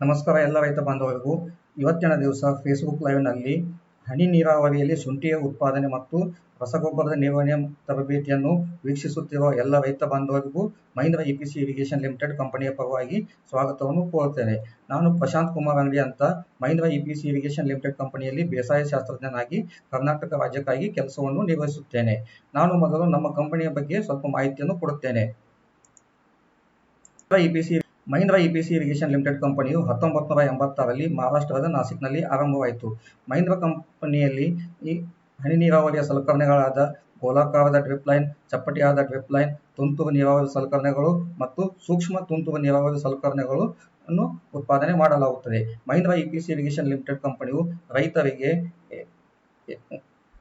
ನಮಸ್ಕಾರ ಎಲ್ಲ ರೈತ ಬಾಂಧವರಿಗೂ. ಇವತ್ತಿನ ದಿವಸ ಫೇಸ್ಬುಕ್ ಲೈವ್ನಲ್ಲಿ ಹನಿ ನೀರಾವರಿಯಲ್ಲಿ ಶುಂಠಿಯ ಉತ್ಪಾದನೆ ಮತ್ತು ರಸಗೊಬ್ಬರದ ನಿರ್ವಹಣೆ ತರಬೇತಿಯನ್ನು ವೀಕ್ಷಿಸುತ್ತಿರುವ ಎಲ್ಲ ರೈತ ಬಾಂಧವರಿಗೂ ಮಹೀಂದ್ರ EPC ಇರಿಗೇಷನ್ ಲಿಮಿಟೆಡ್ ಕಂಪನಿಯ ಪರವಾಗಿ ಸ್ವಾಗತವನ್ನು ಕೋರುತ್ತೇನೆ. ನಾನು ಪ್ರಶಾಂತ್ ಕುಮಾರ್ ಅಂಗಡಿ ಅಂತ ಮಹೀಂದ್ರ EPC ಇರಿಗೇಷನ್ ಲಿಮಿಟೆಡ್ ಕಂಪನಿಯಲ್ಲಿ ಬೇಸಾಯ ಶಾಸ್ತ್ರಜ್ಞನಾಗಿ ಕರ್ನಾಟಕ ರಾಜ್ಯಕ್ಕಾಗಿ ಕೆಲಸವನ್ನು ನಿರ್ವಹಿಸುತ್ತೇನೆ. ನಾನು ಮೊದಲು ನಮ್ಮ ಕಂಪನಿಯ ಬಗ್ಗೆ ಸ್ವಲ್ಪ ಮಾಹಿತಿಯನ್ನು ಕೊಡುತ್ತೇನೆ. ಮಹೀಂದ್ರ EPC ಇರಿಗೇಷನ್ ಲಿಮಿಟೆಡ್ ಕಂಪನಿಯು 1986ರಲ್ಲಿ ಮಹಾರಾಷ್ಟ್ರದ ನಾಸಿಕ್ನಲ್ಲಿ ಆರಂಭವಾಯಿತು. ಮಹೀಂದ್ರ ಕಂಪನಿಯಲ್ಲಿ ಈ ಹನಿ ನೀರಾವರಿಯ ಸಲಕರಣೆಗಳಾದ ಗೋಲಾಕಾರದ ಡ್ರಿಪ್ ಲೈನ್, ಚಪ್ಪಟೆಯಾದ ಡ್ರಿಪ್ ಲೈನ್, ತುಂತುರು ನೀರಾವರಿ ಸಲಕರಣೆಗಳು ಮತ್ತು ಸೂಕ್ಷ್ಮ ತುಂತುರು ನೀರಾವರಿ ಸಲಕರಣೆಗಳನ್ನು ಉತ್ಪಾದನೆ ಮಾಡಲಾಗುತ್ತದೆ. ಮಹೀಂದ್ರ EPC ಇರಿಗೇಷನ್ ಲಿಮಿಟೆಡ್ ಕಂಪನಿಯು ರೈತರಿಗೆ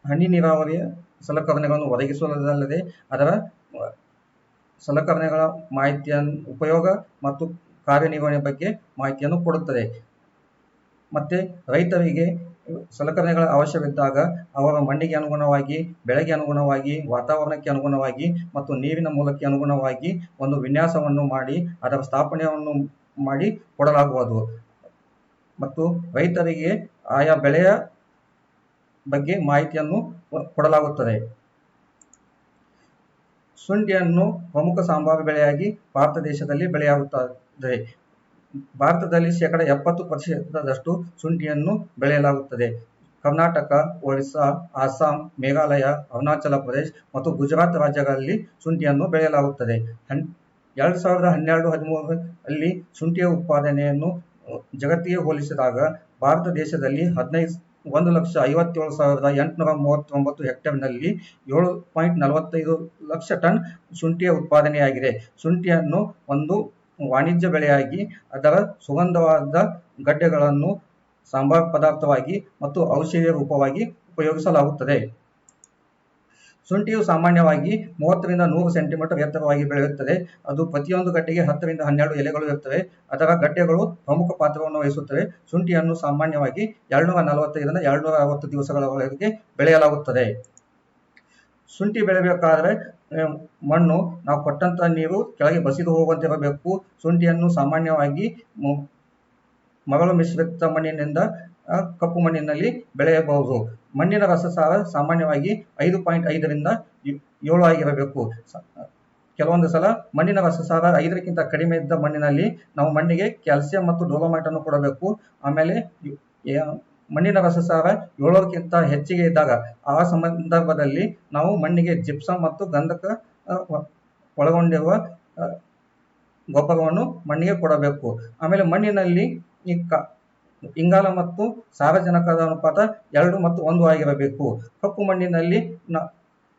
ಹನಿ ನೀರಾವರಿಯ ಸಲಕರಣೆಗಳನ್ನು ಒದಗಿಸುವುದಲ್ಲದೆ ಅದರ ಸಲಕರಣೆಗಳ ಮಾಹಿತಿಯನ್ನು ಉಪಯೋಗ ಮತ್ತು ಕಾರ್ಯನಿರ್ವಹಣೆ ಬಗ್ಗೆ ಮಾಹಿತಿಯನ್ನು ಕೊಡುತ್ತದೆ. ಮತ್ತೆ ರೈತರಿಗೆ ಸಲಕರಣೆಗಳ ಅವಶ್ಯವಿದ್ದಾಗ ಅವರ ಮಣ್ಣಿಗೆ ಅನುಗುಣವಾಗಿ, ಬೆಳೆಗೆ ಅನುಗುಣವಾಗಿ, ವಾತಾವರಣಕ್ಕೆ ಅನುಗುಣವಾಗಿ ಮತ್ತು ನೀರಿನ ಮೂಲಕ್ಕೆ ಅನುಗುಣವಾಗಿ ಒಂದು ವಿನ್ಯಾಸವನ್ನು ಮಾಡಿ ಅದರ ಸ್ಥಾಪನೆಯನ್ನು ಮಾಡಿ ಕೊಡಲಾಗುವುದು ಮತ್ತು ರೈತರಿಗೆ ಆಯಾ ಬೆಳೆಯ ಬಗ್ಗೆ ಮಾಹಿತಿಯನ್ನು ಕೊಡಲಾಗುತ್ತದೆ. ಶುಂಠಿಯನ್ನು ಪ್ರಮುಖ ಸಾಂಬಾರು ಬೆಳೆಯಾಗಿ ಭಾರತ ದೇಶದಲ್ಲಿ ಬೆಳೆಯಲಾಗುತ್ತದೆ. ಭಾರತದಲ್ಲಿ 70% ಶುಂಠಿಯನ್ನು ಬೆಳೆಯಲಾಗುತ್ತದೆ. ಕರ್ನಾಟಕ, ಒರಿಸ್ಸಾ, ಅಸ್ಸಾಂ, ಮೇಘಾಲಯ, ಅರುಣಾಚಲ ಪ್ರದೇಶ ಮತ್ತು ಗುಜರಾತ್ ರಾಜ್ಯಗಳಲ್ಲಿ ಶುಂಠಿಯನ್ನು ಬೆಳೆಯಲಾಗುತ್ತದೆ. 2012-13 ಶುಂಠಿಯ ಉತ್ಪಾದನೆಯನ್ನು ಜಗತ್ತಿಗೆ ಹೋಲಿಸಿದಾಗ ಭಾರತ ದೇಶದಲ್ಲಿ 1,57,839 ಹೆಕ್ಟೇರ್ನಲ್ಲಿ 7.45 ಲಕ್ಷ ಟನ್ ಶುಂಠಿಯ ಉತ್ಪಾದನೆಯಾಗಿದೆ. ಶುಂಠಿಯನ್ನು ಒಂದು ವಾಣಿಜ್ಯ ಬೆಳೆಯಾಗಿ ಅದರ ಸುಗಂಧವಾದ ಗಡ್ಡೆಗಳನ್ನು ಸಾಂಬಾರ ಪದಾರ್ಥವಾಗಿ ಮತ್ತು ಔಷಧಿಯ ರೂಪವಾಗಿ ಉಪಯೋಗಿಸಲಾಗುತ್ತದೆ. ಶುಂಠಿಯು ಸಾಮಾನ್ಯವಾಗಿ 30-100 ಸೆಂಟಿಮೀಟರ್ ಎತ್ತರವಾಗಿ ಬೆಳೆಯುತ್ತದೆ. ಅದು ಪ್ರತಿಯೊಂದು ಗಡ್ಡೆಗೆ 10-12 ಎಲೆಗಳು ಇರುತ್ತವೆ. ಅದರ ಗಡ್ಡೆಗಳು ಪ್ರಮುಖ ಪಾತ್ರವನ್ನು ವಹಿಸುತ್ತವೆ. ಶುಂಠಿಯನ್ನು ಸಾಮಾನ್ಯವಾಗಿ 245-260 ದಿವಸಗಳವರೆಗೆ ಬೆಳೆಯಲಾಗುತ್ತದೆ. ಶುಂಠಿ ಬೆಳೆಯಬೇಕಾದರೆ ಮಣ್ಣು ನಾವು ಕೊಟ್ಟಂತಹ ನೀರು ಕೆಳಗೆ ಬಸಿದು ಹೋಗುವಂತಿರಬೇಕು. ಶುಂಠಿಯನ್ನು ಸಾಮಾನ್ಯವಾಗಿ ಮರಳು ಮಿಶ್ರಿತ ಮಣ್ಣಿನಿಂದ ಕಪ್ಪು ಮಣ್ಣಿನಲ್ಲಿ ಬೆಳೆಯಬಹುದು. ಮಣ್ಣಿನ ರಸಸಾರ ಸಾಮಾನ್ಯವಾಗಿ 5.5-7 ಆಗಿರಬೇಕು. ಕೆಲವೊಂದು ಸಲ ಮಣ್ಣಿನ ರಸಸಾರ 5ಕ್ಕಿಂತ ಕಡಿಮೆ ಇದ್ದ ಮಣ್ಣಿನಲ್ಲಿ ನಾವು ಮಣ್ಣಿಗೆ ಕ್ಯಾಲ್ಸಿಯಂ ಮತ್ತು ಡೋಲೋಮೈಟ್ ಅನ್ನು ಕೊಡಬೇಕು. ಆಮೇಲೆ ಮಣ್ಣಿನ ರಸಸಾರ 7ಕ್ಕಿಂತ ಹೆಚ್ಚಿಗೆ ಇದ್ದಾಗ ಆ ಸಂದರ್ಭದಲ್ಲಿ ನಾವು ಮಣ್ಣಿಗೆ ಜಿಪ್ಸಮ್ ಮತ್ತು ಗಂಧಕ ಒಳಗೊಂಡಿರುವ ಗೊಬ್ಬರವನ್ನು ಮಣ್ಣಿಗೆ ಕೊಡಬೇಕು. ಆಮೇಲೆ ಮಣ್ಣಿನಲ್ಲಿ ಇಂಗಾಲ ಮತ್ತು ಸಾರಜನಕದ ಅನುಪಾತ 2 ಮತ್ತು 1 ಆಗಿರಬೇಕು. ಕಪ್ಪು ಮಣ್ಣಿನಲ್ಲಿ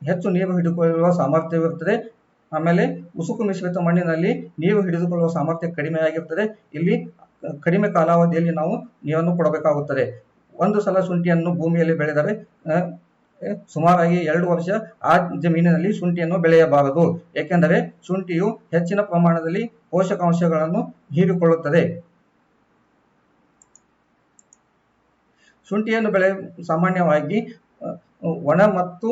ಹೆಚ್ಚು ನೀರು ಹಿಡಿದುಕೊಳ್ಳುವ ಸಾಮರ್ಥ್ಯವಿರುತ್ತದೆ. ಆಮೇಲೆ ಉಸುಕು ಮಿಶ್ರಿತ ಮಣ್ಣಿನಲ್ಲಿ ನೀರು ಹಿಡಿದುಕೊಳ್ಳುವ ಸಾಮರ್ಥ್ಯ ಕಡಿಮೆಯಾಗಿರುತ್ತದೆ. ಇಲ್ಲಿ ಕಡಿಮೆ ಕಾಲಾವಧಿಯಲ್ಲಿ ನಾವು ನೀರನ್ನು ಕೊಡಬೇಕಾಗುತ್ತದೆ. ಒಂದು ಸಲ ಶುಂಠಿಯನ್ನು ಭೂಮಿಯಲ್ಲಿ ಬೆಳೆದರೆ ಸುಮಾರಾಗಿ 2 ವರ್ಷ ಆ ಜಮೀನಿನಲ್ಲಿ ಶುಂಠಿಯನ್ನು ಬೆಳೆಯಬಾರದು. ಏಕೆಂದರೆ ಶುಂಠಿಯು ಹೆಚ್ಚಿನ ಪ್ರಮಾಣದಲ್ಲಿ ಪೋಷಕಾಂಶಗಳನ್ನು ಹೀರಿಕೊಳ್ಳುತ್ತದೆ. ಶುಂಠಿಯನ್ನು ಸಾಮಾನ್ಯವಾಗಿ ಒಣ ಮತ್ತು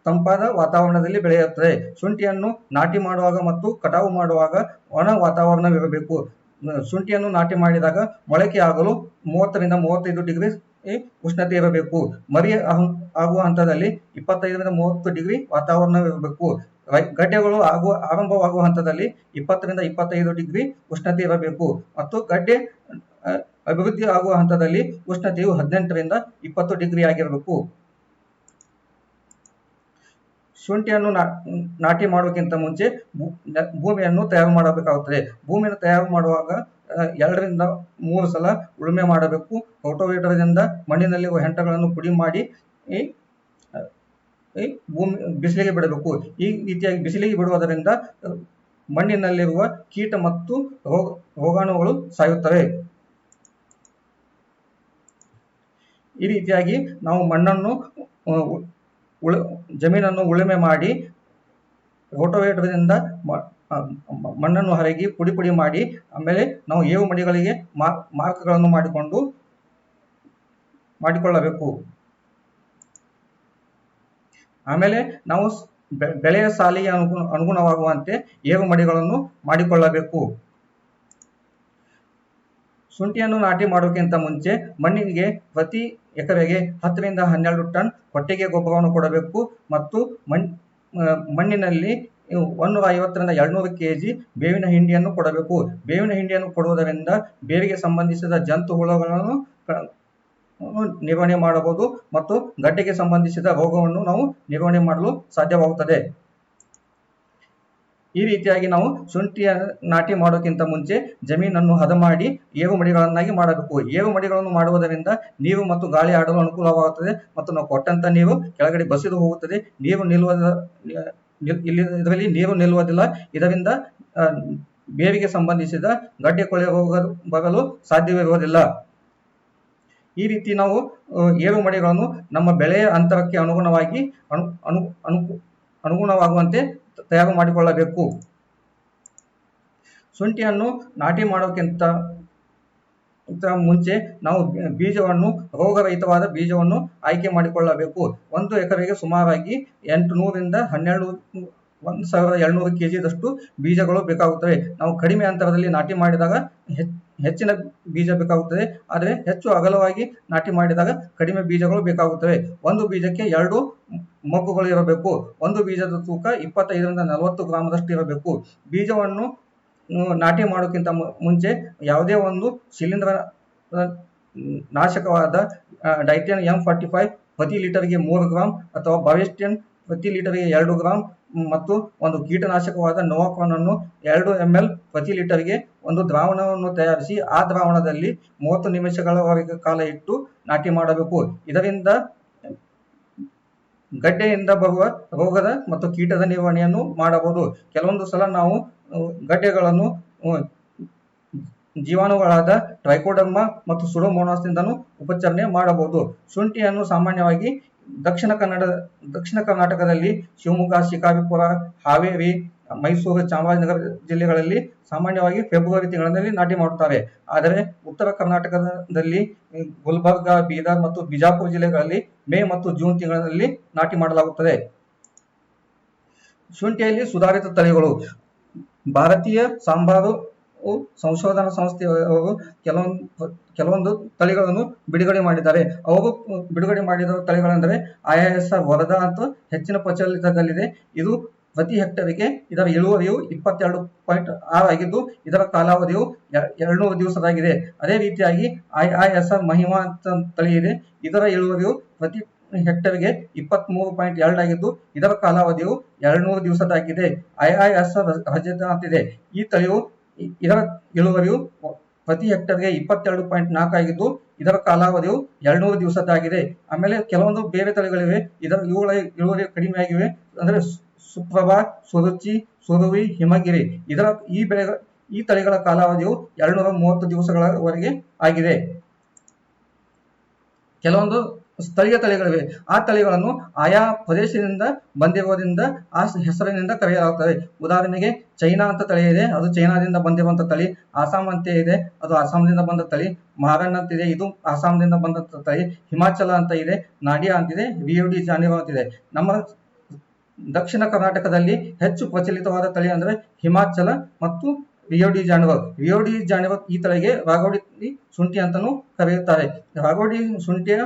ತಂಪಾದ ವಾತಾವರಣದಲ್ಲಿ ಬೆಳೆಯುತ್ತದೆ. ಶುಂಠಿಯನ್ನು ನಾಟಿ ಮಾಡುವಾಗ ಮತ್ತು ಕಟಾವು ಮಾಡುವಾಗ ಒಣ ವಾತಾವರಣವಿರಬೇಕು. ಶುಂಠಿಯನ್ನು ನಾಟಿ ಮಾಡಿದಾಗ ಮೊಳಕೆ ಆಗಲು 30-35 ಡಿಗ್ರಿ ಉಷ್ಣತೆ ಇರಬೇಕು. ಮರಿ ಆಗುವ ಹಂತದಲ್ಲಿ 25-30 ಡಿಗ್ರಿ ವಾತಾವರಣವಿರಬೇಕು. ಗಡ್ಡೆಗಳು ಆರಂಭವಾಗುವ ಹಂತದಲ್ಲಿ 20-25 ಡಿಗ್ರಿ ಉಷ್ಣತೆ ಇರಬೇಕು ಮತ್ತು ಗಡ್ಡೆ ಅಭಿವೃದ್ಧಿ ಆಗುವ ಹಂತದಲ್ಲಿ ಉಷ್ಣತೆಯು 18-20 ಡಿಗ್ರಿ ಆಗಿರಬೇಕು. ಶುಂಠಿಯನ್ನು ನಾಟಿ ಮಾಡುವುದಕ್ಕಿಂತ ಮುಂಚೆ ಭೂಮಿಯನ್ನು ತಯಾರು ಮಾಡಬೇಕಾಗುತ್ತದೆ. ಭೂಮಿಯನ್ನು ತಯಾರು ಮಾಡುವಾಗ 2-3 ಸಲ ಉಳುಮೆ ಮಾಡಬೇಕು. ರೋಟೋವೇಟರ್ದಿಂದ ಮಣ್ಣಿನಲ್ಲಿರುವ ಹೆಂಟಗಳನ್ನು ಪುಡಿ ಮಾಡಿ ಭೂಮಿ ಬಿಸಿಲಿಗೆ ಬಿಡಬೇಕು. ಈ ರೀತಿಯಾಗಿ ಬಿಸಿಲಿಗೆ ಬಿಡುವುದರಿಂದ ಮಣ್ಣಿನಲ್ಲಿರುವ ಕೀಟ ಮತ್ತು ರೋಗಾಣುಗಳು ಸಾಯುತ್ತವೆ. ಈ ರೀತಿಯಾಗಿ ನಾವು ಜಮೀನನ್ನು ಉಳುಮೆ ಮಾಡಿ ರೋಟೋವೇಟರ್ದಿಂದ ಮಣ್ಣನ್ನು ಹರಗಿ ಪುಡಿ ಮಾಡಿ ಆಮೇಲೆ ನಾವು ಏವು ಮಡಿಗಳಿಗೆ ಮಾರ್ಕ್ಗಳನ್ನು ಮಾಡಿಕೊಳ್ಳಬೇಕು. ಆಮೇಲೆ ನಾವು ಬೆಳೆಯ ಸಾಲಿಗೆ ಅನುಗುಣವಾಗುವಂತೆ ಏವು ಮಡಿಗಳನ್ನು ಮಾಡಿಕೊಳ್ಳಬೇಕು. ಶುಂಠಿಯನ್ನು ನಾಟಿ ಮಾಡೋಕ್ಕಿಂತ ಮುಂಚೆ ಮಣ್ಣಿಗೆ ಪ್ರತಿ ಎಕರೆಗೆ 10 ರಿಂದ 12 ಟನ್ ಕೊಟ್ಟಿಗೆ ಗೊಬ್ಬರವನ್ನು ಕೊಡಬೇಕು ಮತ್ತು ಮಣ್ಣಿನಲ್ಲಿ 150 ರಿಂದ 200 ಕೆಜಿ ಬೇವಿನ ಹಿಂಡಿಯನ್ನು ಕೊಡಬೇಕು. ಬೇವಿನ ಹಿಂಡಿಯನ್ನು ಕೊಡುವುದರಿಂದ ಬೇರಿಗೆ ಸಂಬಂಧಿಸಿದ ಜಂತು ಹುಳುಗಳನ್ನು ನಿರ್ವಹಣೆ ಮಾಡಬಹುದು ಮತ್ತು ಗಡ್ಡೆಗೆ ಸಂಬಂಧಿಸಿದ ರೋಗವನ್ನು ನಾವು ನಿರ್ವಹಣೆ ಮಾಡಲು ಸಾಧ್ಯವಾಗುತ್ತದೆ. ಈ ರೀತಿಯಾಗಿ ನಾವು ಶುಂಠಿಯ ನಾಟಿ ಮಾಡೋಕ್ಕಿಂತ ಮುಂಚೆ ಜಮೀನನ್ನು ಹದ ಮಾಡಿ ಏರು ಮಡಿಗಳನ್ನಾಗಿ ಮಾಡಬೇಕು. ಏರು ಮಡಿಗಳನ್ನು ಮಾಡುವುದರಿಂದ ನೀರು ಮತ್ತು ಗಾಳಿ ಆಡಲು ಅನುಕೂಲವಾಗುತ್ತದೆ ಮತ್ತು ನಾವು ಕೊಟ್ಟಂತ ನೀರು ಕೆಳಗಡೆ ಬಸಿದು ಹೋಗುತ್ತದೆ. ಇದರಲ್ಲಿ ನೀರು ನಿಲ್ಲುವುದಿಲ್ಲ. ಇದರಿಂದ ಬೇರಿಗೆ ಸಂಬಂಧಿಸಿದ ಗಡ್ಡೆ ಕೊಳೆ ರೋಗ ಬರಲು ಸಾಧ್ಯವಿರುವುದಿಲ್ಲ. ಈ ರೀತಿ ನಾವು ಏರು ಮಡಿಗಳನ್ನು ನಮ್ಮ ಬೆಳೆಯ ಅಂತರಕ್ಕೆ ಅನುಗುಣವಾಗುವಂತೆ ತಯಾರು ಮಾಡಿಕೊಳ್ಳಬೇಕು. ಶುಂಠಿಯನ್ನು ನಾಟಿ ಮಾಡೋಕ್ಕಿಂತ ಮುಂಚೆ ನಾವು ರೋಗರಹಿತವಾದ ಬೀಜವನ್ನು ಆಯ್ಕೆ ಮಾಡಿಕೊಳ್ಳಬೇಕು. 1 ಎಕರೆಗೆ ಸುಮಾರಾಗಿ 800 ರಿಂದ 1200 ಕೆಜಿದಷ್ಟು ಬೀಜಗಳು ಬೇಕಾಗುತ್ತವೆ. ನಾವು ಕಡಿಮೆ ಅಂತರದಲ್ಲಿ ನಾಟಿ ಮಾಡಿದಾಗ ಹೆಚ್ಚಿನ ಬೀಜ ಬೇಕಾಗುತ್ತದೆ. ಆದರೆ ಹೆಚ್ಚು ಅಗಲವಾಗಿ ನಾಟಿ ಮಾಡಿದಾಗ ಕಡಿಮೆ ಬೀಜಗಳು ಬೇಕಾಗುತ್ತವೆ. ಒಂದು ಬೀಜಕ್ಕೆ 2 ಮೊಗ್ಗುಗಳು ಇರಬೇಕು. ಒಂದು ಬೀಜದ ತೂಕ 25 ರಿಂದ 40 ಗ್ರಾಮದಷ್ಟು ಇರಬೇಕು. ಬೀಜವನ್ನು ನಾಟಿ ಮಾಡೋಕ್ಕಿಂತ ಮುಂಚೆ ಯಾವುದೇ ಒಂದು ಶಿಲೀಂಧ್ರ ನಾಶಕವಾದ ಡೈಥೇನ್ M45 ಪ್ರತಿ ಲೀಟರ್ಗೆ 3 ಗ್ರಾಂ ಅಥವಾ ಬಾವಿಸ್ಟಿನ್ ಪ್ರತಿ ಲೀಟರ್ಗೆ 2 ಗ್ರಾಂ ಮತ್ತು ಒಂದು ಕೀಟನಾಶಕವಾದ ನೋವಾಕಾನ್ ಅನ್ನು 2 ml ಪ್ರತಿ ಲೀಟರ್ಗೆ ಒಂದು ದ್ರಾವಣವನ್ನು ತಯಾರಿಸಿ ಆ ದ್ರಾವಣದಲ್ಲಿ 30 ನಿಮಿಷಗಳವರೆಗೆ ಕಾಲ ಇಟ್ಟು ನಾಟಿ ಮಾಡಬೇಕು. ಇದರಿಂದ ಗಡ್ಡೆಯಿಂದ ಬರುವ ರೋಗದ ಮತ್ತು ಕೀಟದ ನಿರ್ವಹಣೆಯನ್ನು ಮಾಡಬಹುದು. ಕೆಲವೊಂದು ಸಲ ನಾವು ಗಡ್ಡೆಗಳನ್ನು ಜೀವಾಣುಗಳಾದ ಟ್ರೈಕೋಡರ್ಮಾ ಮತ್ತು ಸುಡೋಮೋನಾಸ್ನಿಂದನೂ ಉಪಚಾರಣೆ ಮಾಡಬಹುದು. ಶುಂಠಿಯನ್ನು ಸಾಮಾನ್ಯವಾಗಿ ದಕ್ಷಿಣ ಕರ್ನಾಟಕದಲ್ಲಿ ಶಿವಮೊಗ್ಗ, ಶಿಕಾರಿಪುರ, ಹಾವೇರಿ, ಮೈಸೂರು, ಚಾಮರಾಜನಗರ ಜಿಲ್ಲೆಗಳಲ್ಲಿ ಸಾಮಾನ್ಯವಾಗಿ ಫೆಬ್ರವರಿ ತಿಂಗಳಲ್ಲಿ ನಾಟಿ ಮಾಡುತ್ತಾರೆ. ಆದರೆ ಉತ್ತರ ಕರ್ನಾಟಕದಲ್ಲಿ ಗುಲ್ಬರ್ಗ, ಬೀದರ್ ಮತ್ತು ಬಿಜಾಪುರ ಜಿಲ್ಲೆಗಳಲ್ಲಿ ಮೇ ಮತ್ತು ಜೂನ್ ತಿಂಗಳಲ್ಲಿ ನಾಟಿ ಮಾಡಲಾಗುತ್ತದೆ. ಶುಂಠಿಯಲ್ಲಿ ಸುಧಾರಿತ ತಳಿಗಳು. ಭಾರತೀಯ ಸಾಂಬಾರು ಸಂಶೋಧನಾ ಸಂಸ್ಥೆಯವರು ಕೆಲವೊಂದು ತಳಿಗಳನ್ನು ಬಿಡುಗಡೆ ಮಾಡಿದ್ದಾರೆ. ಅವರು ಬಿಡುಗಡೆ ಮಾಡಿದ ತಳಿಗಳೆಂದರೆ IISR ವರದಾ ಅಂತ ಹೆಚ್ಚಿನ ಪ್ರಚಲಿತದಲ್ಲಿದೆ. ಇದು ಪ್ರತಿ ಹೆಕ್ಟರ್ಗೆ ಇದರ ಇಳುವರಿಯು 22.6 ಆಗಿದ್ದು ಇದರ ಕಾಲಾವಧಿಯು 200 ದಿವಸದಾಗಿದೆ. ಅದೇ ರೀತಿಯಾಗಿ IISR ಮಹಿಮಾ ಅಂತ ತಳಿ ಇದೆ. ಇದರ ಇಳುವರಿಯು ಪ್ರತಿ ಹೆಕ್ಟರ್ಗೆ 23.2 ಆಗಿದ್ದು ಇದರ ಕಾಲಾವಧಿಯು 200 ದಿವಸದಾಗಿದೆ. IISR ರಜತ ಅಂತಿದೆ. ಈ ತಳಿಯು ಇದರ ಇಳುವರಿಯು ಪ್ರತಿ ಹೆಕ್ಟರ್ಗೆ 22.4 ಆಗಿದ್ದು ಇದರ ಕಾಲಾವಧಿಯು 200 ದಿವಸದಾಗಿದೆ. ಆಮೇಲೆ ಕೆಲವೊಂದು ಬೇರೆ ತಳಿಗಳಿವೆ. ಇವುಗಳ ಇಳುವರಿ ಕಡಿಮೆಯಾಗಿವೆ. ಅಂದ್ರೆ ಸುಪ್ರಭಾ, ಸುರುಚಿ, ಸುರುವಿ, ಹಿಮಗಿರಿ. ಈ ತಳಿಗಳ ಕಾಲಾವಧಿಯು 230 ದಿವಸಗಳವರೆಗೆ ಆಗಿದೆ. ಕೆಲವೊಂದು ಸ್ಥಳೀಯ ತಳಿಗಳಿವೆ. ಆ ತಳಿಗಳನ್ನು ಆಯಾ ಪ್ರದೇಶದಿಂದ ಬಂದಿರುವುದರಿಂದ ಆ ಹೆಸರಿನಿಂದ ಕರೆಯಲಾಗುತ್ತದೆ. ಉದಾಹರಣೆಗೆ ಚೈನಾ ಅಂತ ತಳಿ ಇದೆ, ಅದು ಚೈನಾದಿಂದ ಬಂದಿರುವಂತ ತಳಿ. ಆಸಾಂ ಅಂತ ಇದೆ, ಅದು ಆಸಾಂದಿಂದ ಬಂದ ತಳಿ. ಮಹಾರಾಷ್ಟ್ರ ಅಂತಿದೆ, ಇದು ಆಸಾಂದಿಂದ ಬಂದಂತ ತಳಿ. ಹಿಮಾಚಲ ಅಂತ ಇದೆ, ನಾಡಿಯಾ ಅಂತಿದೆ, ರಿಯೋ ಡಿ ಜಾನಿರೋ ಅಂತಿದೆ. ನಮ್ಮ ದಕ್ಷಿಣ ಕರ್ನಾಟಕದಲ್ಲಿ ಹೆಚ್ಚು ಪ್ರಚಲಿತವಾದ ತಳಿ ಅಂದ್ರೆ ಹಿಮಾಚಲ ಮತ್ತು ರಿಯೋ ಡಿ ಜಾನಿರೋ. ಈ ತಳಿಗೆ ರಾಗೋಡಿ ಶುಂಠಿ ಅಂತಾನೂ ಕರೆಯುತ್ತಾರೆ. ರಾಗೋಡಿ ಶುಂಠಿಯ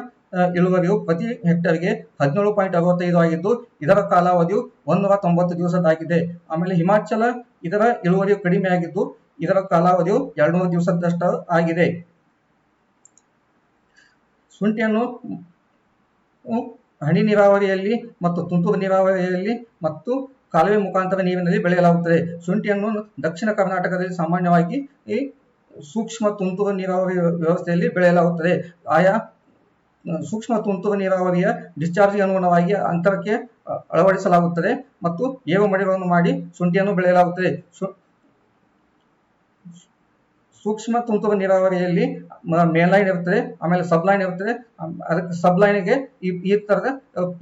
ಇಳುವರಿಯು ಪ್ರತಿ ಹೆಕ್ಟರ್ಗೆ 17.65 ಆಗಿದ್ದು ಇದರ ಕಾಲಾವಧಿಯು 190 ದಿವಸದಾಗಿದೆ. ಆಮೇಲೆ ಹಿಮಾಚಲ ಇದರ ಇಳುವರಿಯು ಕಡಿಮೆ ಆಗಿದ್ದು ಇದರ ಕಾಲಾವಧಿಯು 200 ದಿವಸದಷ್ಟು ಆಗಿದೆ. ಶುಂಠಿಯನ್ನು ಹನಿ ನೀರಾವರಿಯಲ್ಲಿ ಮತ್ತು ತುಂತುರು ನೀರಾವರಿಯಲ್ಲಿ ಮತ್ತು ಕಾಲುವೆ ಮುಖಾಂತರ ನೀರಿನಲ್ಲಿ ಬೆಳೆಯಲಾಗುತ್ತದೆ. ಶುಂಠಿಯನ್ನು ದಕ್ಷಿಣ ಕರ್ನಾಟಕದಲ್ಲಿ ಸಾಮಾನ್ಯವಾಗಿ ಸೂಕ್ಷ್ಮ ತುಂತುರು ನೀರಾವರಿ ವ್ಯವಸ್ಥೆಯಲ್ಲಿ ಬೆಳೆಯಲಾಗುತ್ತದೆ. ಆಯಾ ಸೂಕ್ಷ್ಮ ತುಂತುರು ನೀರಾವರಿಯ ಡಿಸ್ಚಾರ್ಜ್ ಅನುಗುಣವಾಗಿ ಅಂತರಕ್ಕೆ ಅಳವಡಿಸಲಾಗುತ್ತದೆ ಮತ್ತು ಏರು ಮಡಿಗಳನ್ನು ಮಾಡಿ ಶುಂಠಿಯನ್ನು ಬೆಳೆಯಲಾಗುತ್ತದೆ. ಸೂಕ್ಷ್ಮ ತುಂತುರು ನೀರಾವರಿಯಲ್ಲಿ ಮೇನ್ಲೈನ್ ಇರುತ್ತದೆ, ಆಮೇಲೆ ಸಬ್ಲೈನ್ ಇರುತ್ತದೆ. ಅದಕ್ಕೆ ಸಬ್ಲೈನ್ಗೆ ಈ ತರದ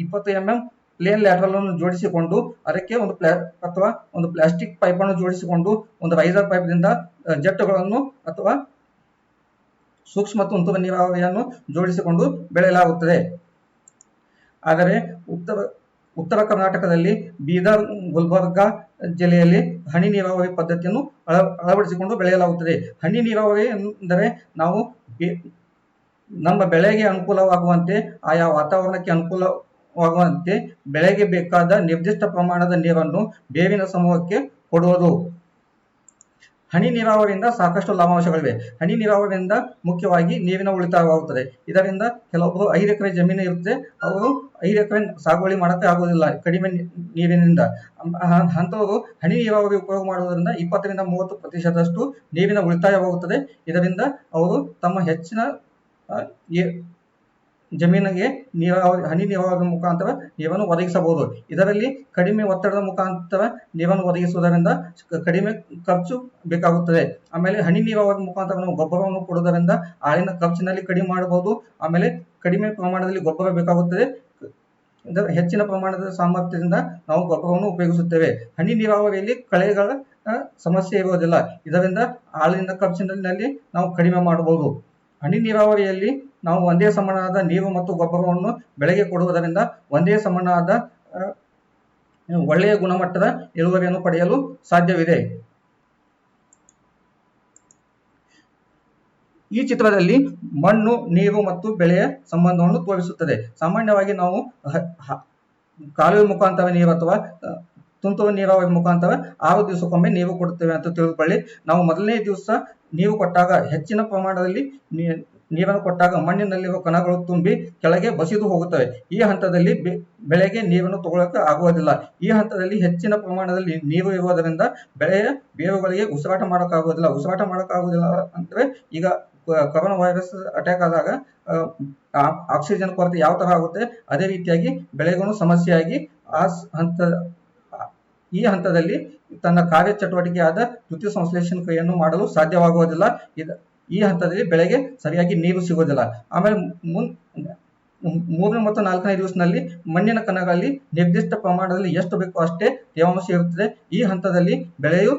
20 mm ಪ್ಲೇನ್ ಲ್ಯಾಟರಲ್ ಅನ್ನು ಜೋಡಿಸಿಕೊಂಡು ಅದಕ್ಕೆ ಒಂದು ಪ್ಲಾಸ್ಟಿಕ್ ಪೈಪ್ ಅನ್ನು ಜೋಡಿಸಿಕೊಂಡು ಒಂದು ರೈಸರ್ ಪೈಪ್ ದಿಂದ ಜೆಟ್ಗಳನ್ನು ಅಥವಾ ಸೂಕ್ಷ್ಮ ತುಂತುರು ನೀರಾವರಿಯನ್ನು ಜೋಡಿಸಿಕೊಂಡು ಬೆಳೆಯಲಾಗುತ್ತದೆ. ಆದರೆ ಉತ್ತರ ಕರ್ನಾಟಕದಲ್ಲಿ ಬೀದರ್, ಗುಲ್ಬರ್ಗ ಜಿಲ್ಲೆಯಲ್ಲಿ ಹನಿ ನೀರಾವರಿ ಪದ್ಧತಿಯನ್ನು ಅಳವಡಿಸಿಕೊಂಡು ಬೆಳೆಯಲಾಗುತ್ತದೆ. ಹನಿ ನೀರಾವರಿ ಎಂದರೆ ನಾವು ನಮ್ಮ ಬೆಳೆಗೆ ಅನುಕೂಲವಾಗುವಂತೆ, ಆಯಾ ವಾತಾವರಣಕ್ಕೆ ಅನುಕೂಲವಾಗುವಂತೆ ಬೆಳೆಗೆ ಬೇಕಾದ ನಿರ್ದಿಷ್ಟ ಪ್ರಮಾಣದ ನೀರನ್ನು ಬೇವಿನ ಸಮೂಹಕ್ಕೆ ಕೊಡುವುದು. ಹನಿ ನೀರಾವರಿಯಿಂದ ಸಾಕಷ್ಟು ಲಾಭಾಂಶಗಳಿವೆ. ಹನಿ ನೀರಾವರಿಯಿಂದ ಮುಖ್ಯವಾಗಿ ನೀರಿನ ಉಳಿತಾಯವಾಗುತ್ತದೆ. ಇದರಿಂದ ಕೆಲವೊಬ್ಬರು 5 ಎಕರೆ ಜಮೀನು ಇರುತ್ತೆ, ಅವರು 5 ಎಕರೆ ಸಾಗುವಳಿ ಮಾಡಕ್ಕೆ ಆಗುವುದಿಲ್ಲ ಕಡಿಮೆ ನೀರಿನಿಂದ. ಅಂತವರು ಹನಿ ನೀರಾವರಿ ಉಪಯೋಗ ಮಾಡುವುದರಿಂದ 20-30% ನೀರಿನ ಉಳಿತಾಯವಾಗುತ್ತದೆ. ಇದರಿಂದ ಅವರು ತಮ್ಮ ಹೆಚ್ಚಿನ ಜಮೀನಿಗೆ ಹನಿ ನೀರಾವರಿ ಮುಖಾಂತರ ನೀರನ್ನು ಒದಗಿಸಬಹುದು. ಇದರಲ್ಲಿ ಕಡಿಮೆ ಒತ್ತಡದ ಮುಖಾಂತರ ನೀರನ್ನು ಒದಗಿಸುವುದರಿಂದ ಕಡಿಮೆ ಖರ್ಚು ಬೇಕಾಗುತ್ತದೆ. ಆಮೇಲೆ ಹನಿ ನೀರಾವರಿ ಮುಖಾಂತರ ನಾವು ಗೊಬ್ಬರವನ್ನು ಕೊಡುವುದರಿಂದ ಆಳಿನ ಖರ್ಚಿನಲ್ಲಿ ಕಡಿಮೆ ಮಾಡಬಹುದು. ಆಮೇಲೆ ಕಡಿಮೆ ಪ್ರಮಾಣದಲ್ಲಿ ಗೊಬ್ಬರ ಬೇಕಾಗುತ್ತದೆ. ಹೆಚ್ಚಿನ ಪ್ರಮಾಣದ ಸಾಮರ್ಥ್ಯದಿಂದ ನಾವು ಗೊಬ್ಬರವನ್ನು ಉಪಯೋಗಿಸುತ್ತೇವೆ. ಹನಿ ನೀರಾವರಿಯಲ್ಲಿ ಕಳೆಗಳ ಸಮಸ್ಯೆ ಇರುವುದಿಲ್ಲ. ಇದರಿಂದ ಆಳಿನ ಖರ್ಚಿನಲ್ಲಿ ನಾವು ಕಡಿಮೆ ಮಾಡಬಹುದು. ಹನಿ ನೀರಾವರಿಯಲ್ಲಿ ನಾವು ಒಂದೇ ಸಮನಾದ ನೀರು ಮತ್ತು ಗೊಬ್ಬರವನ್ನು ಬೆಳೆಗೆ ಕೊಡುವುದರಿಂದ ಒಂದೇ ಸಮನಾದ ಒಳ್ಳೆಯ ಗುಣಮಟ್ಟದ ಇಳುವರಿಯನ್ನು ಪಡೆಯಲು ಸಾಧ್ಯವಿದೆ. ಈ ಚಿತ್ರದಲ್ಲಿ ಮಣ್ಣು, ನೀರು ಮತ್ತು ಬೆಳೆಯ ಸಂಬಂಧವನ್ನು ತೋರಿಸುತ್ತದೆ. ಸಾಮಾನ್ಯವಾಗಿ ನಾವು ಕಾಲುವೆ ಮುಖಾಂತರ ನೀರು ಅಥವಾ ತುಂತುರು ನೀರಾವರಿ ಮುಖಾಂತರ 6 ದಿವಸಕ್ಕೊಮ್ಮೆ ನೀರು ಕೊಡುತ್ತೇವೆ ಅಂತ ತಿಳಿದುಕೊಳ್ಳಿ. ನಾವು ಮೊದಲನೇ ದಿವಸ ನೀರು ಕೊಟ್ಟಾಗ, ಹೆಚ್ಚಿನ ಪ್ರಮಾಣದಲ್ಲಿ ನೀರನ್ನು ಕೊಟ್ಟಾಗ ಮಣ್ಣಿನಲ್ಲಿರುವ ಕಣಗಳು ತುಂಬಿ ಕೆಳಗೆ ಬಸಿದು ಹೋಗುತ್ತವೆ. ಈ ಹಂತದಲ್ಲಿ ಬೆಳೆಗೆ ನೀರನ್ನು ತಗೊಳ್ಳಕ್ಕೆ ಆಗುವುದಿಲ್ಲ. ಈ ಹಂತದಲ್ಲಿ ಹೆಚ್ಚಿನ ಪ್ರಮಾಣದಲ್ಲಿ ನೀರು ಇರುವುದರಿಂದ ಬೆಳೆಯ ಬೇರುಗಳಿಗೆ ಉಸಿರಾಟ ಮಾಡೋಕ್ಕಾಗುವುದಿಲ್ಲ ಅಂದ್ರೆ, ಈಗ ಕೊರೋನಾ ವೈರಸ್ ಅಟ್ಯಾಕ್ ಆದಾಗ ಆಕ್ಸಿಜನ್ ಕೊರತೆ ಯಾವ ತರ ಆಗುತ್ತೆ, ಅದೇ ರೀತಿಯಾಗಿ ಬೆಳೆಗೂ ಸಮಸ್ಯೆಯಾಗಿ ಈ ಹಂತದಲ್ಲಿ ತನ್ನ ಕಾರ್ಯಚಟುವಟಿಕೆಯಾದ ದ್ಯುತಿ ಸಂಶ್ಲೇಷಣ ಕ್ರಿಯೆಯನ್ನು ಮಾಡಲು ಸಾಧ್ಯವಾಗುವುದಿಲ್ಲ. ಈ ಹಂತದಲ್ಲಿ ಬೆಳೆಗೆ ಸರಿಯಾಗಿ ನೀರು ಸಿಗುವುದಿಲ್ಲ. ಆಮೇಲೆ 3 ಮತ್ತು 4ನೇ ದಿವಸದಲ್ಲಿ ಮಣ್ಣಿನ ಕಣಗಳಲ್ಲಿ ನಿರ್ದಿಷ್ಟ ಪ್ರಮಾಣದಲ್ಲಿ ಎಷ್ಟು ಬೇಕೋ ಅಷ್ಟೇ ತೇವಾಂಶ ಇರುತ್ತದೆ. ಈ ಹಂತದಲ್ಲಿ ಬೆಳೆಯು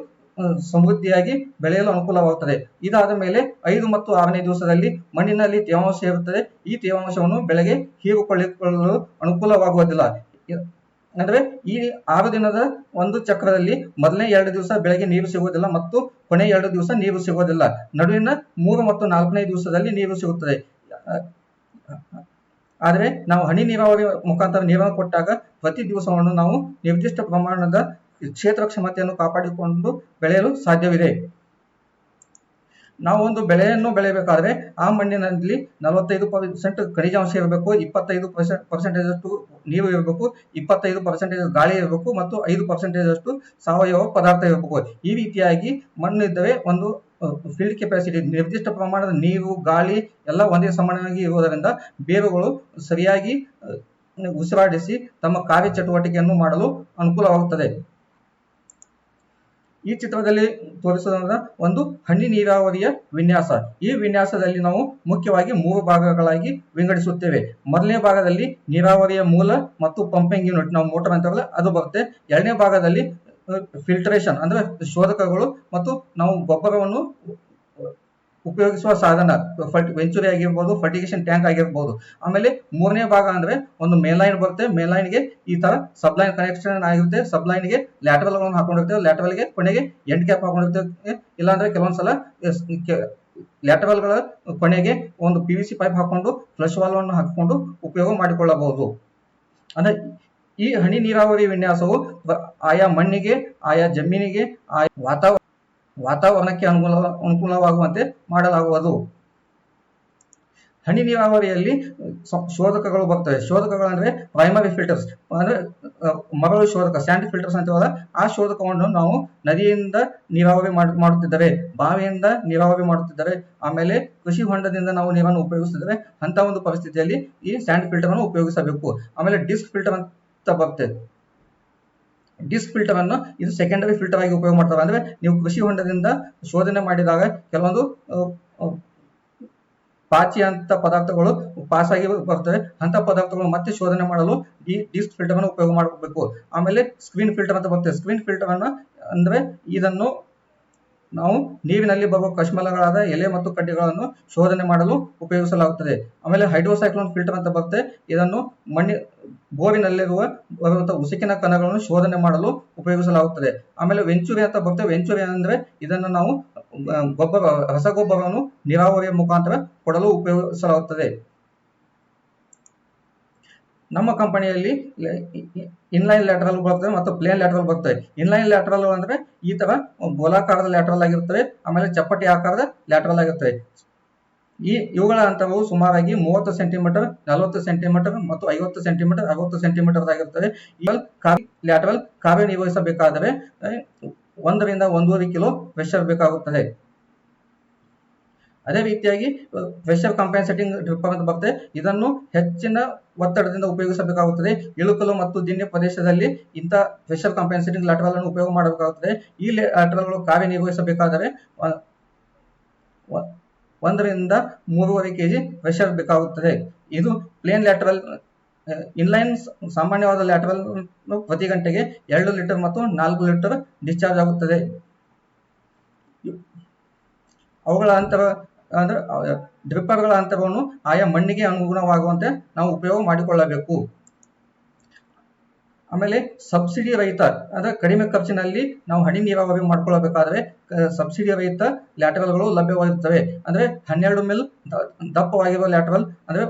ಸಮೃದ್ಧಿಯಾಗಿ ಬೆಳೆಯಲು ಅನುಕೂಲವಾಗುತ್ತದೆ. ಇದಾದ ಮೇಲೆ 5 ಮತ್ತು 6ನೇ ದಿವಸದಲ್ಲಿ ಮಣ್ಣಿನಲ್ಲಿ ತೇವಾಂಶ ಇರುತ್ತದೆ. ಈ ತೇವಾಂಶವನ್ನು ಬೆಳೆಗೆ ಹೀರಿಕೊಳ್ಳಲು ಅನುಕೂಲವಾಗುವುದಿಲ್ಲ. ಅಂದ್ರೆ ಈ 6 ದಿನದ ಒಂದು ಚಕ್ರದಲ್ಲಿ ಮೊದಲನೇ 2 ದಿವಸ ಬೆಳೆಗೆ ನೀರು ಸಿಗುವುದಿಲ್ಲ ಮತ್ತು ಕೊನೆ 2 ದಿವಸ ನೀರು ಸಿಗುವುದಿಲ್ಲ. ನಡುವಿನ 3 ಮತ್ತು 4ನೇ ದಿವಸದಲ್ಲಿ ನೀರು ಸಿಗುತ್ತದೆ. ಆದರೆ ನಾವು ಹನಿ ನೀರಾವರಿ ಮುಖಾಂತರ ನೀರನ್ನು ಕೊಟ್ಟಾಗ ಪ್ರತಿ ದಿವಸವನ್ನು ನಾವು ನಿರ್ದಿಷ್ಟ ಪ್ರಮಾಣದ ಕ್ಷೇತ್ರ ಕ್ಷಮತೆಯನ್ನು ಕಾಪಾಡಿಕೊಂಡು ಬೆಳೆಯಲು ಸಾಧ್ಯವಿದೆ. ನಾವು ಒಂದು ಬೆಳೆಯನ್ನು ಬೆಳೆಯಬೇಕಾದ್ರೆ ಆ ಮಣ್ಣಿನಲ್ಲಿ 45% ಖನಿಜಾಂಶ ಇರಬೇಕು, 25% ನೀರು ಇರಬೇಕು, 25% ಗಾಳಿ ಇರಬೇಕು ಮತ್ತು 5% ಸಾವಯವ ಪದಾರ್ಥ ಇರಬೇಕು. ಈ ರೀತಿಯಾಗಿ ಮಣ್ಣು ಇದ್ದರೆ ಒಂದು ಫೀಲ್ಡ್ ಕೆಪಾಸಿಟಿ, ನಿರ್ದಿಷ್ಟ ಪ್ರಮಾಣದ ನೀರು, ಗಾಳಿ ಎಲ್ಲ ಒಂದೇ ಸಮಾನವಾಗಿ ಇರುವುದರಿಂದ ಬೇರುಗಳು ಸರಿಯಾಗಿ ಉಸಿರಾಡಿಸಿ ತಮ್ಮ ಕಾರ್ಯಚಟುವಟಿಕೆಯನ್ನು ಮಾಡಲು ಅನುಕೂಲವಾಗುತ್ತದೆ. ಈ ಚಿತ್ರದಲ್ಲಿ ತೋರಿಸುವುದರಿಂದ ಒಂದು ಹನಿ ನೀರಾವರಿಯ ವಿನ್ಯಾಸ. ಈ ವಿನ್ಯಾಸದಲ್ಲಿ ನಾವು ಮುಖ್ಯವಾಗಿ 3 ಭಾಗಗಳಾಗಿ ವಿಂಗಡಿಸುತ್ತೇವೆ. ಮೊದಲನೇ ಭಾಗದಲ್ಲಿ ನೀರಾವರಿಯ ಮೂಲ ಮತ್ತು ಪಂಪಿಂಗ್ ಯೂನಿಟ್, ನಾವು ಮೋಟರ್ ಅಂತಾರಲ್ಲ ಅದು ಬರುತ್ತೆ. 2ನೇ ಭಾಗದಲ್ಲಿ ಫಿಲ್ಟರೇಷನ್ ಅಂದ್ರೆ ಶೋಧಕಗಳು ಮತ್ತು ನಾವು ಗೊಬ್ಬರವನ್ನು ಉಪಯೋಗಿಸುವ ಸಾಧನ, ವೆಂಚುರಿ ಆಗಿರ್ಬೋದು, ಫರ್ಟಿಗೇಷನ್ ಟ್ಯಾಂಕ್ ಆಗಿರ್ಬೋದು. ಆಮೇಲೆ 3ನೇ ಭಾಗ ಅಂದ್ರೆ ಒಂದು ಮೇಲ್ಲೈನ್ ಬರುತ್ತೆ. ಮೇಲ್ಲೈನ್ಗೆ ಈ ತರ ಸಬ್ಲೈನ್ ಕನೆಕ್ಷನ್ ಆಗಿರುತ್ತೆ. ಸಬ್ಲೈನ್ಗೆ ಲ್ಯಾಟರಲ್ ಗಳನ್ನು ಹಾಕೊಂಡಿರ್ತೇವೆ. ಲ್ಯಾಟರಲ್ಗೆ ಕೊನೆಗೆ ಎಂಡ್ ಕ್ಯಾಪ್ ಹಾಕೊಂಡಿರ್ತೇವೆ. ಇಲ್ಲಾಂದ್ರೆ ಕೆಲವೊಂದ್ಸಲ ಲ್ಯಾಟರಲ್ ಗಳ ಕೊನೆಗೆ ಒಂದು PVC ಪೈಪ್ ಹಾಕೊಂಡು ಫ್ಲಶ್ ವಾಲ್ವ್ ಅನ್ನು ಹಾಕಿಕೊಂಡು ಉಪಯೋಗ ಮಾಡಿಕೊಳ್ಳಬಹುದು. ಅಂದ್ರೆ ಈ ಹನಿ ನೀರಾವರಿ ವಿನ್ಯಾಸವು ಆಯಾ ಮಣ್ಣಿಗೆ, ಆಯಾ ಜಮೀನಿಗೆ, ಆಯಾ ವಾತಾವರಣಕ್ಕೆ ಅನುಕೂಲವಾಗುವಂತೆ ಮಾಡಲಾಗುವುದು. ಹನಿ ನೀರಾವರಿಯಲ್ಲಿ ಶೋಧಕಗಳು ಬರ್ತವೆ. ಶೋಧಕಗಳು ಅಂದ್ರೆ ಪ್ರೈಮರಿ ಫಿಲ್ಟರ್ಸ್, ಅಂದ್ರೆ ಮರಳು ಶೋಧಕ, ಸ್ಯಾಂಡ್ ಫಿಲ್ಟರ್ಸ್ ಅಂತೀವಲ್ಲ, ಆ ಶೋಧಕವನ್ನು ನಾವು ನದಿಯಿಂದ ನೀರಾವರಿ ಮಾಡುತ್ತಿದ್ದರೆ, ಬಾವಿಯಿಂದ ನೀರಾವರಿ ಮಾಡುತ್ತಿದ್ದರೆ, ಆಮೇಲೆ ಕೃಷಿ ಹೊಂಡದಿಂದ ನಾವು ನೀರನ್ನು ಉಪಯೋಗಿಸುತ್ತಿದ್ದರೆ ಅಂತ ಒಂದು ಪರಿಸ್ಥಿತಿಯಲ್ಲಿ ಈ ಸ್ಯಾಂಡ್ ಫಿಲ್ಟರ್ ಅನ್ನು ಉಪಯೋಗಿಸಬೇಕು. ಆಮೇಲೆ ಡಿಸ್ಕ್ ಫಿಲ್ಟರ್ ಅಂತ ಬರುತ್ತೆ. ಡಿಸ್ಕ್ ಫಿಲ್ಟರ್ ಅನ್ನು ಇದು ಸೆಕೆಂಡರಿ ಫಿಲ್ಟರ್ ಆಗಿ ಉಪಯೋಗ ಮಾಡ್ತಾರೆ. ಅಂದ್ರೆ ನೀವು ಕೃಷಿ ಹೊಂಡದಿಂದ ಶೋಧನೆ ಮಾಡಿದಾಗ ಕೆಲವೊಂದು ಪಾಚಿ ಅಂತ ಪದಾರ್ಥಗಳು ಪಾಸ್ ಆಗಿ ಬರ್ತವೆ. ಅಂತ ಪದಾರ್ಥಗಳು ಮತ್ತೆ ಶೋಧನೆ ಮಾಡಲು ಈ ಡಿಸ್ಕ್ ಫಿಲ್ಟರ್ ಅನ್ನು ಉಪಯೋಗ ಮಾಡಬೇಕು. ಆಮೇಲೆ ಸ್ಕ್ರೀನ್ ಫಿಲ್ಟರ್ ಅಂತ ಬರ್ತದೆ. ಸ್ಕ್ರೀನ್ ಫಿಲ್ಟರ್ ಅನ್ನ ಅಂದ್ರೆ ಇದನ್ನು ನಾವು ನೀರಿನಲ್ಲಿ ಬರುವ ಕಶ್ಮಲಗಳಾದ ಎಲೆ ಮತ್ತು ಕಡ್ಡಿಗಳನ್ನು ಶೋಧನೆ ಮಾಡಲು ಉಪಯೋಗಿಸಲಾಗುತ್ತದೆ. ಆಮೇಲೆ ಹೈಡ್ರೋಸೈಕ್ಲೋನ್ ಫಿಲ್ಟರ್ ಅಂತ ಬರುತ್ತೆ. ಇದನ್ನು ಬೋರಿನಲ್ಲಿರುವ ಬರುವಂತಹ ಉಸುಕಿನ ಕಣಗಳನ್ನು ಶೋಧನೆ ಮಾಡಲು ಉಪಯೋಗಿಸಲಾಗುತ್ತದೆ. ಆಮೇಲೆ ವೆಂಚುರಿ ಅಂತ ಬರುತ್ತೆ. ವೆಂಚುರಿ ಅಂದ್ರೆ ಇದನ್ನು ನಾವು ರಸಗೊಬ್ಬರವನ್ನು ನೀರಾವರಿಯ ಮುಖಾಂತರ ಕೊಡಲು ಉಪಯೋಗಿಸಲಾಗುತ್ತದೆ. ನಮ್ಮ ಕಂಪನಿಯಲ್ಲಿ ಇನ್ಲೈನ್ ಲ್ಯಾಟರಲ್ ಬರ್ತವೆ ಮತ್ತು ಪ್ಲೇನ್ ಲ್ಯಾಟರಲ್ ಬರ್ತವೆ. ಇನ್ಲೈನ್ ಲ್ಯಾಟರಲ್ ಅಂದ್ರೆ ಈ ತರ ಗೋಲಾಕಾರದ ಲ್ಯಾಟರಲ್ ಆಗಿರುತ್ತವೆ. ಆಮೇಲೆ ಚಪ್ಪಟೆ ಆಕಾರದ ಲ್ಯಾಟರಲ್ ಆಗಿರುತ್ತವೆ. ಇವುಗಳ ಅಂತರವು ಸುಮಾರಾಗಿ 30 ಸೆಂಟಿಮೀಟರ್, 40 ಸೆಂಟಿಮೀಟರ್ ಮತ್ತು 50 ಸೆಂಟಿಮೀಟರ್, 60 ಸೆಂಟಿಮೀಟರ್ ಆಗಿರುತ್ತವೆ. ಲ್ಯಾಟರಲ್ ಕಾರ್ಯನಿರ್ವಹಿಸಬೇಕಾದರೆ 1 ರಿಂದ 1.5 ಕಿಲೋ ಪ್ರೆಷರ್ ಬೇಕಾಗುತ್ತದೆ. ಅದೇ ರೀತಿಯಾಗಿ ಪ್ರೆಷರ್ ಕಂಪೆನ್ಸೇಟಿಂಗ್ ಡ್ರಿಪ್ಪರ್ ಅಂತ ಬರುತ್ತೆ. ಇದನ್ನು ಹೆಚ್ಚಿನ ಒತ್ತಡದಿಂದ ಉಪಯೋಗಿಸಬೇಕಾಗುತ್ತದೆ. ಇಳುಕಲು ಮತ್ತು ದಿಣ್ಣೆ ಪ್ರದೇಶದಲ್ಲಿ ಇಂಥ ಪ್ರೆಷರ್ ಕಂಪೆನ್ಸೇಟಿಂಗ್ ಲ್ಯಾಟರಲ್ ಅನ್ನು ಉಪಯೋಗ ಮಾಡಬೇಕಾಗುತ್ತದೆ. ಈ ಲ್ಯಾಟರಲ್ಗಳು ಕಾರ್ಯನಿರ್ವಹಿಸಬೇಕಾದರೆ 1 ರಿಂದ 3.5 kg ಪ್ರೆಷರ್ ಬೇಕಾಗುತ್ತದೆ. ಇದು ಪ್ಲೇನ್ ಲ್ಯಾಟರಲ್. ಇನ್ಲೈನ್ ಸಾಮಾನ್ಯವಾದ ಲ್ಯಾಟರಲ್ ಪ್ರತಿ ಗಂಟೆಗೆ 2 ಲೀಟರ್ ಮತ್ತು 4 ಲೀಟರ್ ಡಿಸ್ಚಾರ್ಜ್ ಆಗುತ್ತದೆ. ಅವುಗಳ ಅಂತರ ಅಂದ್ರೆ ಡ್ರಿಪ್ಪರ್ಗಳ ಅಂತರವನ್ನು ಆಯಾ ಮಣ್ಣಿಗೆ ಅನುಗುಣವಾಗುವಂತೆ ನಾವು ಉಪಯೋಗ ಮಾಡಿಕೊಳ್ಳಬೇಕು. ಆಮೇಲೆ ಸಬ್ಸಿಡಿ ರಹಿತ ಅಂದ್ರೆ ಕಡಿಮೆ ಖರ್ಚಿನಲ್ಲಿ ನಾವು ಹನಿ ನೀರಾವರಿ ಮಾಡ್ಕೊಳ್ಳಬೇಕಾದ್ರೆ ಸಬ್ಸಿಡಿ ರಹಿತ ಲ್ಯಾಟರಲ್ಗಳು ಲಭ್ಯವಾಗಿರುತ್ತವೆ. ಅಂದ್ರೆ 12 mil ದಪ್ಪವಾಗಿರುವ ಲ್ಯಾಟರಲ್ ಅಂದ್ರೆ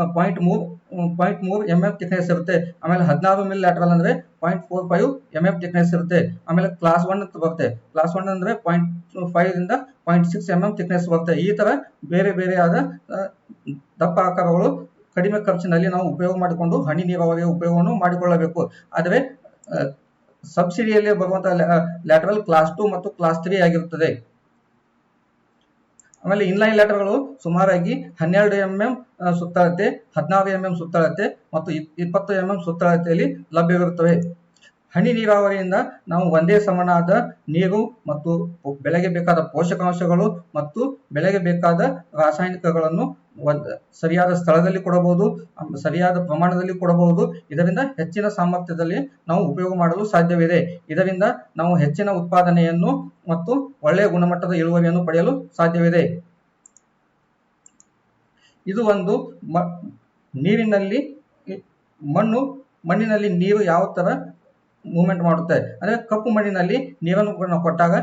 0.3 mm ಥಿಕ್ನೆಸ್ ಇರುತ್ತೆ. ಆಮೇಲೆ 16 mil ಲ್ಯಾಟರಲ್ ಅಂದ್ರೆ 0.45 mm ಥಿಕ್ನೆಸ್ ಇರುತ್ತೆ. ಆಮೇಲೆ ಕ್ಲಾಸ್ 1 ಅಂತ ಬರುತ್ತೆ. ಕ್ಲಾಸ್ 1 ಅಂದ್ರೆ 0.5 ರಿಂದ 0.6 mm ಥಿಕ್ನೆಸ್ ಬರುತ್ತೆ. ಈ ತರ ಬೇರೆ ಬೇರೆಯಾದ ದಪ್ಪ ಆಕಾರಗಳು ಕಡಿಮೆ ಖರ್ಚಿನಲ್ಲಿ ನಾವು ಉಪಯೋಗ ಮಾಡಿಕೊಂಡು ಹನಿ ನೀರಾವರಿಯ ಉಪಯೋಗವನ್ನು ಮಾಡಿಕೊಳ್ಳಬೇಕು. ಆದರೆ ಸಬ್ಸಿಡಿಯಲ್ಲಿ ಬರುವಂತಹ ಲ್ಯಾಟರಲ್ ಕ್ಲಾಸ್ 2 ಮತ್ತು ಕ್ಲಾಸ್ 3 ಆಗಿರುತ್ತದೆ. ಆಮೇಲೆ ಇನ್ಲೈನ್ ಲ್ಯಾಟರಲ್ಗಳು ಸುಮಾರಾಗಿ 12 mm ಸುತ್ತಳತೆ, 16 mm ಸುತ್ತಳತೆ ಮತ್ತು 20 mm ಸುತ್ತಳತೆಯಲ್ಲಿ ಲಭ್ಯವಿರುತ್ತವೆ. ಹನಿ ನೀರಾವರಿಯಿಂದ ನಾವು ಒಂದೇ ಸಮನಾದ ನೀರು ಮತ್ತು ಬೆಳೆಗೆ ಬೇಕಾದ ಪೋಷಕಾಂಶಗಳು ಮತ್ತು ಬೆಳೆಗೆ ಬೇಕಾದ ರಾಸಾಯನಿಕಗಳನ್ನು ಸರಿಯಾದ ಸ್ಥಳದಲ್ಲಿ ಕೊಡಬಹುದು, ಸರಿಯಾದ ಪ್ರಮಾಣದಲ್ಲಿ ಕೊಡಬಹುದು. ಇದರಿಂದ ಹೆಚ್ಚಿನ ಸಾಮರ್ಥ್ಯದಲ್ಲಿ ನಾವು ಉಪಯೋಗ ಮಾಡಲು ಸಾಧ್ಯವಿದೆ. ಇದರಿಂದ ನಾವು ಹೆಚ್ಚಿನ ಉತ್ಪಾದನೆಯನ್ನು ಮತ್ತು ಒಳ್ಳೆಯ ಗುಣಮಟ್ಟದ ಇಳುವರಿಯನ್ನು ಪಡೆಯಲು ಸಾಧ್ಯವಿದೆ. ಇದು ಒಂದು ನೀರಿನಲ್ಲಿ ಮಣ್ಣಿನಲ್ಲಿ ನೀರು ಯಾವ ತರ ಮೂವ್ಮೆಂಟ್ ಮಾಡುತ್ತೆ ಅಂದ್ರೆ ಕಪ್ಪು ಮಣ್ಣಿನಲ್ಲಿ ನೀರನ್ನು ಕೊಟ್ಟಾಗ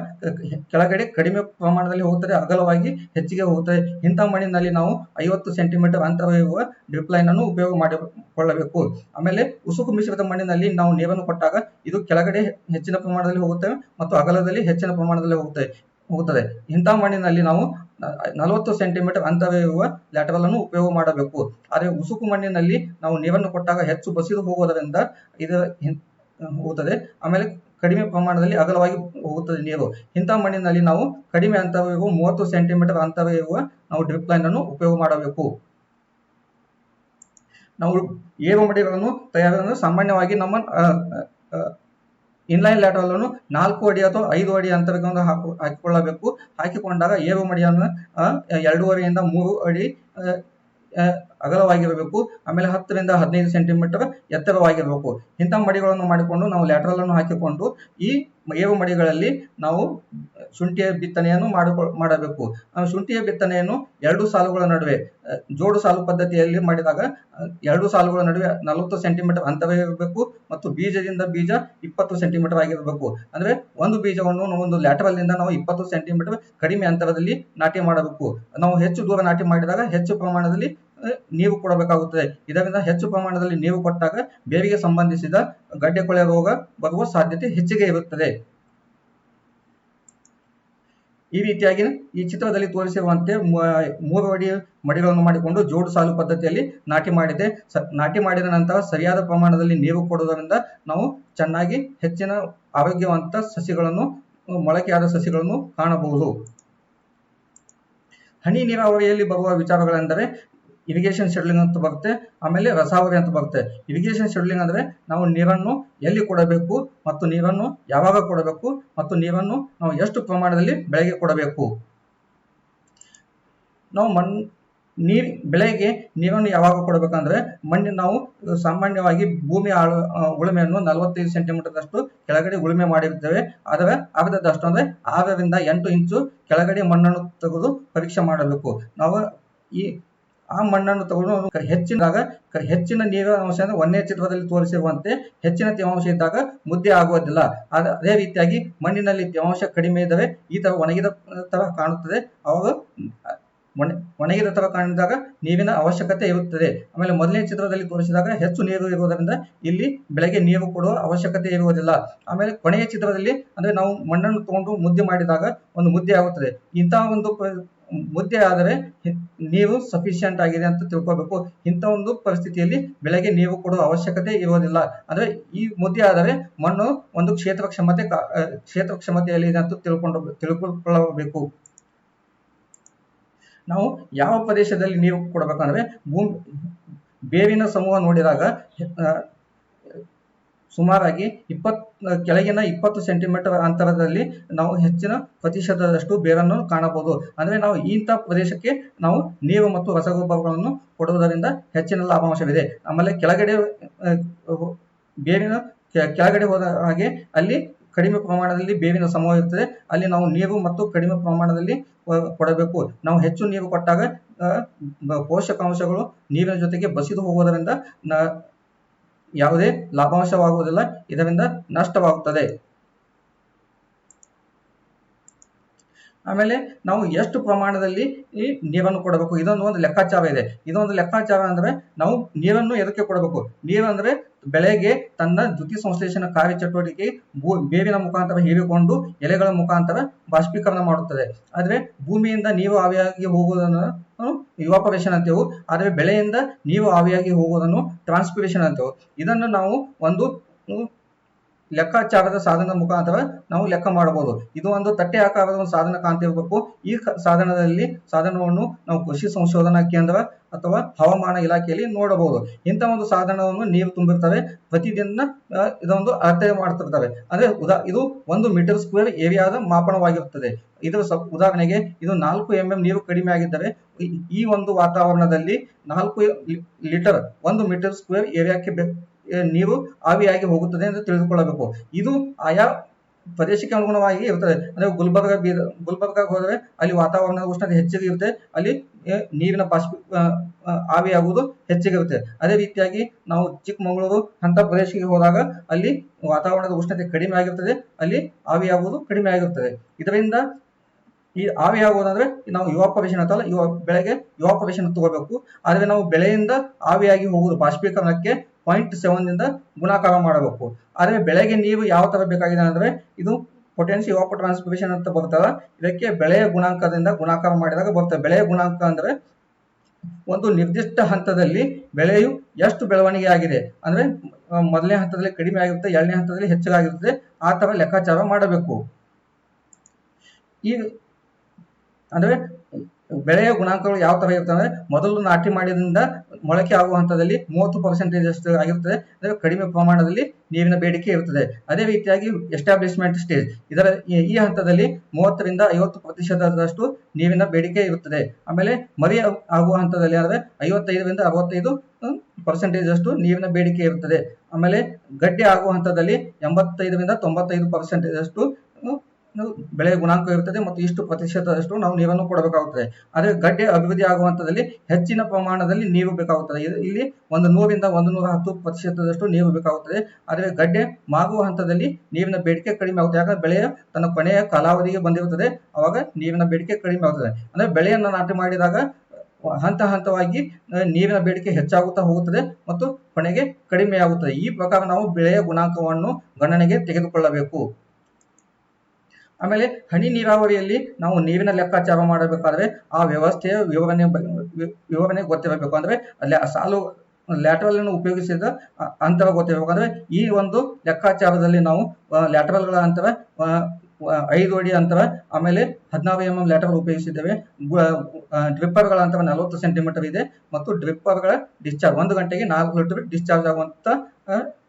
ಕೆಳಗಡೆ ಕಡಿಮೆ ಪ್ರಮಾಣದಲ್ಲಿ ಹೋಗುತ್ತದೆ, ಅಗಲವಾಗಿ ಹೆಚ್ಚಿಗೆ ಹೋಗುತ್ತದೆ. ಇಂಥ ಮಣ್ಣಿನಲ್ಲಿ ನಾವು 50 ಸೆಂಟಿಮೀಟರ್ ಅಂತರವಿರುವ ಡ್ರಿಪ್ ಲೈನ್ ಅನ್ನು ಉಪಯೋಗ ಮಾಡಿಕೊಳ್ಳಬೇಕು. ಆಮೇಲೆ ಉಸುಕು ಮಿಶ್ರಿತ ಮಣ್ಣಿನಲ್ಲಿ ನಾವು ನೀರನ್ನು ಕೊಟ್ಟಾಗ ಇದು ಕೆಳಗಡೆ ಹೆಚ್ಚಿನ ಪ್ರಮಾಣದಲ್ಲಿ ಹೋಗುತ್ತವೆ ಮತ್ತು ಅಗಲದಲ್ಲಿ ಹೆಚ್ಚಿನ ಪ್ರಮಾಣದಲ್ಲಿ ಹೋಗುತ್ತದೆ. ಇಂಥ ಮಣ್ಣಿನಲ್ಲಿ ನಾವು 40 ಸೆಂಟಿಮೀಟರ್ ಅಂತರವಿರುವ ಲ್ಯಾಟರಲ್ ಅನ್ನು ಉಪಯೋಗ ಮಾಡಬೇಕು. ಆದರೆ ಉಸುಕು ಮಣ್ಣಿನಲ್ಲಿ ನಾವು ನೀರನ್ನು ಕೊಟ್ಟಾಗ ಹೆಚ್ಚು ಬಸಿದು ಹೋಗುವುದರಿಂದ ಇದು ಹೋಗುತ್ತದೆ. ಆಮೇಲೆ ಕಡಿಮೆ ಪ್ರಮಾಣದಲ್ಲಿ ಅಗಲವಾಗಿ ಹೋಗುತ್ತದೆ ನೀರು. ಇಂಥ ಮಣ್ಣಿನಲ್ಲಿ ನಾವು ಕಡಿಮೆ ಅಂತರವಿರುವ 30 ಸೆಂಟಿಮೀಟರ್ ಅಂತರವಿರುವ ನಾವು ಡ್ರಿಪ್ ಲೈನ್ ಅನ್ನು ಉಪಯೋಗ ಮಾಡಬೇಕು. ನಾವು ಏರು ಮಡಿಗಳನ್ನು ತಯಾರಿಸಲು ಸಾಮಾನ್ಯವಾಗಿ ನಮ್ಮ ಇನ್ಲೈನ್ ಲ್ಯಾಟರಲ್ ಅನ್ನು 4 ಅಡಿ ಅಥವಾ 5 ಅಡಿ ಅಂತರವನ್ನು ಹಾಕಿಕೊಳ್ಳಬೇಕು. ಹಾಕಿಕೊಂಡಾಗ ಏರು ಮಡಿಯನ್ನು 2.5 ರಿಂದ 3 ಅಡಿ ಅಗಲವಾಗಿರಬೇಕು. ಆಮೇಲೆ 10 ರಿಂದ 15 ಸೆಂಟಿಮೀಟರ್ ಎತ್ತರವಾಗಿರಬೇಕು. ಇಂಥ ಮಡಿಗಳನ್ನು ಮಾಡಿಕೊಂಡು ನಾವು ಲ್ಯಾಟರಲ್ ಅನ್ನು ಹಾಕಿಕೊಂಡು ಈ ಏರು ಮಡಿಗಳಲ್ಲಿ ನಾವು ಶುಂಠಿಯ ಬಿತ್ತನೆಯನ್ನು ಮಾಡಬೇಕು. ಶುಂಠಿಯ ಬಿತ್ತನೆಯನ್ನು 2 ಸಾಲುಗಳ ನಡುವೆ ಜೋಡು ಸಾಲು ಪದ್ಧತಿಯಲ್ಲಿ ಮಾಡಿದಾಗ 2 ಸಾಲುಗಳ ನಡುವೆ 40 ಸೆಂಟಿಮೀಟರ್ ಅಂತರ ಇರಬೇಕು ಮತ್ತು ಬೀಜದಿಂದ ಬೀಜ 20 ಸೆಂಟಿಮೀಟರ್ ಆಗಿರಬೇಕು. ಅಂದ್ರೆ ಒಂದು ಬೀಜವನ್ನು ಒಂದು ಲ್ಯಾಟರಲ್ ನಿಂದ ನಾವು 20 ಸೆಂಟಿಮೀಟರ್ ಕಡಿಮೆ ಅಂತರದಲ್ಲಿ ನಾಟಿ ಮಾಡಬೇಕು. ನಾವು ಹೆಚ್ಚು ದೂರ ನಾಟಿ ಮಾಡಿದಾಗ ಹೆಚ್ಚು ಪ್ರಮಾಣದಲ್ಲಿ ನೀರು ಕೊಡಬೇಕಾಗುತ್ತದೆ. ಇದರಿಂದ ಹೆಚ್ಚು ಪ್ರಮಾಣದಲ್ಲಿ ನೀರು ಕೊಟ್ಟಾಗ ಬೇರಿಗೆ ಸಂಬಂಧಿಸಿದ ಗಡ್ಡೆ ಕೊಳೆ ರೋಗ ಬರುವ ಸಾಧ್ಯತೆ ಹೆಚ್ಚಿಗೆ ಇರುತ್ತದೆ. ಈ ರೀತಿಯಾಗಿ ಈ ಚಿತ್ರದಲ್ಲಿ ತೋರಿಸಿರುವಂತೆ 3 ಅಡಿ ಮಡಿಗಳನ್ನು ಮಾಡಿಕೊಂಡು ಜೋಡು ಸಾಲು ಪದ್ಧತಿಯಲ್ಲಿ ನಾಟಿ ಮಾಡಿದ ನಂತರ ಸರಿಯಾದ ಪ್ರಮಾಣದಲ್ಲಿ ನೀರು ಕೊಡುವುದರಿಂದ ನಾವು ಚೆನ್ನಾಗಿ ಹೆಚ್ಚಿನ ಆರೋಗ್ಯವಂತ ಸಸಿಗಳನ್ನು, ಮೊಳಕೆಯಾದ ಸಸಿಗಳನ್ನು ಕಾಣಬಹುದು. ಹನಿ ನೀರಾವರಿಯಲ್ಲಿ ಬರುವ ವಿಚಾರಗಳೆಂದರೆ ಇರಿಗೇಷನ್ ಶೆಡ್ಯೂಲಿಂಗ್ ಅಂತ ಬರುತ್ತೆ, ಆಮೇಲೆ ರಸಾವರಿ ಅಂತ ಬರುತ್ತೆ. ಇರಿಗೇಷನ್ ಶೆಡ್ಯೂಲಿಂಗ್ ಅಂದ್ರೆ ನಾವು ನೀರನ್ನು ಎಲ್ಲಿ ಕೊಡಬೇಕು ಮತ್ತು ನೀರನ್ನು ಯಾವಾಗ ಕೊಡಬೇಕು ಮತ್ತು ನೀರನ್ನು ನಾವು ಎಷ್ಟು ಪ್ರಮಾಣದಲ್ಲಿ ಬೆಳೆಗೆ ಕೊಡಬೇಕು. ನಾವು ಬೆಳೆಗೆ ನೀರನ್ನು ಯಾವಾಗ ಕೊಡಬೇಕಂದ್ರೆ ನಾವು ಸಾಮಾನ್ಯವಾಗಿ ಭೂಮಿ ಉಳುಮೆಯನ್ನು 45 ಸೆಂಟಿಮೀಟರ್ದಷ್ಟು ಕೆಳಗಡೆ ಉಳುಮೆ ಮಾಡಿರ್ತೇವೆ. ಅದರ ಅರ್ಧದಷ್ಟು ಅಂದ್ರೆ 6ರಿಂದ 8 ಇಂಚು ಕೆಳಗಡೆ ಮಣ್ಣನ್ನು ತೆಗೆದು ಪರೀಕ್ಷೆ ಮಾಡಬೇಕು. ನಾವು ಆ ಮಣ್ಣನ್ನು ತಗೊಂಡು ಹೆಚ್ಚಿನ ನೀರಿನ ಅಂಶ ಅಂದ್ರೆ 1ನೇ ಚಿತ್ರದಲ್ಲಿ ತೋರಿಸಿರುವಂತೆ ಹೆಚ್ಚಿನ ತೇವಾಂಶ ಇದ್ದಾಗ ಮುದ್ದೆ ಆಗುವುದಿಲ್ಲ. ಅದೇ ರೀತಿಯಾಗಿ ಮಣ್ಣಿನಲ್ಲಿ ತೇವಾಂಶ ಕಡಿಮೆ ಇದ್ದರೆ ಈ ತರ ಒಣಗಿದ ತರ ಕಾಣುತ್ತದೆ. ಅವಾಗ ಒಣಗಿದ ತರ ಕಾಣಿದಾಗ ನೀರಿನ ಅವಶ್ಯಕತೆ ಇರುತ್ತದೆ. ಆಮೇಲೆ 1ನೇ ಚಿತ್ರದಲ್ಲಿ ತೋರಿಸಿದಾಗ ಹೆಚ್ಚು ನೀರು ಇರುವುದರಿಂದ ಇಲ್ಲಿ ಬೆಳೆಗೆ ನೀರು ಕೊಡುವ ಅವಶ್ಯಕತೆ ಇರುವುದಿಲ್ಲ. ಆಮೇಲೆ ಕೊನೆಯ ಚಿತ್ರದಲ್ಲಿ ಅಂದ್ರೆ ನಾವು ಮಣ್ಣನ್ನು ತಗೊಂಡು ಮುದ್ದೆ ಮಾಡಿದಾಗ ಒಂದು ಮುದ್ದೆ ಆಗುತ್ತದೆ. ಇಂತಹ ಒಂದು ಮುದ್ದೆ ಆದರೆ ನೀರು ಸಫಿಶಿಯಂಟ್ ಆಗಿದೆ ಅಂತ ತಿಳ್ಕೋಬೇಕು. ಇಂಥ ಒಂದು ಪರಿಸ್ಥಿತಿಯಲ್ಲಿ ಬೆಳೆಗೆ ನೀರು ಕೊಡುವ ಅವಶ್ಯಕತೆ ಇರುವುದಿಲ್ಲ. ಅಂದ್ರೆ ಈ ಮುದ್ದೆ ಆದರೆ ಮಣ್ಣು ಒಂದು ಕ್ಷೇತ್ರ ಕ್ಷಮತೆಯಲ್ಲಿ ಇದೆ ಅಂತ ತಿಳ್ಕೊಳ್ಳಬೇಕು. ನಾವು ಯಾವ ಪ್ರದೇಶದಲ್ಲಿ ನೀರು ಕೊಡಬೇಕಂದ್ರೆ ಬೇವಿನ ಸಮೂಹ ನೋಡಿದಾಗ ಸುಮಾರಾಗಿ ಕೆಳಗಿನ 20 ಸೆಂಟಿಮೀಟರ್ ಅಂತರದಲ್ಲಿ ನಾವು ಹೆಚ್ಚಿನ ಪ್ರತಿಶತದಷ್ಟು ಬೇರನ್ನು ಕಾಣಬಹುದು. ಅಂದ್ರೆ ನಾವು ಇಂಥ ಪ್ರದೇಶಕ್ಕೆ ನಾವು ನೀರು ಮತ್ತು ರಸಗೊಬ್ಬರಗಳನ್ನು ಕೊಡುವುದರಿಂದ ಹೆಚ್ಚಿನ ಲಾಭಾಂಶವಿದೆ. ಆಮೇಲೆ ಬೇವಿನ ಕೆಳಗಡೆ ಹೋದ ಹಾಗೆ ಅಲ್ಲಿ ಕಡಿಮೆ ಪ್ರಮಾಣದಲ್ಲಿ ಬೇವಿನ ಸಮೂಹ ಇರ್ತದೆ. ಅಲ್ಲಿ ನಾವು ನೀರು ಮತ್ತು ಕಡಿಮೆ ಪ್ರಮಾಣದಲ್ಲಿ ಕೊಡಬೇಕು. ನಾವು ಹೆಚ್ಚು ನೀರು ಕೊಟ್ಟಾಗ ಪೋಷಕಾಂಶಗಳು ನೀರಿನ ಜೊತೆಗೆ ಬಸಿದು ಹೋಗುವುದರಿಂದ ಯಾವುದೇ ಲಾಭಾಂಶವಾಗುವುದಿಲ್ಲ, ಇದರಿಂದ ನಷ್ಟವಾಗುತ್ತದೆ. ಆಮೇಲೆ ನಾವು ಎಷ್ಟು ಪ್ರಮಾಣದಲ್ಲಿ ಈ ನೀರನ್ನು ಕೊಡಬೇಕು ಇದೊಂದು ಲೆಕ್ಕಾಚಾರ ಇದೆ. ಇದೊಂದು ಲೆಕ್ಕಾಚಾರ ಅಂದ್ರೆ ನಾವು ನೀರನ್ನು ಎದಕ್ಕೆ ಕೊಡಬೇಕು? ನೀರು ಅಂದ್ರೆ ಬೆಳೆಗೆ ತನ್ನ ದ್ಯುತಿ ಸಂಶ್ಲೇಷಣ ಕಾರ್ಯಚಟುವಟಿಕೆ ಬೇವಿನ ಮುಖಾಂತರ ಹೀರಿಕೊಂಡು ಎಲೆಗಳ ಮುಖಾಂತರ ಬಾಷ್ಪೀಕರಣ ಮಾಡುತ್ತದೆ. ಆದ್ರೆ ಭೂಮಿಯಿಂದ ನೀರು ಆವಿಯಾಗಿ ಹೋಗುವುದನ್ನು ಇವಾಪರೇಷನ್ ಅಂತೇವು. ಆದರೆ ಬೆಳೆಯಿಂದ ನೀರು ಆವಿಯಾಗಿ ಹೋಗುವುದನ್ನು ಟ್ರಾನ್ಸ್ಪಿರೇಷನ್ ಅಂತೇವು. ಇದನ್ನು ನಾವು ಒಂದು ಲೆಕ್ಕಾಚಾರದ ಸಾಧನದ ಮುಖಾಂತರ ನಾವು ಲೆಕ್ಕ ಮಾಡಬಹುದು. ಇದು ಒಂದು ತಟ್ಟೆ ಆಕಾರದ ಒಂದು ಸಾಧನ ಕಾಣ್ತಿರ್ಬೇಕು. ಈ ಸಾಧನವನ್ನು ನಾವು ಕೃಷಿ ಸಂಶೋಧನಾ ಕೇಂದ್ರ ಅಥವಾ ಹವಾಮಾನ ಇಲಾಖೆಯಲ್ಲಿ ನೋಡಬಹುದು. ಇಂಥ ಒಂದು ಸಾಧನವನ್ನು ನೀರು ತುಂಬಿರ್ತವೆ. ಪ್ರತಿದಿನ ಇದೊಂದು ಅಳತೆ ಮಾಡ್ತಿರ್ತವೆ. ಅಂದ್ರೆ ಇದು 1 ಮೀಟರ್ ಸ್ಕ್ವೇರ್ ಏರಿಯಾದ ಮಾಪನವಾಗಿರುತ್ತದೆ. ಇದರ ಉದಾಹರಣೆಗೆ ಇದು 4 mm ನೀರು ಕಡಿಮೆ ಆಗಿದ್ದರೆ ಈ ಒಂದು ವಾತಾವರಣದಲ್ಲಿ 4 ಲೀಟರ್ 1 ಮೀಟರ್ ಸ್ಕ್ವೇರ್ ಏರಿಯಾಕ್ಕೆ ನೀರು ಆವಿಯಾಗಿ ಹೋಗುತ್ತದೆ ಎಂದು ತಿಳಿದುಕೊಳ್ಳಬೇಕು. ಇದು ಆಯಾ ಪ್ರದೇಶಕ್ಕೆ ಅನುಗುಣವಾಗಿ ಇರುತ್ತದೆ. ಅಂದ್ರೆ ಗುಲ್ಬರ್ಗ ಹೋದರೆ ಅಲ್ಲಿ ವಾತಾವರಣದ ಉಷ್ಣತೆ ಹೆಚ್ಚಿಗೆ ಇರುತ್ತೆ, ಅಲ್ಲಿ ನೀರಿನ ಆವಿಯಾಗುವುದು ಹೆಚ್ಚಿಗೆ ಇರುತ್ತೆ. ಅದೇ ರೀತಿಯಾಗಿ ನಾವು ಚಿಕ್ಕಮಗಳೂರು ಅಂತ ಪ್ರದೇಶಕ್ಕೆ ಹೋದಾಗ ಅಲ್ಲಿ ವಾತಾವರಣದ ಉಷ್ಣತೆ ಕಡಿಮೆ ಆಗಿರುತ್ತದೆ, ಅಲ್ಲಿ ಆವಿಯಾಗುವುದು ಕಡಿಮೆ ಆಗಿರುತ್ತದೆ. ಇದರಿಂದ ಈ ಆವಿಯಾಗುವುದಂದ್ರೆ ನಾವು ಇವಾಪರೇಷನ್ ಅಂತಲ್ಲ, ಬೆಳೆಗೆ ಇವಾಪರೇಷನ್ ತಗೋಬೇಕು. ಆದ್ರೆ ನಾವು ಬೆಳೆಯಿಂದ ಆವಿಯಾಗಿ ಹೋಗುವುದು ಬಾಷ್ಪೀಕರಣಕ್ಕೆ 0.7 ದಿಂದ ಗುಣಾಕಾರ ಮಾಡಬೇಕು. ಆದ್ರೆ ಬೆಳೆಗೆ ನೀರು ಯಾವ ತರ ಬೇಕಾಗಿದೆ ಅಂದ್ರೆ ಇದು ಪೊಟೆನ್ಶಿಯಲ್ ಇವಾಪೋ ಟ್ರಾನ್ಸ್ಪಿರೇಷನ್ ಅಂತ ಬರ್ತದ. ಇದಕ್ಕೆ ಬೆಳೆಯ ಗುಣಾಂಕದಿಂದ ಗುಣಾಕಾರ ಮಾಡಿದಾಗ ಬರ್ತದೆ. ಬೆಳೆಯ ಗುಣಾಂಕ ಅಂದ್ರೆ ಒಂದು ನಿರ್ದಿಷ್ಟ ಹಂತದಲ್ಲಿ ಬೆಳೆಯು ಎಷ್ಟು ಬೆಳವಣಿಗೆ ಆಗಿದೆ ಅಂದ್ರೆ 1ನೇ ಹಂತದಲ್ಲಿ ಕಡಿಮೆ ಆಗಿರುತ್ತೆ, 2ನೇ ಹಂತದಲ್ಲಿ ಹೆಚ್ಚಾಗಿರುತ್ತೆ, ಆ ತರ ಲೆಕ್ಕಾಚಾರ ಮಾಡಬೇಕು. ಅಂದ್ರೆ ಬೆಳೆಯ ಗುಣಾಂಕಗಳು ಯಾವ ತರ ಇರ್ತವೆ ಅಂದ್ರೆ ಮೊದಲು ನಾಟಿ ಮಾಡಿದ್ರಿಂದ ಮೊಳಕೆ ಆಗುವ ಹಂತದಲ್ಲಿ 30% ಅಷ್ಟು ಆಗಿರುತ್ತದೆ. ಅಂದ್ರೆ ಕಡಿಮೆ ಪ್ರಮಾಣದಲ್ಲಿ ನೀರಿನ ಬೇಡಿಕೆ ಇರುತ್ತದೆ. ಅದೇ ರೀತಿಯಾಗಿ ಎಸ್ಟಾಬ್ಲಿಷ್ಮೆಂಟ್ ಸ್ಟೇಜ್ ಈ ಹಂತದಲ್ಲಿ 30ರಿಂದ 50% ನೀರಿನ ಬೇಡಿಕೆ ಇರುತ್ತದೆ. ಆಮೇಲೆ ಮರಿ ಆಗುವ ಹಂತದಲ್ಲಿ ಅಂದ್ರೆ 55ರಿಂದ 65% ಅಷ್ಟು ನೀರಿನ ಬೇಡಿಕೆ ಇರುತ್ತದೆ. ಆಮೇಲೆ ಗಡ್ಡೆ ಆಗುವ ಹಂತದಲ್ಲಿ 85ರಿಂದ 95% ಅಷ್ಟು ಬೆಳೆಯ ಗುಣಾಂಕ ಇರುತ್ತದೆ ಮತ್ತು ಇಷ್ಟು ಪ್ರತಿಶತದಷ್ಟು ನಾವು ನೀರನ್ನು ಕೊಡಬೇಕಾಗುತ್ತದೆ. ಆದರೆ ಗಡ್ಡೆ ಅಭಿವೃದ್ಧಿ ಆಗುವ ಹಂತದಲ್ಲಿ ಹೆಚ್ಚಿನ ಪ್ರಮಾಣದಲ್ಲಿ ನೀರು ಬೇಕಾಗುತ್ತದೆ. ಇಲ್ಲಿ 100ರಿಂದ 110% ನೀರು ಬೇಕಾಗುತ್ತದೆ. ಆದರೆ ಗಡ್ಡೆ ಮಾಗುವ ಹಂತದಲ್ಲಿ ನೀರಿನ ಬೇಡಿಕೆ ಕಡಿಮೆ ಆಗುತ್ತದೆ. ಯಾಕಂದ್ರೆ ಬೆಳೆಯ ತನ್ನ ಕೊನೆಯ ಕಾಲಾವಧಿಗೆ ಬಂದಿರುತ್ತದೆ, ಅವಾಗ ನೀರಿನ ಬೇಡಿಕೆ ಕಡಿಮೆ ಆಗುತ್ತದೆ. ಅಂದ್ರೆ ಬೆಳೆಯನ್ನು ನಾಟಿ ಮಾಡಿದಾಗ ಹಂತವಾಗಿ ನೀರಿನ ಬೇಡಿಕೆ ಹೆಚ್ಚಾಗುತ್ತಾ ಹೋಗುತ್ತದೆ ಮತ್ತು ಕೊನೆಗೆ ಕಡಿಮೆ ಆಗುತ್ತದೆ. ಈ ಪ್ರಕಾರ ನಾವು ಬೆಳೆಯ ಗುಣಾಂಕವನ್ನು ಗಣನೆಗೆ ತೆಗೆದುಕೊಳ್ಳಬೇಕು. ಆಮೇಲೆ ಹನಿ ನೀರಾವರಿಯಲ್ಲಿ ನಾವು ನೀರಿನ ಲೆಕ್ಕಾಚಾರ ಮಾಡಬೇಕಾದ್ರೆ ಆ ವ್ಯವಸ್ಥೆಯ ವಿವರಣೆ ಗೊತ್ತಿರಬೇಕು. ಅಂದ್ರೆ ಅಲ್ಲಿ ಸಾಲು ಲ್ಯಾಟರಲ್ ಅನ್ನು ಉಪಯೋಗಿಸಿದ ಅಂತರ ಗೊತ್ತಿರಬೇಕು. ಅಂದ್ರೆ ಈ ಒಂದು ಲೆಕ್ಕಾಚಾರದಲ್ಲಿ ನಾವು ಲ್ಯಾಟರಲ್ಗಳ ಅಂತರ 5 ಅಡಿ ಅಂತರ, ಆಮೇಲೆ 16 mm ಲ್ಯಾಟರಲ್ ಉಪಯೋಗಿಸಿದ್ದೇವೆ. ಡ್ರಿಪ್ಪರ್ಗಳ ಅಂತರ 40 ಸೆಂಟಿಮೀಟರ್ ಇದೆ ಮತ್ತು ಡ್ರಿಪ್ಪರ್ಗಳ ಡಿಸ್ಚಾರ್ಜ್ 1 ಗಂಟೆಗೆ 4 ಲೀಟರ್ ಡಿಸ್ಚಾರ್ಜ್ ಆಗುವಂತ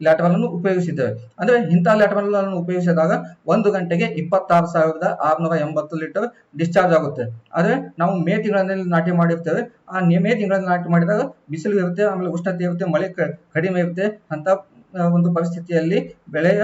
ಲ್ಯಾಟರಲ್ ಅನ್ನು ಉಪಯೋಗಿಸಿದ್ದೇವೆ. ಅಂದ್ರೆ ಇಂತಹ ಲ್ಯಾಟರಲ್ ಅನ್ನು ಉಪಯೋಗಿಸಿದಾಗ 1 ಗಂಟೆಗೆ 26,680 ಲೀಟರ್ ಡಿಸ್ಚಾರ್ಜ್ ಆಗುತ್ತೆ. ಆದ್ರೆ ನಾವು ಮೇ ತಿಂಗಳಲ್ಲಿ ನಾಟಿ ಮಾಡಿರ್ತೇವೆ. ಆ ಮೇ ತಿಂಗಳಲ್ಲಿ ನಾಟಿ ಮಾಡಿದಾಗ ಬಿಸಿಲು ಇರುತ್ತೆ, ಆಮೇಲೆ ಉಷ್ಣತೆ ಇರುತ್ತೆ, ಮಳೆ ಕಡಿಮೆ ಇರುತ್ತೆ. ಅಂತ ಒಂದು ಪರಿಸ್ಥಿತಿಯಲ್ಲಿ ಬೆಳೆಯ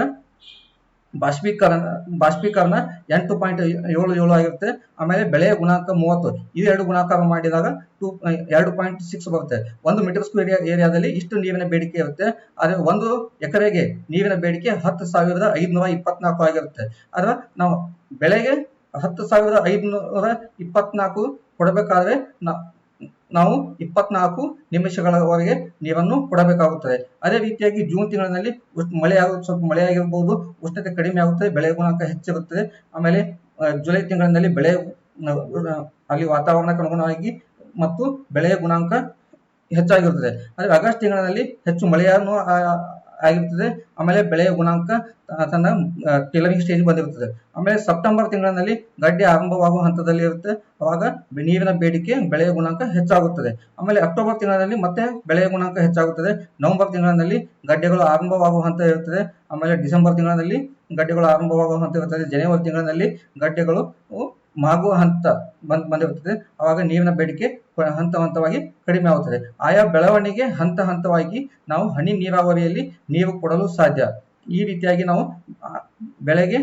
ಬಾಷ್ಪೀಕರಣ 8.77 ಆಗಿರುತ್ತೆ. ಆಮೇಲೆ ಬೆಳೆಯ ಗುಣಾಂಕ 30, ಇವೆರಡು ಗುಣಾಕಾರ ಮಾಡಿದಾಗ 2.6 ಬರುತ್ತೆ. 1 ಮೀಟರ್ ಸ್ಕ್ವೇರ್ ಏರಿಯಾದಲ್ಲಿ ಇಷ್ಟು ನೀರಿನ ಬೇಡಿಕೆ ಇರುತ್ತೆ. ಆದ್ರೆ 1 ಎಕರೆಗೆ ನೀರಿನ ಬೇಡಿಕೆ 10,524 ಆಗಿರುತ್ತೆ. ಆದ್ರೆ ನಾವು ಬೆಳೆಗೆ 10,524 ಕೊಡಬೇಕಾದ್ರೆ ನಾವು 24 ನಿಮಿಷಗಳವರೆಗೆ ನೀರನ್ನು ಕೊಡಬೇಕಾಗುತ್ತದೆ. ಅದೇ ರೀತಿಯಾಗಿ ಜೂನ್ ತಿಂಗಳಿನಲ್ಲಿ ಸ್ವಲ್ಪ ಮಳೆಯಾಗಿರಬಹುದು, ಉಷ್ಣತೆ ಕಡಿಮೆ ಆಗುತ್ತದೆ, ಬೆಳೆ ಗುಣಾಂಕ ಹೆಚ್ಚಿರುತ್ತದೆ. ಆಮೇಲೆ ಜುಲೈ ತಿಂಗಳಿನಲ್ಲಿ ಅಲ್ಲಿ ವಾತಾವರಣಕ್ಕೆ ಅನುಗುಣವಾಗಿ ಮತ್ತು ಬೆಳೆಯ ಗುಣಾಂಕ ಹೆಚ್ಚಾಗಿರುತ್ತದೆ. ಆದರೆ ಆಗಸ್ಟ್ ತಿಂಗಳಿನಲ್ಲಿ ಹೆಚ್ಚು ಮಳೆಯನ್ನು ಆಗಿರುತ್ತದೆ. ಆಮೇಲೆ ಬೆಳೆಯ ಗುಣಾಂಕ ತನ್ನ ಟಿಲರಿಂಗ್ ಸ್ಟೇಜ್ ಬಂದಿರುತ್ತದೆ. ಆಮೇಲೆ ಸೆಪ್ಟೆಂಬರ್ ತಿಂಗಳಿನಲ್ಲಿ ಗಡ್ಡೆ ಆರಂಭವಾಗುವ ಹಂತದಲ್ಲಿ ಇರುತ್ತೆ. ಅವಾಗ ನೀರಿನ ಬೇಡಿಕೆ, ಬೆಳೆಯ ಗುಣಾಂಕ ಹೆಚ್ಚಾಗುತ್ತದೆ. ಆಮೇಲೆ ಅಕ್ಟೋಬರ್ ತಿಂಗಳಿನಲ್ಲಿ ಮತ್ತೆ ಬೆಳೆಯ ಗುಣಾಂಕ ಹೆಚ್ಚಾಗುತ್ತದೆ. ನವೆಂಬರ್ ತಿಂಗಳಿನಲ್ಲಿ ಗಡ್ಡೆಗಳು ಆರಂಭವಾಗುವ ಹಂತ ಇರುತ್ತದೆ. ಆಮೇಲೆ ಡಿಸೆಂಬರ್ ತಿಂಗಳಿನಲ್ಲಿ ಗಡ್ಡೆಗಳು ಆರಂಭವಾಗುವ ಹಂತ ಇರುತ್ತದೆ. ಜನವರಿ ತಿಂಗಳಿನಲ್ಲಿ ಗಡ್ಡೆಗಳು ಮಾಗುವ ಹಂತ ಬಂದಿರುತ್ತದೆ. ಆವಾಗ ನೀರಿನ ಬೇಡಿಕೆ ಹಂತ ಹಂತವಾಗಿ ಕಡಿಮೆ ಆಗುತ್ತದೆ. ಆಯಾ ಬೆಳವಣಿಗೆ ಹಂತ ಹಂತವಾಗಿ ನಾವು ಹನಿ ನೀರಾವರಿಯಲ್ಲಿ ನೀರು ಕೊಡಲು ಸಾಧ್ಯ. ಈ ರೀತಿಯಾಗಿ ನಾವು ಬೆಳೆಗೆ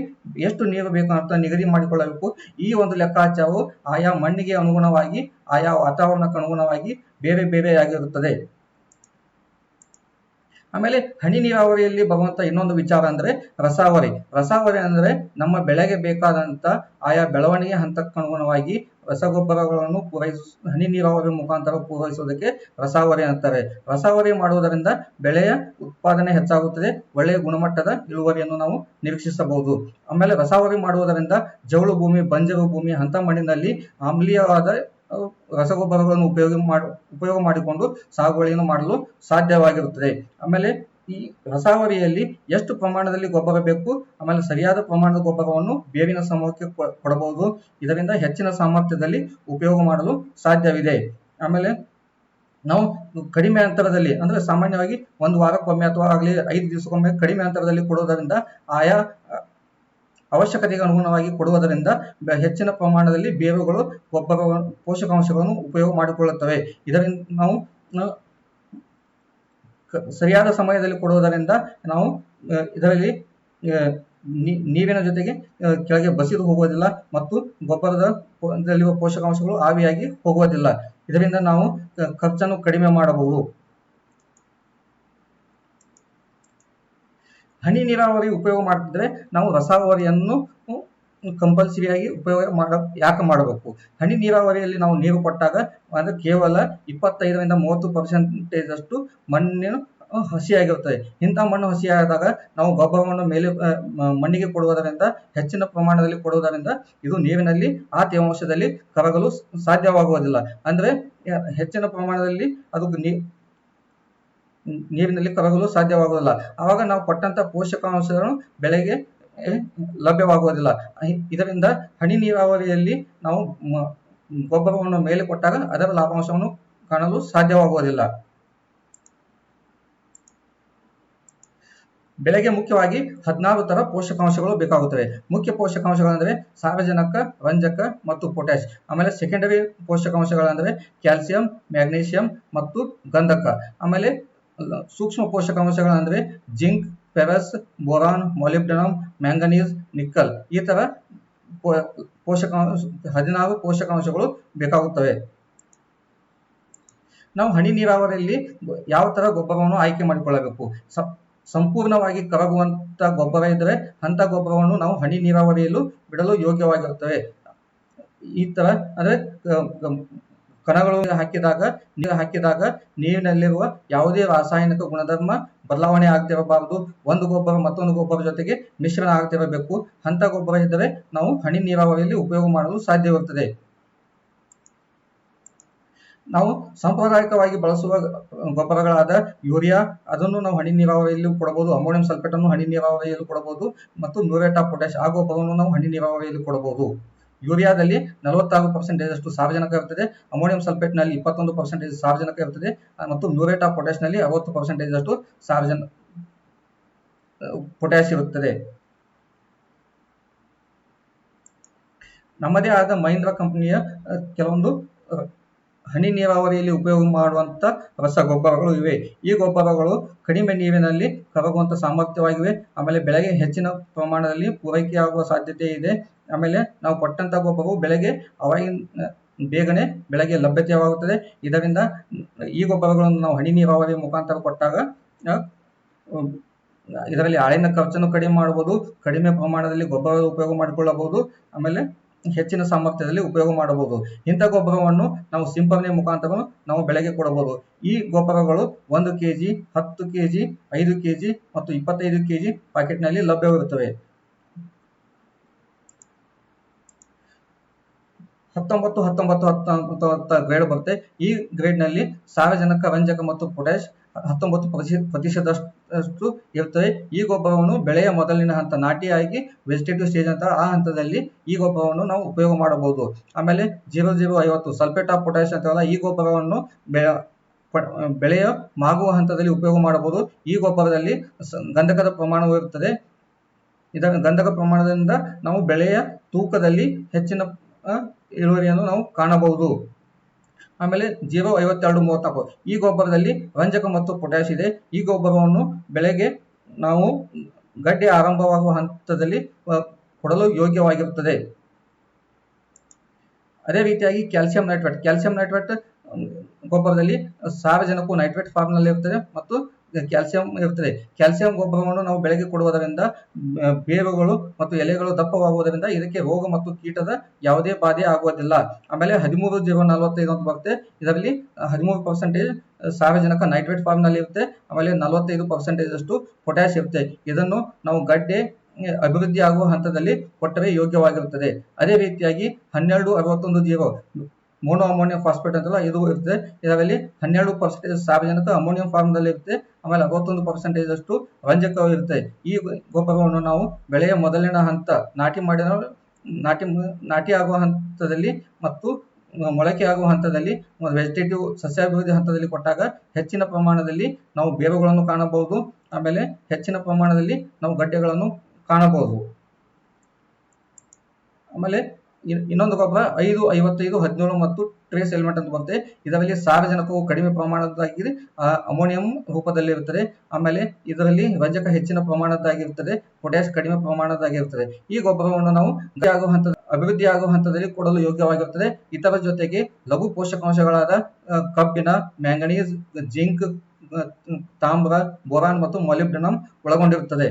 ಎಷ್ಟು ನೀರು ಬೇಕು ಅಂತ ನಿಗದಿ ಮಾಡಿಕೊಳ್ಳಬೇಕು. ಈ ಒಂದು ಲೆಕ್ಕಾಚಾರವು ಆಯಾ ಮಣ್ಣಿಗೆ ಅನುಗುಣವಾಗಿ, ಆಯಾ ವಾತಾವರಣಕ್ಕೆ ಅನುಗುಣವಾಗಿ ಬೇರೆ ಬೇರೆಯಾಗಿರುತ್ತದೆ. ಆಮೇಲೆ ಹನಿ ನೀರಾವರಿಯಲ್ಲಿ ಬರುವಂತ ಇನ್ನೊಂದು ವಿಚಾರ ಅಂದ್ರೆ ರಸಾವರಿ. ರಸಾವರಿ ಅಂದ್ರೆ ನಮ್ಮ ಬೆಳೆಗೆ ಬೇಕಾದಂತ ಆಯಾ ಬೆಳವಣಿಗೆ ಹಂತಕ್ಕನುಗುಣವಾಗಿ ರಸಗೊಬ್ಬರಗಳನ್ನು ಹನಿ ನೀರಾವರಿ ಮುಖಾಂತರ ಪೂರೈಸುವುದಕ್ಕೆ ರಸಾವರಿ ಅಂತಾರೆ. ರಸಾವರಿ ಮಾಡುವುದರಿಂದ ಬೆಳೆಯ ಉತ್ಪಾದನೆ ಹೆಚ್ಚಾಗುತ್ತದೆ, ಒಳ್ಳೆಯ ಗುಣಮಟ್ಟದ ಇಳುವರಿಯನ್ನು ನಾವು ನಿರೀಕ್ಷಿಸಬಹುದು. ಆಮೇಲೆ ರಸಾವರಿ ಮಾಡುವುದರಿಂದ ಜೌಳು ಭೂಮಿ, ಬಂಜರು ಭೂಮಿ ಅಂತ ಮಣ್ಣಿನಲ್ಲಿ ಆಮ್ಲೀಯವಾದ ರಸಗೊಬ್ಬರಗಳನ್ನು ಉಪಯೋಗ ಮಾಡಿಕೊಂಡು ಸಾಗುವಳಿಯನ್ನು ಮಾಡಲು ಸಾಧ್ಯವಾಗಿರುತ್ತದೆ. ಆಮೇಲೆ ಈ ರಸಾವರಿಯಲ್ಲಿ ಎಷ್ಟು ಪ್ರಮಾಣದಲ್ಲಿ ಗೊಬ್ಬರ ಬೇಕು, ಆಮೇಲೆ ಸರಿಯಾದ ಪ್ರಮಾಣದ ಗೊಬ್ಬರವನ್ನು ಬೇವಿನ ಸಮೂಹಕ್ಕೆ ಕೊಡಬಹುದು. ಇದರಿಂದ ಹೆಚ್ಚಿನ ಸಾಮರ್ಥ್ಯದಲ್ಲಿ ಉಪಯೋಗ ಮಾಡಲು ಸಾಧ್ಯವಿದೆ. ಆಮೇಲೆ ನಾವು ಕಡಿಮೆ ಅಂತರದಲ್ಲಿ ಅಂದ್ರೆ ಸಾಮಾನ್ಯವಾಗಿ 1 ವಾರಕ್ಕೊಮ್ಮೆ ಅಥವಾ ಆಗಲಿ 5 ದಿವಸಕ್ಕೊಮ್ಮೆ ಕಡಿಮೆ ಅಂತರದಲ್ಲಿ ಕೊಡುವುದರಿಂದ ಆಯಾ ಅವಶ್ಯಕತೆಗೆ ಅನುಗುಣವಾಗಿ ಕೊಡುವುದರಿಂದ ಹೆಚ್ಚಿನ ಪ್ರಮಾಣದಲ್ಲಿ ಬೇರುಗಳು ಗೊಬ್ಬರ ಪೋಷಕಾಂಶಗಳನ್ನು ಉಪಯೋಗ ಮಾಡಿಕೊಳ್ಳುತ್ತವೆ. ಇದರಿಂದ ನಾವು ಸರಿಯಾದ ಸಮಯದಲ್ಲಿ ಕೊಡುವುದರಿಂದ ನಾವು ಇದರಲ್ಲಿ ನೀರಿನ ಜೊತೆಗೆ ಕೆಳಗೆ ಬಸಿದು ಹೋಗುವುದಿಲ್ಲ ಮತ್ತು ಗೊಬ್ಬರದಲ್ಲಿರುವ ಪೋಷಕಾಂಶಗಳು ಆವಿಯಾಗಿ ಹೋಗುವುದಿಲ್ಲ. ಇದರಿಂದ ನಾವು ಖರ್ಚನ್ನು ಕಡಿಮೆ ಮಾಡಬಹುದು. ಹನಿ ನೀರಾವರಿ ಉಪಯೋಗ ಮಾಡ್ತಿದ್ರೆ ನಾವು ರಸಾವರಿಯನ್ನು ಕಂಪಲ್ಸರಿಯಾಗಿ ಉಪಯೋಗ ಯಾಕೆ ಮಾಡಬೇಕು? ಹನಿ ನೀರಾವರಿಯಲ್ಲಿ ನಾವು ನೀರು ಕೊಟ್ಟಾಗ ಅಂದ್ರೆ ಕೇವಲ 25ರಿಂದ 30% ಅಷ್ಟು ಮಣ್ಣಿನ ಹಸಿಯಾಗಿರುತ್ತದೆ. ಇಂತಹ ಮಣ್ಣು ಹಸಿಯಾದಾಗ ನಾವು ಗೊಬ್ಬರವನ್ನು ಮೇಲೆ ಮಣ್ಣಿಗೆ ಕೊಡುವುದರಿಂದ, ಹೆಚ್ಚಿನ ಪ್ರಮಾಣದಲ್ಲಿ ಕೊಡುವುದರಿಂದ ಇದು ನೀರಿನಲ್ಲಿ ಆ ತೇವಾಂಶದಲ್ಲಿ ಕರಗಲು ಸಾಧ್ಯವಾಗುವುದಿಲ್ಲ. ಅಂದ್ರೆ ಹೆಚ್ಚಿನ ಪ್ರಮಾಣದಲ್ಲಿ ಅದು ನೀರಿನಲ್ಲಿ ಕರಗಲು ಸಾಧ್ಯವಾಗುವುದಿಲ್ಲ. ಆವಾಗ ನಾವು ಕೊಟ್ಟಂತ ಪೋಷಕಾಂಶಗಳು ಬೆಳೆಗೆ ಲಭ್ಯವಾಗುವುದಿಲ್ಲ. ಇದರಿಂದ ಹನಿ ನೀರಾವರಿಯಲ್ಲಿ ನಾವು ಗೊಬ್ಬರವನ್ನು ಮೇಲೆ ಕೊಟ್ಟಾಗ ಅದರ ಲಾಭಾಂಶವನ್ನು ಕಾಣಲು ಸಾಧ್ಯವಾಗುವುದಿಲ್ಲ. ಬೆಳೆಗೆ ಮುಖ್ಯವಾಗಿ 16 ತರ ಪೋಷಕಾಂಶಗಳು ಬೇಕಾಗುತ್ತವೆ. ಮುಖ್ಯ ಪೋಷಕಾಂಶಗಳಂದ್ರೆ ಸಾರಜನಕ, ರಂಜಕ ಮತ್ತು ಪೊಟ್ಯಾಶ್. ಆಮೇಲೆ ಸೆಕೆಂಡರಿ ಪೋಷಕಾಂಶಗಳಂದ್ರೆ ಕ್ಯಾಲ್ಸಿಯಂ, ಮ್ಯಾಗ್ನೀಷಿಯಂ ಮತ್ತು ಗಂಧಕ. ಆಮೇಲೆ ಸೂಕ್ಷ್ಮ ಪೋಷಕಾಂಶಗಳಂದ್ರೆ zinc, ferrous, boron, molybdenum, manganese, nickel. ಈ ತರ 16 ಪೋಷಕಾಂಶಗಳು ಬೇಕಾಗುತ್ತವೆ. ನಾವು ಹನಿ ನೀರಾವರಿಯಲ್ಲಿ ಯಾವ ತರ ಗೊಬ್ಬರವನ್ನು ಆಯ್ಕೆ ಮಾಡಿಕೊಳ್ಳಬೇಕು? ಸಂಪೂರ್ಣವಾಗಿ ಕರಗುವಂತ ಗೊಬ್ಬರ ಇದ್ದರೆ ಅಂತ ಗೊಬ್ಬರವನ್ನು ನಾವು ಹನಿ ನೀರಾವರಿಯಲ್ಲೂ ಬಿಡಲು ಯೋಗ್ಯವಾಗಿರುತ್ತವೆ. ಈ ತರ ಅಂದ್ರೆ ಕಣಗಳು ಹಾಕಿದಾಗ ನೀರಿನಲ್ಲಿರುವ ಯಾವುದೇ ರಾಸಾಯನಿಕ ಗುಣಧರ್ಮ ಬದಲಾವಣೆ ಆಗ್ತಿರಬಾರದು. ಒಂದು ಗೊಬ್ಬರ ಮತ್ತೊಂದು ಗೊಬ್ಬರ ಜೊತೆಗೆ ಮಿಶ್ರಣ ಆಗ್ತಿರಬೇಕು. ಅಂತ ಗೊಬ್ಬರ ಇದ್ದರೆ ನಾವು ಹನಿ ನೀರಾವರಿಯಲ್ಲಿ ಉಪಯೋಗ ಮಾಡಲು ಸಾಧ್ಯವಿರುತ್ತದೆ. ನಾವು ಸಾಂಪ್ರದಾಯಿಕವಾಗಿ ಬಳಸುವ ಗೊಬ್ಬರಗಳಾದ ಯೂರಿಯಾ ಅದನ್ನು ನಾವು ಹನಿ ನೀರಾವರಿಯಲ್ಲೂ ಕೊಡಬಹುದು, ಅಮೋನಿಯಂ ಸಲ್ಫೇಟ್ ಅನ್ನು ಹನಿ ನೀರಾವರಿಯಲ್ಲೂ ಕೊಡಬಹುದು ಮತ್ತು ಮ್ಯೂರೇಟ್ ಆಫ್ ಪೊಟ್ಯಾಶ್ ಆ ಗೊಬ್ಬರವನ್ನು ನಾವು ಹನಿ ನೀರಾವರಿಯಲ್ಲಿ ಕೊಡಬಹುದು. ಯೂರಿಯಾದಲ್ಲಿ 46% ಅಷ್ಟು ಸಾರಜನಕ ಇರುತ್ತದೆ, ಅಮೋನಿಯಂ ಸಲ್ಫೇಟ್ ನಲ್ಲಿ 21% ಸಾರಜನಕ ಇರುತ್ತದೆ ಮತ್ತು ಮ್ಯೂರೇಟ್ ಆಫ್ ಪೊಟ್ಯಾಶ್ ನಲ್ಲಿ 60% ಅಷ್ಟು ಪೊಟ್ಯಾಶ್ ಇರುತ್ತದೆ. ನಮ್ಮದೇ ಆದ ಮಹೀಂದ್ರ ಕಂಪನಿಯ ಕೆಲವೊಂದು ಹನಿ ನೀರಾವರಿಯಲ್ಲಿ ಉಪಯೋಗ ಮಾಡುವಂತ ರಸಗೊಬ್ಬರಗಳು ಇವೆ. ಈ ಗೊಬ್ಬರಗಳು ಕಡಿಮೆ ನೀರಿನಲ್ಲಿ ಕರಗುವಂತ ಸಾಮರ್ಥ್ಯವಾಗಿವೆ. ಆಮೇಲೆ ಬೆಳೆಗೆ ಹೆಚ್ಚಿನ ಪ್ರಮಾಣದಲ್ಲಿ ಪೂರೈಕೆಯಾಗುವ ಸಾಧ್ಯತೆ ಇದೆ. ಆಮೇಲೆ ನಾವು ಕೊಟ್ಟಂತ ಗೊಬ್ಬರವು ಬೆಳೆಗೆ ಅವಾಗಿನ ಬೇಗನೆ ಬೆಳೆಗೆ ಲಭ್ಯತೆಯಾಗುತ್ತದೆ. ಇದರಿಂದ ಈ ಗೊಬ್ಬರಗಳನ್ನು ನಾವು ಹನಿ ನೀರಾವರಿ ಮುಖಾಂತರ ಕೊಟ್ಟಾಗ ಇದರಲ್ಲಿ ಆಳಿನ ಖರ್ಚನ್ನು ಕಡಿಮೆ ಮಾಡಬಹುದು, ಕಡಿಮೆ ಪ್ರಮಾಣದಲ್ಲಿ ಗೊಬ್ಬರದ ಉಪಯೋಗ ಮಾಡಿಕೊಳ್ಳಬಹುದು, ಆಮೇಲೆ ಹೆಚ್ಚಿನ ಸಾಮರ್ಥ್ಯದಲ್ಲಿ ಉಪಯೋಗ ಮಾಡಬಹುದು. ಇಂಥ ಗೊಬ್ಬರವನ್ನು ನಾವು ಸಿಂಪರಣೆ ಮುಖಾಂತರ ನಾವು ಬೆಳೆಗೆ ಕೊಡಬಹುದು. ಈ ಗೊಬ್ಬರಗಳು 1 kg, 10 kg, 5 kg ಮತ್ತು 25 kg ಪ್ಯಾಕೆಟ್ನಲ್ಲಿ ಲಭ್ಯವಿರುತ್ತವೆ. 19-19-19 ಗ್ರೇಡ್ ಬರುತ್ತೆ. ಈ ಗ್ರೇಡ್ ನಲ್ಲಿ ಸಾರಜನಕ, ರಂಜಕ ಮತ್ತು ಪೊಟ್ಯಾಶ್ 19% ಇರ್ತದೆ. ಈ ಗೊಬ್ಬರವನ್ನು ಬೆಳೆಯ ಮೊದಲಿನ ಹಂತ ನಾಟಿಯಾಗಿ ವೆಜಿಟೇಟಿವ್ ಸ್ಟೇಜ್ ಅಂತ ಆ ಹಂತದಲ್ಲಿ ಈ ಗೊಬ್ಬರವನ್ನು ನಾವು ಉಪಯೋಗ ಮಾಡಬಹುದು. ಆಮೇಲೆ 0050 ಸಲ್ಫೇಟ್ ಆಫ್ ಪೊಟ್ಯಾಶ್ ಅಂತಲ್ಲ, ಈ ಗೊಬ್ಬರವನ್ನು ಬೆಳೆಯ ಮಾಗುವ ಹಂತದಲ್ಲಿ ಉಪಯೋಗ ಮಾಡಬಹುದು. ಈ ಗೊಬ್ಬರದಲ್ಲಿ ಗಂಧಕದ ಪ್ರಮಾಣವೂ ಇರುತ್ತದೆ. ಇದರ ಗಂಧಕ ಪ್ರಮಾಣದಿಂದ ನಾವು ಬೆಳೆಯ ತೂಕದಲ್ಲಿ ಹೆಚ್ಚಿನ ಇಳುವರಿಯನ್ನು ನಾವು ಕಾಣಬಹುದು. ಆಮೇಲೆ 05234 ಈ ಗೊಬ್ಬರದಲ್ಲಿ ರಂಜಕ ಮತ್ತು ಪೊಟ್ಯಾಶ್ ಇದೆ. ಈ ಗೊಬ್ಬರವನ್ನು ಬೆಳೆಗೆ ನಾವು ಗಡ್ಡೆ ಆರಂಭವಾಗುವ ಹಂತದಲ್ಲಿ ಕೊಡಲು ಯೋಗ್ಯವಾಗಿರುತ್ತದೆ. ಅದೇ ರೀತಿಯಾಗಿ ಕ್ಯಾಲ್ಸಿಯಂ ನೈಟ್ರೇಟ್ ಗೊಬ್ಬರದಲ್ಲಿ ಸಾರಜನಕವು ನೈಟ್ರೇಟ್ ಫಾರ್ಮ್ ನಲ್ಲಿ ಇರುತ್ತದೆ ಮತ್ತು ಕ್ಯಾಲ್ಸಿಯಂ ಇರುತ್ತದೆ. ಕ್ಯಾಲ್ಸಿಯಂ ಗೊಬ್ಬರವನ್ನು ನಾವು ಬೆಳೆಗೆ ಕೊಡುವುದರಿಂದ ಬೇರುಗಳು ಮತ್ತು ಎಲೆಗಳು ದಪ್ಪವಾಗುವುದರಿಂದ ಇದಕ್ಕೆ ರೋಗ ಮತ್ತು ಕೀಟದ ಯಾವುದೇ ಬಾಧೆ ಆಗುವುದಿಲ್ಲ. ಆಮೇಲೆ 13-045 ಅಂತ ಬರುತ್ತೆ. ಇದರಲ್ಲಿ 13% ಸಾರಜನಕ ನೈಟ್ರೇಟ್ ಫಾರ್ಮ್ ನಲ್ಲಿ ಇರುತ್ತೆ. ಆಮೇಲೆ 45% ಅಷ್ಟು ಪೊಟ್ಯಾಶ್ ಇರುತ್ತೆ. ಇದನ್ನು ನಾವು ಗಡ್ಡೆ ಅಭಿವೃದ್ಧಿ ಆಗುವ ಹಂತದಲ್ಲಿ ಕೊಟ್ಟರೆ ಯೋಗ್ಯವಾಗಿರುತ್ತದೆ. ಅದೇ ರೀತಿಯಾಗಿ 12-61-0 ಮೋನೋ ಅಮೋನಿಯಂ ಫಾಸ್ಫೇಟ್ ಅಂತಲ್ಲ, ಇದು ಇರುತ್ತೆ. ಇದರಲ್ಲಿ 12% ಸಾರಜನಕ ಅಮೋನಿಯಂ ಫಾರ್ಮ್ ನಲ್ಲಿ ಇರುತ್ತೆ. ಆಮೇಲೆ 61% ಅಷ್ಟು ರಂಜಕ ಇರುತ್ತೆ. ಈ ಗೊಬ್ಬರವನ್ನು ನಾವು ಬೆಳೆಯ ಮೊದಲಿನ ಹಂತ ನಾಟಿ ಆಗುವ ಹಂತದಲ್ಲಿ ಮತ್ತು ಮೊಳಕೆ ಆಗುವ ಹಂತದಲ್ಲಿ ವೆಜಿಟೇಟಿವ್ ಸಸ್ಯಾಭಿವೃದ್ಧಿ ಹಂತದಲ್ಲಿ ಕೊಟ್ಟಾಗ ಹೆಚ್ಚಿನ ಪ್ರಮಾಣದಲ್ಲಿ ನಾವು ಬೇರುಗಳನ್ನು ಕಾಣಬಹುದು. ಆಮೇಲೆ ಹೆಚ್ಚಿನ ಪ್ರಮಾಣದಲ್ಲಿ ನಾವು ಗಡ್ಡೆಗಳನ್ನು ಕಾಣಬಹುದು. ಆಮೇಲೆ ಇನ್ನೊಂದು ಗೊಬ್ಬರ 5-55-17 ಮತ್ತು ಟ್ರೇಸ್ ಎಲಿಮೆಂಟ್ ಅಂತ ಬರುತ್ತೆ. ಇದರಲ್ಲಿ ಸಾರಜನಕವು ಕಡಿಮೆ ಪ್ರಮಾಣದ್ದಾಗಿದೆ, ಅಮೋನಿಯಂ ರೂಪದಲ್ಲಿ ಇರುತ್ತದೆ. ಆಮೇಲೆ ಇದರಲ್ಲಿ ರಂಜಕ ಹೆಚ್ಚಿನ ಪ್ರಮಾಣದ್ದಾಗಿರುತ್ತದೆ, ಪೊಟ್ಯಾಶ್ ಕಡಿಮೆ ಪ್ರಮಾಣದ್ದಾಗಿರುತ್ತದೆ. ಈ ಗೊಬ್ಬರವನ್ನು ನಾವು ಅಭಿವೃದ್ಧಿ ಆಗುವ ಹಂತದಲ್ಲಿ ಕೊಡಲು ಯೋಗ್ಯವಾಗಿರುತ್ತದೆ. ಇದರ ಜೊತೆಗೆ ಲಘು ಪೋಷಕಾಂಶಗಳಾದ ಕಬ್ಬಿಣ, ಮ್ಯಾಂಗನೀಸ್, ಜಿಂಕ್, ತಾಮ್ರ, ಬೋರಾನ್ ಮತ್ತು ಮಾಲಿಬ್ಡಿನಮ್ ಒಳಗೊಂಡಿರುತ್ತದೆ.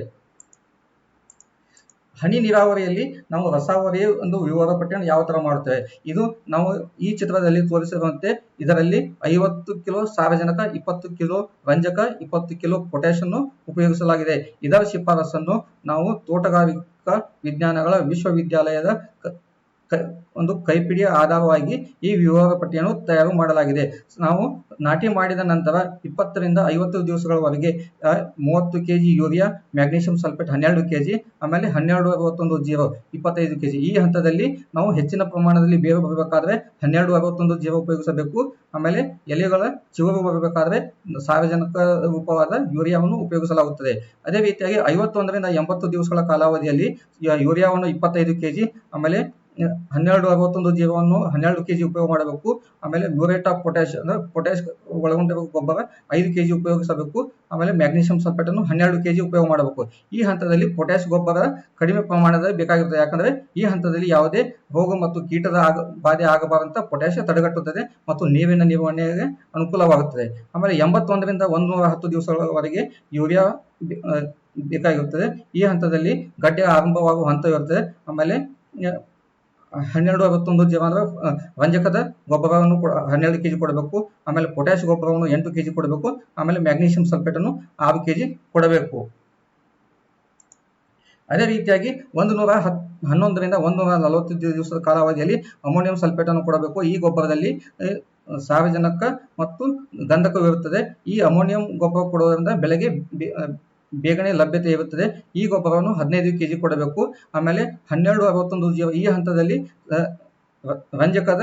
ಹನಿ ನೀರಾವರಿಯಲ್ಲಿ ನಾವು ರಸಾವರಿಯ ಒಂದು ವಿವರ ಪಟ್ಟಿಯನ್ನು ಯಾವ ತರ ಮಾಡುತ್ತೇವೆ, ಇದು ನಾವು ಈ ಚಿತ್ರದಲ್ಲಿ ತೋರಿಸಿರುವಂತೆ ಇದರಲ್ಲಿ 50 ಕಿಲೋ ಸಾರಜನಕ, 20 ಕಿಲೋ ರಂಜಕ, 20 ಕಿಲೋ ಪೊಟ್ಯಾಶ್ ಅನ್ನು ಉಪಯೋಗಿಸಲಾಗಿದೆ. ಇದರ ಶಿಫಾರಸನ್ನು ನಾವು ತೋಟಗಾರಿಕಾ ವಿಜ್ಞಾನಗಳ ವಿಶ್ವವಿದ್ಯಾಲಯದ ಒಂದು ಕೈಪಿಡಿಯ ಆಧಾರವಾಗಿ ಈ ವಿವರ ಪಟ್ಟಿಯನ್ನು ತಯಾರು ಮಾಡಲಾಗಿದೆ. ನಾವು ನಾಟಿ ಮಾಡಿದ ನಂತರ 20-50 ದಿವಸಗಳವರೆಗೆ 30 kg urea, magnesium sulphate 12 kg, ಆಮೇಲೆ 12-61-0 25 kg. ಈ ಹಂತದಲ್ಲಿ ನಾವು ಹೆಚ್ಚಿನ ಪ್ರಮಾಣದಲ್ಲಿ ಬೇರು ಬರಬೇಕಾದ್ರೆ 12-61-0 ಉಪಯೋಗಿಸಬೇಕು. ಆಮೇಲೆ ಎಲೆಗಳ ಚಿಗುರು ಬರಬೇಕಾದ್ರೆ ಸಾರಜನಕ ರೂಪವಾದ ಯೂರಿಯಾವನ್ನು ಉಪಯೋಗಿಸಲಾಗುತ್ತದೆ. ಅದೇ ರೀತಿಯಾಗಿ 51-80 ದಿವಸಗಳ ಕಾಲಾವಧಿಯಲ್ಲಿ ಯೂರಿಯಾವನ್ನು 25 kg, ಆಮೇಲೆ 12-61-0 12 kg ಉಪಯೋಗ ಮಾಡಬೇಕು. ಆಮೇಲೆ ಮ್ಯೂರೇಟ್ ಆಫ್ ಪೊಟ್ಯಾಶ್ ಅಂದ್ರೆ ಪೊಟ್ಯಾಶ್ ಒಳಗೊಂಡಿರುವ ಗೊಬ್ಬರ 5 kg ಉಪಯೋಗಿಸಬೇಕು. ಆಮೇಲೆ ಮ್ಯಾಗ್ನೀಷಿಯಂ ಸಲ್ಫೇಟ್ ಅನ್ನು 12 kg ಉಪಯೋಗ ಮಾಡಬೇಕು. ಈ ಹಂತದಲ್ಲಿ ಪೊಟ್ಯಾಶ್ ಗೊಬ್ಬರ ಕಡಿಮೆ ಪ್ರಮಾಣದಲ್ಲಿ ಬೇಕಾಗಿರುತ್ತದೆ. ಯಾಕಂದ್ರೆ ಈ ಹಂತದಲ್ಲಿ ಯಾವುದೇ ರೋಗ ಮತ್ತು ಕೀಟದ ಬಾಧೆ ಆಗಬಾರಂತ ಪೊಟ್ಯಾಶ್ ತಡೆಗಟ್ಟುತ್ತದೆ ಮತ್ತು ನೀರಿನ ನಿರ್ವಹಣೆಗೆ ಅನುಕೂಲವಾಗುತ್ತದೆ. ಆಮೇಲೆ 81-110 ದಿವಸಗಳವರೆಗೆ ಯೂರಿಯಾ ಬೇಕಾಗಿರುತ್ತದೆ. ಈ ಹಂತದಲ್ಲಿ ಗಡ್ಡೆ ಆರಂಭವಾಗುವ ಹಂತ ಇರುತ್ತದೆ. ಆಮೇಲೆ 12-61-0 ಅಂದ್ರೆ ರಂಜಕದ ಗೊಬ್ಬರವನ್ನು 12 kg ಕೊಡಬೇಕು. ಆಮೇಲೆ ಪೊಟ್ಯಾಶ್ ಗೊಬ್ಬರವನ್ನು 8 kg ಕೊಡಬೇಕು. ಆಮೇಲೆ ಮ್ಯಾಗ್ನೀಷಿಯಂ ಸಲ್ಫೇಟ್ ಅನ್ನು 6 kg ಕೊಡಬೇಕು. ಅದೇ ರೀತಿಯಾಗಿ 111-140 ದಿವಸದ ಕಾಲಾವಧಿಯಲ್ಲಿ ಅಮೋನಿಯಂ ಸಲ್ಫೇಟ್ ಅನ್ನು ಕೊಡಬೇಕು. ಈ ಗೊಬ್ಬರದಲ್ಲಿ ಸಾರಜನಕ ಮತ್ತು ಗಂಧಕವಿರುತ್ತದೆ. ಈ ಅಮೋನಿಯಂ ಗೊಬ್ಬರ ಕೊಡುವುದರಿಂದ ಬೆಳೆಗೆ ಬೇಗನೆ ಲಭ್ಯತೆ ಇರುತ್ತದೆ. ಈ ಗೊಬ್ಬರವನ್ನು 15 ಕೆಜಿ ಕೊಡಬೇಕು. ಆಮೇಲೆ 1261 ಈ ಹಂತದಲ್ಲಿ ರಂಜಕದ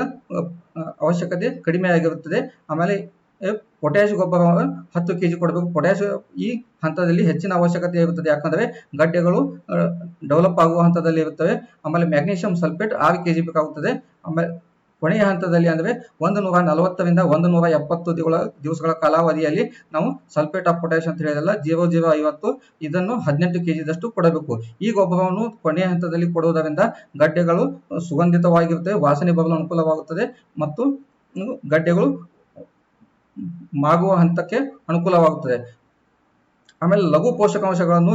ಅವಶ್ಯಕತೆ ಕಡಿಮೆ ಆಗಿರುತ್ತದೆ. ಆಮೇಲೆ ಪೊಟ್ಯಾಶ್ ಗೊಬ್ಬರ 10 ಕೆಜಿ ಕೊಡಬೇಕು. ಪೊಟ್ಯಾಶ್ ಈ ಹಂತದಲ್ಲಿ ಹೆಚ್ಚಿನ ಅವಶ್ಯಕತೆ ಇರುತ್ತದೆ, ಯಾಕಂದ್ರೆ ಗಡ್ಡೆಗಳು ಡೆವಲಪ್ ಆಗುವ ಹಂತದಲ್ಲಿ ಇರುತ್ತವೆ. ಆಮೇಲೆ ಮ್ಯಾಗ್ನೀಷಿಯಂ ಸಲ್ಫೇಟ್ 6 ಕೆಜಿ ಬೇಕಾಗುತ್ತದೆ. ಆಮೇಲೆ ಕೊನೆಯ ಹಂತದಲ್ಲಿ ಅಂದ್ರೆ 140ರಿಂದ 170 ದಿವಸಗಳ ಕಾಲಾವಧಿಯಲ್ಲಿ ನಾವು ಸಲ್ಫೇಟ್ ಆಫ್ ಪೊಟ್ಯಾಶ್ ಅಂತ ಹೇಳಿದಲ್ಲ 0050 ಇದನ್ನು 18 ಕೆಜಿದಷ್ಟು ಕೊಡಬೇಕು. ಈ ಗೊಬ್ಬರವನ್ನು ಕೊನೆಯ ಹಂತದಲ್ಲಿ ಕೊಡುವುದರಿಂದ ಗಡ್ಡೆಗಳು ಸುಗಂಧಿತವಾಗಿರುತ್ತವೆ, ವಾಸನೆ ಬರಲು ಅನುಕೂಲವಾಗುತ್ತದೆ ಮತ್ತು ಗಡ್ಡೆಗಳು ಮಾಗುವ ಹಂತಕ್ಕೆ ಅನುಕೂಲವಾಗುತ್ತದೆ. ಆಮೇಲೆ ಲಘು ಪೋಷಕಾಂಶಗಳನ್ನು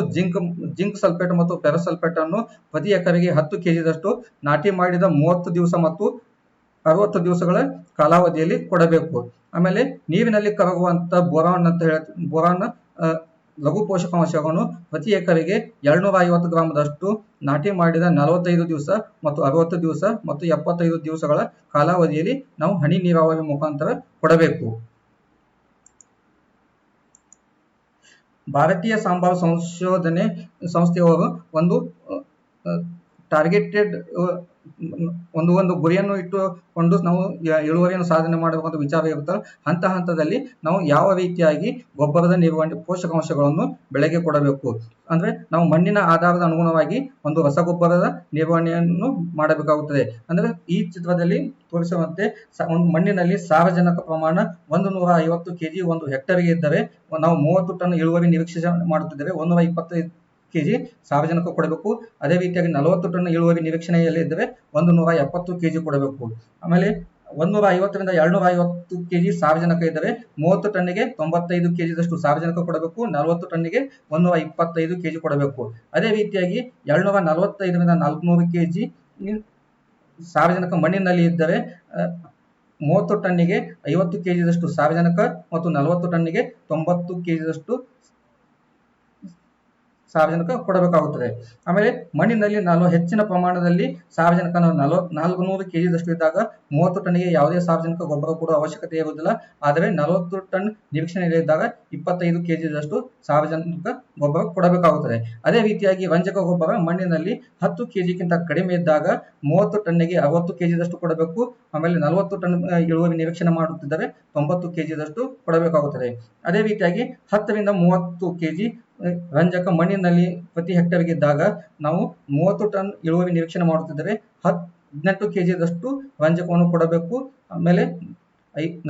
ಜಿಂಕ್ ಸಲ್ಫೇಟ್ ಮತ್ತು ಫೆರಸ್ ಸಲ್ಫೇಟ್ ಅನ್ನು ಪ್ರತಿ ಎಕರೆಗೆ 10 ಕೆಜಿದಷ್ಟು ನಾಟಿ ಮಾಡಿದ 30 ದಿವಸ ಮತ್ತು 60 ದಿವಸಗಳ ಕಾಲಾವಧಿಯಲ್ಲಿ ಕೊಡಬೇಕು. ಆಮೇಲೆ ನೀರಿನಲ್ಲಿ ಕರಗುವಂತ ಬೋರಾನ್ ಲಘು ಪೋಷಕಾಂಶಗಳನ್ನು ಪ್ರತಿ ಎಕರೆಗೆ 250 ಗ್ರಾಮದಷ್ಟು ನಾಟಿ ಮಾಡಿದ 45 ದಿವಸ ಮತ್ತು 60 ದಿವಸ ಮತ್ತು 75 ದಿವಸಗಳ ಕಾಲಾವಧಿಯಲ್ಲಿ ನಾವು ಹನಿ ನೀರಾವರಿ ಮುಖಾಂತರ ಕೊಡಬೇಕು. ಭಾರತೀಯ ಸಾಂಬಾರು ಸಂಶೋಧನೆ ಸಂಸ್ಥೆಯವರು ಒಂದು ಟಾರ್ಗೆಟೆಡ್ ಒಂದು ಗುರಿಯನ್ನು ಇಟ್ಟುಕೊಂಡು ನಾವು ಇಳುವರಿಯನ್ನು ಸಾಧನೆ ಮಾಡಬೇಕಂತ ವಿಚಾರ ಇರುತ್ತದೆ. ಹಂತದಲ್ಲಿ ನಾವು ಯಾವ ರೀತಿಯಾಗಿ ಗೊಬ್ಬರದ ನಿರ್ವಹಣೆ ಪೋಷಕಾಂಶಗಳನ್ನು ಬೆಳೆಗೆ ಕೊಡಬೇಕು ಅಂದ್ರೆ ನಾವು ಮಣ್ಣಿನ ಆಧಾರದ ಅನುಗುಣವಾಗಿ ಒಂದು ರಸಗೊಬ್ಬರದ ನಿರ್ವಹಣೆಯನ್ನು ಮಾಡಬೇಕಾಗುತ್ತದೆ. ಅಂದ್ರೆ ಈ ಚಿತ್ರದಲ್ಲಿ ತೋರಿಸುವಂತೆ ಒಂದು ಮಣ್ಣಿನಲ್ಲಿ ಸಾರಜನಕ ಪ್ರಮಾಣ 150 ಕೆಜಿ ಒಂದು ಹೆಕ್ಟರ್ಗೆ ಇದ್ದರೆ ನಾವು 30 ಟನ್ ಇಳುವರಿ ನಿರೀಕ್ಷೆ ಮಾಡುತ್ತಿದ್ದೇವೆ. 125 ಕೆಜಿ ಸಾರಜನಕ ಕೊಡಬೇಕು. ಅದೇ ರೀತಿಯಾಗಿ 40 ಟನ್ ಇಳುವರಿ ನಿರೀಕ್ಷಣೆಯಲ್ಲಿ ಇದ್ದರೆ 170 ಕೆಜಿ ಕೊಡಬೇಕು. ಆಮೇಲೆ 150ರಿಂದ 250 ಕೆಜಿ ಸಾರಜನಕ ಇದ್ದರೆ 30 ಟನ್ನಿಗೆ 95 ಕೆಜಿದಷ್ಟು ಸಾರಜನಕ ಕೊಡಬೇಕು. 40 ಟನ್ನಿಗೆ 125 ಕೆಜಿ ಕೊಡಬೇಕು. ಅದೇ ರೀತಿಯಾಗಿ 245ರಿಂದ 400 ಕೆಜಿ ಸಾರಜನಕ ಮಣ್ಣಿನಲ್ಲಿ ಇದ್ದರೆ 30 ಟನ್ನಿಗೆ 50 ಕೆಜಿದಷ್ಟು ಸಾರಜನಕ ಮತ್ತು 40 ಟನ್ನಿಗೆ 90 ಕೆಜಿದಷ್ಟು ಸಾರಜನಕ ಕೊಡಬೇಕಾಗುತ್ತದೆ. ಆಮೇಲೆ ಮಣ್ಣಿನಲ್ಲಿ ಹೆಚ್ಚಿನ ಪ್ರಮಾಣದಲ್ಲಿ ಸಾರಜನಕ 400 ಕೆಜಿದಷ್ಟು ಇದ್ದಾಗ 30 ಟನ್ನಿಗೆ ಯಾವುದೇ ಸಾರಜನಕ ಗೊಬ್ಬರ ಕೊಡುವ ಅವಶ್ಯಕತೆ ಇರುವುದಿಲ್ಲ. ಆದರೆ 40 ಟನ್ ನಿರೀಕ್ಷಣೆಯಲ್ಲಿ ಇದ್ದಾಗ 25 ಕೆಜಿದಷ್ಟು ಸಾರಜನಕ ಗೊಬ್ಬರ ಕೊಡಬೇಕಾಗುತ್ತದೆ. ಅದೇ ರೀತಿಯಾಗಿ ರಂಜಕ ಗೊಬ್ಬರ ಮಣ್ಣಿನಲ್ಲಿ 10 ಕೆಜಿಗಿಂತ ಕಡಿಮೆ ಇದ್ದಾಗ 30 ಟನ್ನಿಗೆ 60 ಕೆಜಿದಷ್ಟು ಕೊಡಬೇಕು. ಆಮೇಲೆ 40 ಟನ್ ಇಳುವರಿ ನಿರೀಕ್ಷಣೆ ಮಾಡುತ್ತಿದ್ದರೆ 90 ಕೆಜಿದಷ್ಟು ಕೊಡಬೇಕಾಗುತ್ತದೆ. ಅದೇ ರೀತಿಯಾಗಿ 10ರಿಂದ 30 ಕೆಜಿ ರಂಜಕ ಮಣ್ಣಿನಲ್ಲಿ ಪ್ರತಿ ಹೆಕ್ಟರ್ಗೆ ಇದ್ದಾಗ ನಾವು 30 ಟನ್ ಇಳುವರಿ ನಿರೀಕ್ಷಣೆ ಮಾಡುತ್ತಿದ್ದರೆ 18 ಕೆಜಿದಷ್ಟು ರಂಜಕವನ್ನು ಕೊಡಬೇಕು. ಆಮೇಲೆ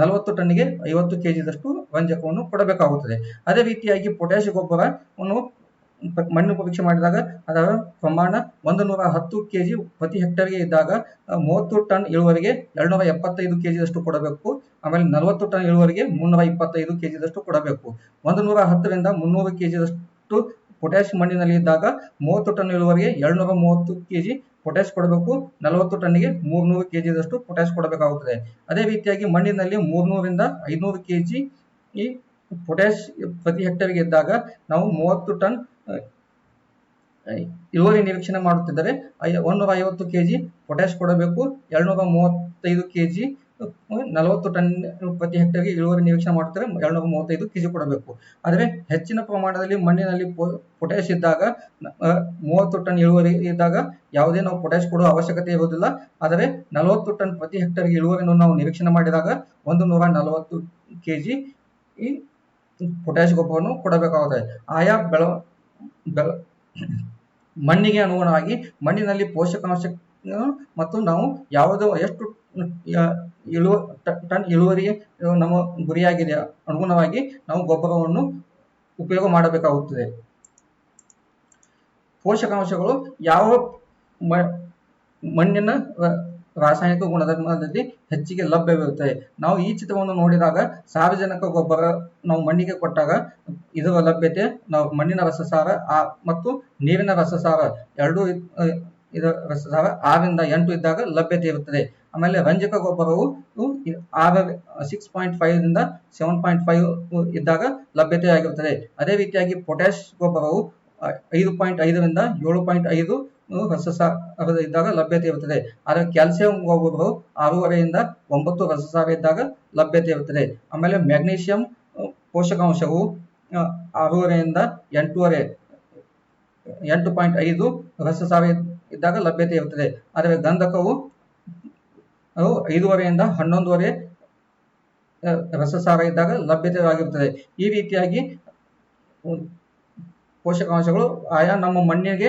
40 ಟನ್ನಿಗೆ 50 ಕೆಜಿದಷ್ಟು ರಂಜಕವನ್ನು ಕೊಡಬೇಕಾಗುತ್ತದೆ. ಅದೇ ರೀತಿಯಾಗಿ ಪೊಟ್ಯಾಷ್ ಗೊಬ್ಬರವನ್ನು ಮಣ್ಣು ಪರೀಕ್ಷೆ ಮಾಡಿದಾಗ ಅದರ ಪ್ರಮಾಣ 110 ಕೆಜಿ ಪ್ರತಿ ಹೆಕ್ಟರ್ಗೆ ಇದ್ದಾಗ 30 ಟನ್ ಇಳುವರಿಗೆ 275 ಕೆಜಿದಷ್ಟು ಕೊಡಬೇಕು. ಆಮೇಲೆ 40 ಟನ್ ಇಳುವರಿಗೆ 325 ಕೆಜಿದಷ್ಟು ಕೊಡಬೇಕು. 110ರಿಂದ 300 ಕೆಜಿದಷ್ಟು ಪೊಟ್ಯಾಷ್ ಮಣ್ಣಿನಲ್ಲಿ ಇದ್ದಾಗ 30 ಟನ್ ಇಳುವರಿಗೆ 230 ಕೆಜಿ ಪೊಟ್ಯಾಷ್ ಕೊಡಬೇಕು. 40 ಟನ್ನಿಗೆ 300 ಕೆಜಿದಷ್ಟು ಪೊಟ್ಯಾಷ್ ಕೊಡಬೇಕಾಗುತ್ತದೆ. ಅದೇ ರೀತಿಯಾಗಿ ಮಣ್ಣಿನಲ್ಲಿ 300ರಿಂದ 500 ಕೆಜಿ ಈ ಪೊಟ್ಯಾಷ್ ಪ್ರತಿ ಹೆಕ್ಟರ್ಗೆ ಇದ್ದಾಗ ನಾವು 30 ಟನ್ ಇಳುವರಿ ನಿರೀಕ್ಷಣೆ ಮಾಡುತ್ತಿದ್ದರೆ 150 ಕೆಜಿ ಪೊಟ್ಯಾಷ್ ಕೊಡಬೇಕು. 235 ಕೆಜಿ 40 ಟನ್ ಪ್ರತಿ ಹೆಕ್ಟರ್ಗೆ ಇಳುವರಿ ನಿರೀಕ್ಷಣೆ ಮಾಡುತ್ತಾರೆ 235 ಕೆಜಿ ಕೊಡಬೇಕು. ಆದರೆ ಹೆಚ್ಚಿನ ಪ್ರಮಾಣದಲ್ಲಿ ಮಣ್ಣಿನಲ್ಲಿ ಪೊಟ್ಯಾಷ್ ಇದ್ದಾಗ 30 ಟನ್ ಇಳುವರಿ ಇದ್ದಾಗ ಯಾವುದೇ ನಾವು ಪೊಟ್ಯಾಷ್ ಕೊಡುವ ಅವಶ್ಯಕತೆ ಇರುವುದಿಲ್ಲ. ಆದರೆ 40 ಟನ್ ಪ್ರತಿ ಹೆಕ್ಟರ್ಗೆ ಇಳುವರಿಯನ್ನು ನಾವು ನಿರೀಕ್ಷಣೆ ಮಾಡಿದಾಗ 140 ಕೆಜಿ ಈ ಪೊಟ್ಯಾಷ್ ಗೊಬ್ಬರವನ್ನು ಕೊಡಬೇಕಾಗುತ್ತದೆ. ಆಯಾ ಮಣ್ಣಿಗೆ ಅನುಗುಣವಾಗಿ ಮಣ್ಣಿನಲ್ಲಿ ಪೋಷಕಾಂಶ ಮತ್ತು ನಾವು ಎಷ್ಟು ಟನ್ ಇಳುವರಿ ನಮ್ಮ ಗುರಿಯಾಗಿದೆ ಅನುಗುಣವಾಗಿ ನಾವು ಗೊಬ್ಬರವನ್ನು ಉಪಯೋಗ ಮಾಡಬೇಕಾಗುತ್ತದೆ. ಪೋಷಕಾಂಶಗಳು ಯಾವ ಮಣ್ಣಿನ ರಾಸಾಯನಿಕ ಗುಣಧರ್ಮದಲ್ಲಿ ಹೆಚ್ಚಿಗೆ ಲಭ್ಯವಿರುತ್ತದೆ. ನಾವು ಈ ಚಿತ್ರವನ್ನು ನೋಡಿದಾಗ ಸಾರಜನಕ ಗೊಬ್ಬರ ನಾವು ಮಣ್ಣಿಗೆ ಕೊಟ್ಟಾಗ ಇದರ ಲಭ್ಯತೆ ನಾವು ಮಣ್ಣಿನ ರಸಸಾರ ಮತ್ತು ನೀರಿನ ರಸಸಾರ ಎರಡೂ ಇದರ ರಸಸಾರ 6ರಿಂದ 8 ಇದ್ದಾಗ ಲಭ್ಯತೆ ಇರುತ್ತದೆ. ಆಮೇಲೆ ರಂಜಕ ಗೊಬ್ಬರವು 6.5ರಿಂದ 7.5 ಇದ್ದಾಗ ಲಭ್ಯತೆ ಆಗಿರುತ್ತದೆ. ಅದೇ ರೀತಿಯಾಗಿ ಪೊಟ್ಯಾಷ್ ಗೊಬ್ಬರವು 5.5ರಿಂದ 7.5 ರಸಸಾರ ಇದ್ದಾಗ ಲಭ್ಯತೆ ಇರುತ್ತದೆ. ಆದರೆ ಕ್ಯಾಲ್ಸಿಯಂ ಗೊಬ್ಬರವು 6.5ರಿಂದ 9 ರಸಸಾರ ಇದ್ದಾಗ ಲಭ್ಯತೆ ಇರುತ್ತದೆ. ಆಮೇಲೆ ಮ್ಯಾಗ್ನೀಷಿಯಂ ಪೋಷಕಾಂಶವು 6.5ರಿಂದ 8.5 ರಸಸಾರ ಇದ್ದಾಗ ಲಭ್ಯತೆ ಇರುತ್ತದೆ. ಆದರೆ ಗಂಧಕವು 5.5ರಿಂದ 11.5 ರಸಸಾರ ಇದ್ದಾಗ ಲಭ್ಯತೆವಾಗಿರುತ್ತದೆ. ಈ ರೀತಿಯಾಗಿ ಪೋಷಕಾಂಶಗಳು ಆಯಾ ನಮ್ಮ ಮಣ್ಣಿಗೆ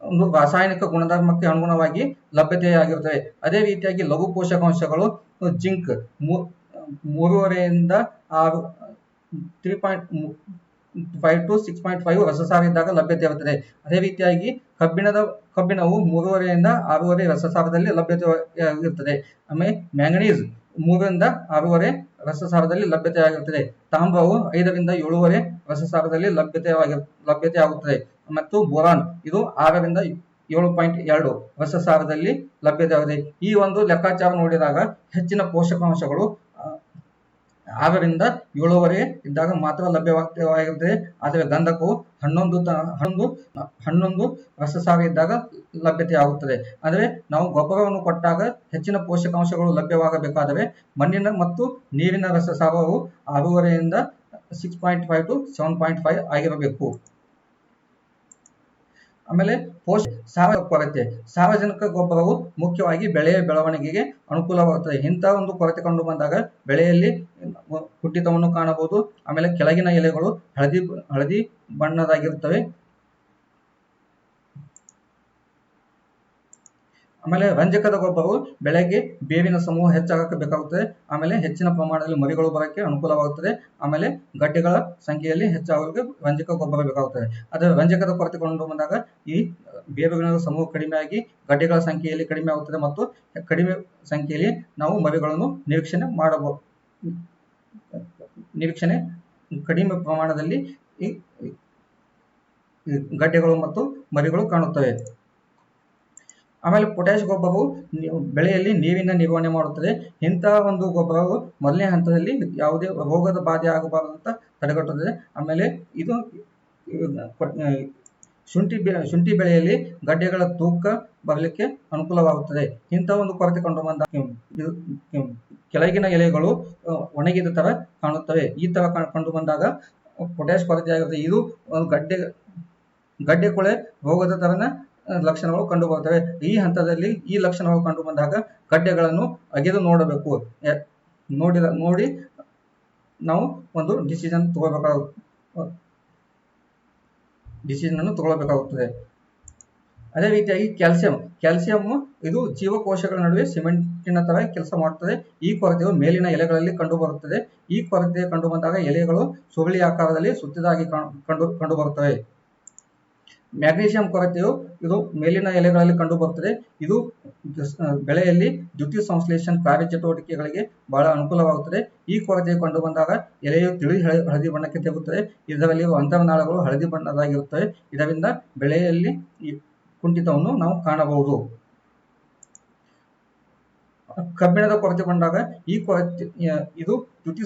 ಒಂದು ರಾಸಾಯನಿಕ ಗುಣಧರ್ಮಕ್ಕೆ ಅನುಗುಣವಾಗಿ ಲಭ್ಯತೆಯಾಗಿರುತ್ತವೆ. ಅದೇ ರೀತಿಯಾಗಿ ಲಘು ಪೋಷಕಾಂಶಗಳು ಜಿಂಕ್ 3.5ರಿಂದ 3.5 to 6.5 ರಸಸಾರ ಇದ್ದಾಗ ಲಭ್ಯತೆ ಇರುತ್ತದೆ. ಅದೇ ರೀತಿಯಾಗಿ ಕಬ್ಬಿಣವು 3.5ರಿಂದ 6.5 ರಸಸಾರದಲ್ಲಿ ಲಭ್ಯತೆ ಇರುತ್ತದೆ. ಆಮೇಲೆ ಮ್ಯಾಂಗನೀಸ್ 3ರಿಂದ 6.5 ರಸಸಾರದಲ್ಲಿ ಲಭ್ಯತೆಯಾಗಿರುತ್ತದೆ. ತಾಮ್ರವು 5ರಿಂದ 7.5 ರಸಸಾರದಲ್ಲಿ ಲಭ್ಯತೆಯಾಗುತ್ತದೆ. ಮತ್ತು ಬೋರಾನ್ ಇದು 6ರಿಂದ 7.2 ರಸಸಾರದಲ್ಲಿ ಲಭ್ಯತೆಯಾಗಿದೆ. ಈ ಒಂದು ಲೆಕ್ಕಾಚಾರ ನೋಡಿದಾಗ ಹೆಚ್ಚಿನ ಪೋಷಕಾಂಶಗಳು 6ರಿಂದ 7.5 ಇದ್ದಾಗ ಮಾತ್ರ ಲಭ್ಯವಾಗಿರುತ್ತದೆ. ಆದರೆ ಗಂಧಕವು 11 ರಸಸಾರ ಇದ್ದಾಗ ಲಭ್ಯತೆಯಾಗುತ್ತದೆ. ಅಂದರೆ ನಾವು ಗೊಬ್ಬರವನ್ನು ಕೊಟ್ಟಾಗ ಹೆಚ್ಚಿನ ಪೋಷಕಾಂಶಗಳು ಲಭ್ಯವಾಗಬೇಕಾದರೆ ಮಣ್ಣಿನ ಮತ್ತು ನೀರಿನ ರಸಸಾರವು 6.5ರಿಂದ 6.5 to 7.5 ಆಗಿರಬೇಕು. ಆಮೇಲೆ ಸಾವಯವ ಕೊರತೆ. ಸಾರಜನಕ ಗೊಬ್ಬರವು ಮುಖ್ಯವಾಗಿ ಬೆಳೆಯ ಬೆಳವಣಿಗೆಗೆ ಅನುಕೂಲವಾಗುತ್ತದೆ. ಇಂತಹ ಒಂದು ಕೊರತೆ ಕಂಡು ಬಂದಾಗ ಬೆಳೆಯಲ್ಲಿ ಕುಂಠಿತವನ್ನು ಕಾಣಬಹುದು. ಆಮೇಲೆ ಕೆಳಗಿನ ಎಲೆಗಳು ಹಳದಿ ಬಣ್ಣದಾಗಿರುತ್ತವೆ. ಆಮೇಲೆ ರಂಜಕದ ಗೊಬ್ಬರವು ಬೆಳೆಗೆ ಬೇವಿನ ಸಮೂಹ ಹೆಚ್ಚಾಗಕ್ಕೆ ಬೇಕಾಗುತ್ತದೆ. ಆಮೇಲೆ ಹೆಚ್ಚಿನ ಪ್ರಮಾಣದಲ್ಲಿ ಮರಿಗಳು ಬರೋಕ್ಕೆ ಅನುಕೂಲವಾಗುತ್ತದೆ. ಆಮೇಲೆ ಗಡ್ಡೆಗಳ ಸಂಖ್ಯೆಯಲ್ಲಿ ಹೆಚ್ಚಾಗಲಿಕ್ಕೆ ರಂಜಕ ಗೊಬ್ಬರ ಬೇಕಾಗುತ್ತದೆ. ಆದರೆ ರಂಜಕದ ಕೊರತೆ ಕಂಡು ಬಂದಾಗ ಈ ಬೇರುಗಳ ಸಮೂಹ ಕಡಿಮೆಯಾಗಿ ಗಡ್ಡೆಗಳ ಸಂಖ್ಯೆಯಲ್ಲಿ ಕಡಿಮೆ ಆಗುತ್ತದೆ ಮತ್ತು ಕಡಿಮೆ ಸಂಖ್ಯೆಯಲ್ಲಿ ನಾವು ಮರಿಗಳನ್ನು ನಿರೀಕ್ಷಣೆ ಕಡಿಮೆ ಪ್ರಮಾಣದಲ್ಲಿ ಈ ಗಡ್ಡೆಗಳು ಮತ್ತು ಮರಿಗಳು ಕಾಣುತ್ತವೆ. ಆಮೇಲೆ ಪೊಟ್ಯಾಷ್ ಗೊಬ್ಬರವು ಬೆಳೆಯಲ್ಲಿ ನೀರಿನ ನಿರ್ವಹಣೆ ಮಾಡುತ್ತದೆ. ಇಂತಹ ಒಂದು ಗೊಬ್ಬರವು ಮೊದಲನೇ ಹಂತದಲ್ಲಿ ಯಾವುದೇ ರೋಗದ ಬಾಧೆ ಆಗಬಾರದಂತ ತಡೆಗಟ್ಟುತ್ತದೆ. ಆಮೇಲೆ ಇದು ಶುಂಠಿ ಬೆಳೆಯಲ್ಲಿ ಗಡ್ಡೆಗಳ ತೂಕ ಬರಲಿಕ್ಕೆ ಅನುಕೂಲವಾಗುತ್ತದೆ. ಇಂತಹ ಒಂದು ಕೊರತೆ ಕಂಡು ಬಂದಾಗ ಕೆಳಗಿನ ಎಲೆಗಳು ಒಣಗಿದ ತರ ಕಾಣುತ್ತವೆ. ಈ ತರ ಕಂಡು ಬಂದಾಗ ಪೊಟ್ಯಾಷ್ ಕೊರತೆ ಆಗಿರುತ್ತದೆ. ಇದು ಗಡ್ಡೆ ಕೊಳೆ ರೋಗದ ತರನ ಲಕ್ಷಣಗಳು ಕಂಡು ಬರುತ್ತವೆ. ಈ ಹಂತದಲ್ಲಿ ಈ ಲಕ್ಷಣಗಳು ಕಂಡು ಬಂದಾಗ ಗಡ್ಡೆಗಳನ್ನು ಅಗೆದು ನೋಡಬೇಕು. ನೋಡಿ ನಾವು ಒಂದು ಡಿಸಿಷನ್ ತಗೊಳ್ಬೇಕಾಗುತ್ತದೆ. ಅದೇ ರೀತಿಯಾಗಿ ಕ್ಯಾಲ್ಸಿಯಂ ಇದು ಜೀವಕೋಶಗಳ ನಡುವೆ ಸಿಮೆಂಟಿನ ತರ ಕೆಲಸ ಮಾಡುತ್ತದೆ. ಈ ಕೊರತೆಯು ಮೇಲಿನ ಎಲೆಗಳಲ್ಲಿ ಕಂಡು ಬರುತ್ತದೆ. ಈ ಕೊರತೆ ಕಂಡು ಬಂದಾಗ ಎಲೆಗಳು ಸುರುಳಿ ಆಕಾರದಲ್ಲಿ ಸುತ್ತಿದಾಗಿ ಕಂಡು ಬರುತ್ತವೆ. ಮ್ಯಾಗ್ನೀಷಿಯಂ ಕೊರತೆಯು ಇದು ಮೇಲಿನ ಎಲೆಗಳಲ್ಲಿ ಕಂಡು ಬರುತ್ತದೆ. ಇದು ಬೆಳೆಯಲ್ಲಿ ದ್ಯುತಿ ಸಂಶ್ಲೇಷಣ ಕಾರ್ಯಚಟುವಟಿಕೆಗಳಿಗೆ ಬಹಳ ಅನುಕೂಲವಾಗುತ್ತದೆ. ಈ ಕೊರತೆ ಕಂಡು ಬಂದಾಗ ಎಲೆಯು ತಿಳಿ ಹಳದಿ ಬಣ್ಣಕ್ಕೆ ತಿರುಗುತ್ತದೆ. ಇದರಲ್ಲಿ ಅಂತರ್ನಾಳಗಳು ಹಳದಿ ಬಣ್ಣದಾಗಿರುತ್ತವೆ. ಇದರಿಂದ ಬೆಳೆಯಲ್ಲಿ ಕುಂಠಿತವನ್ನು ನಾವು ಕಾಣಬಹುದು. ಕಬ್ಬಿಣದ ಕೊರತೆ ಬಂದಾಗ ಈ ಕೊರತೆ ಇದು ದ್ಯುತಿ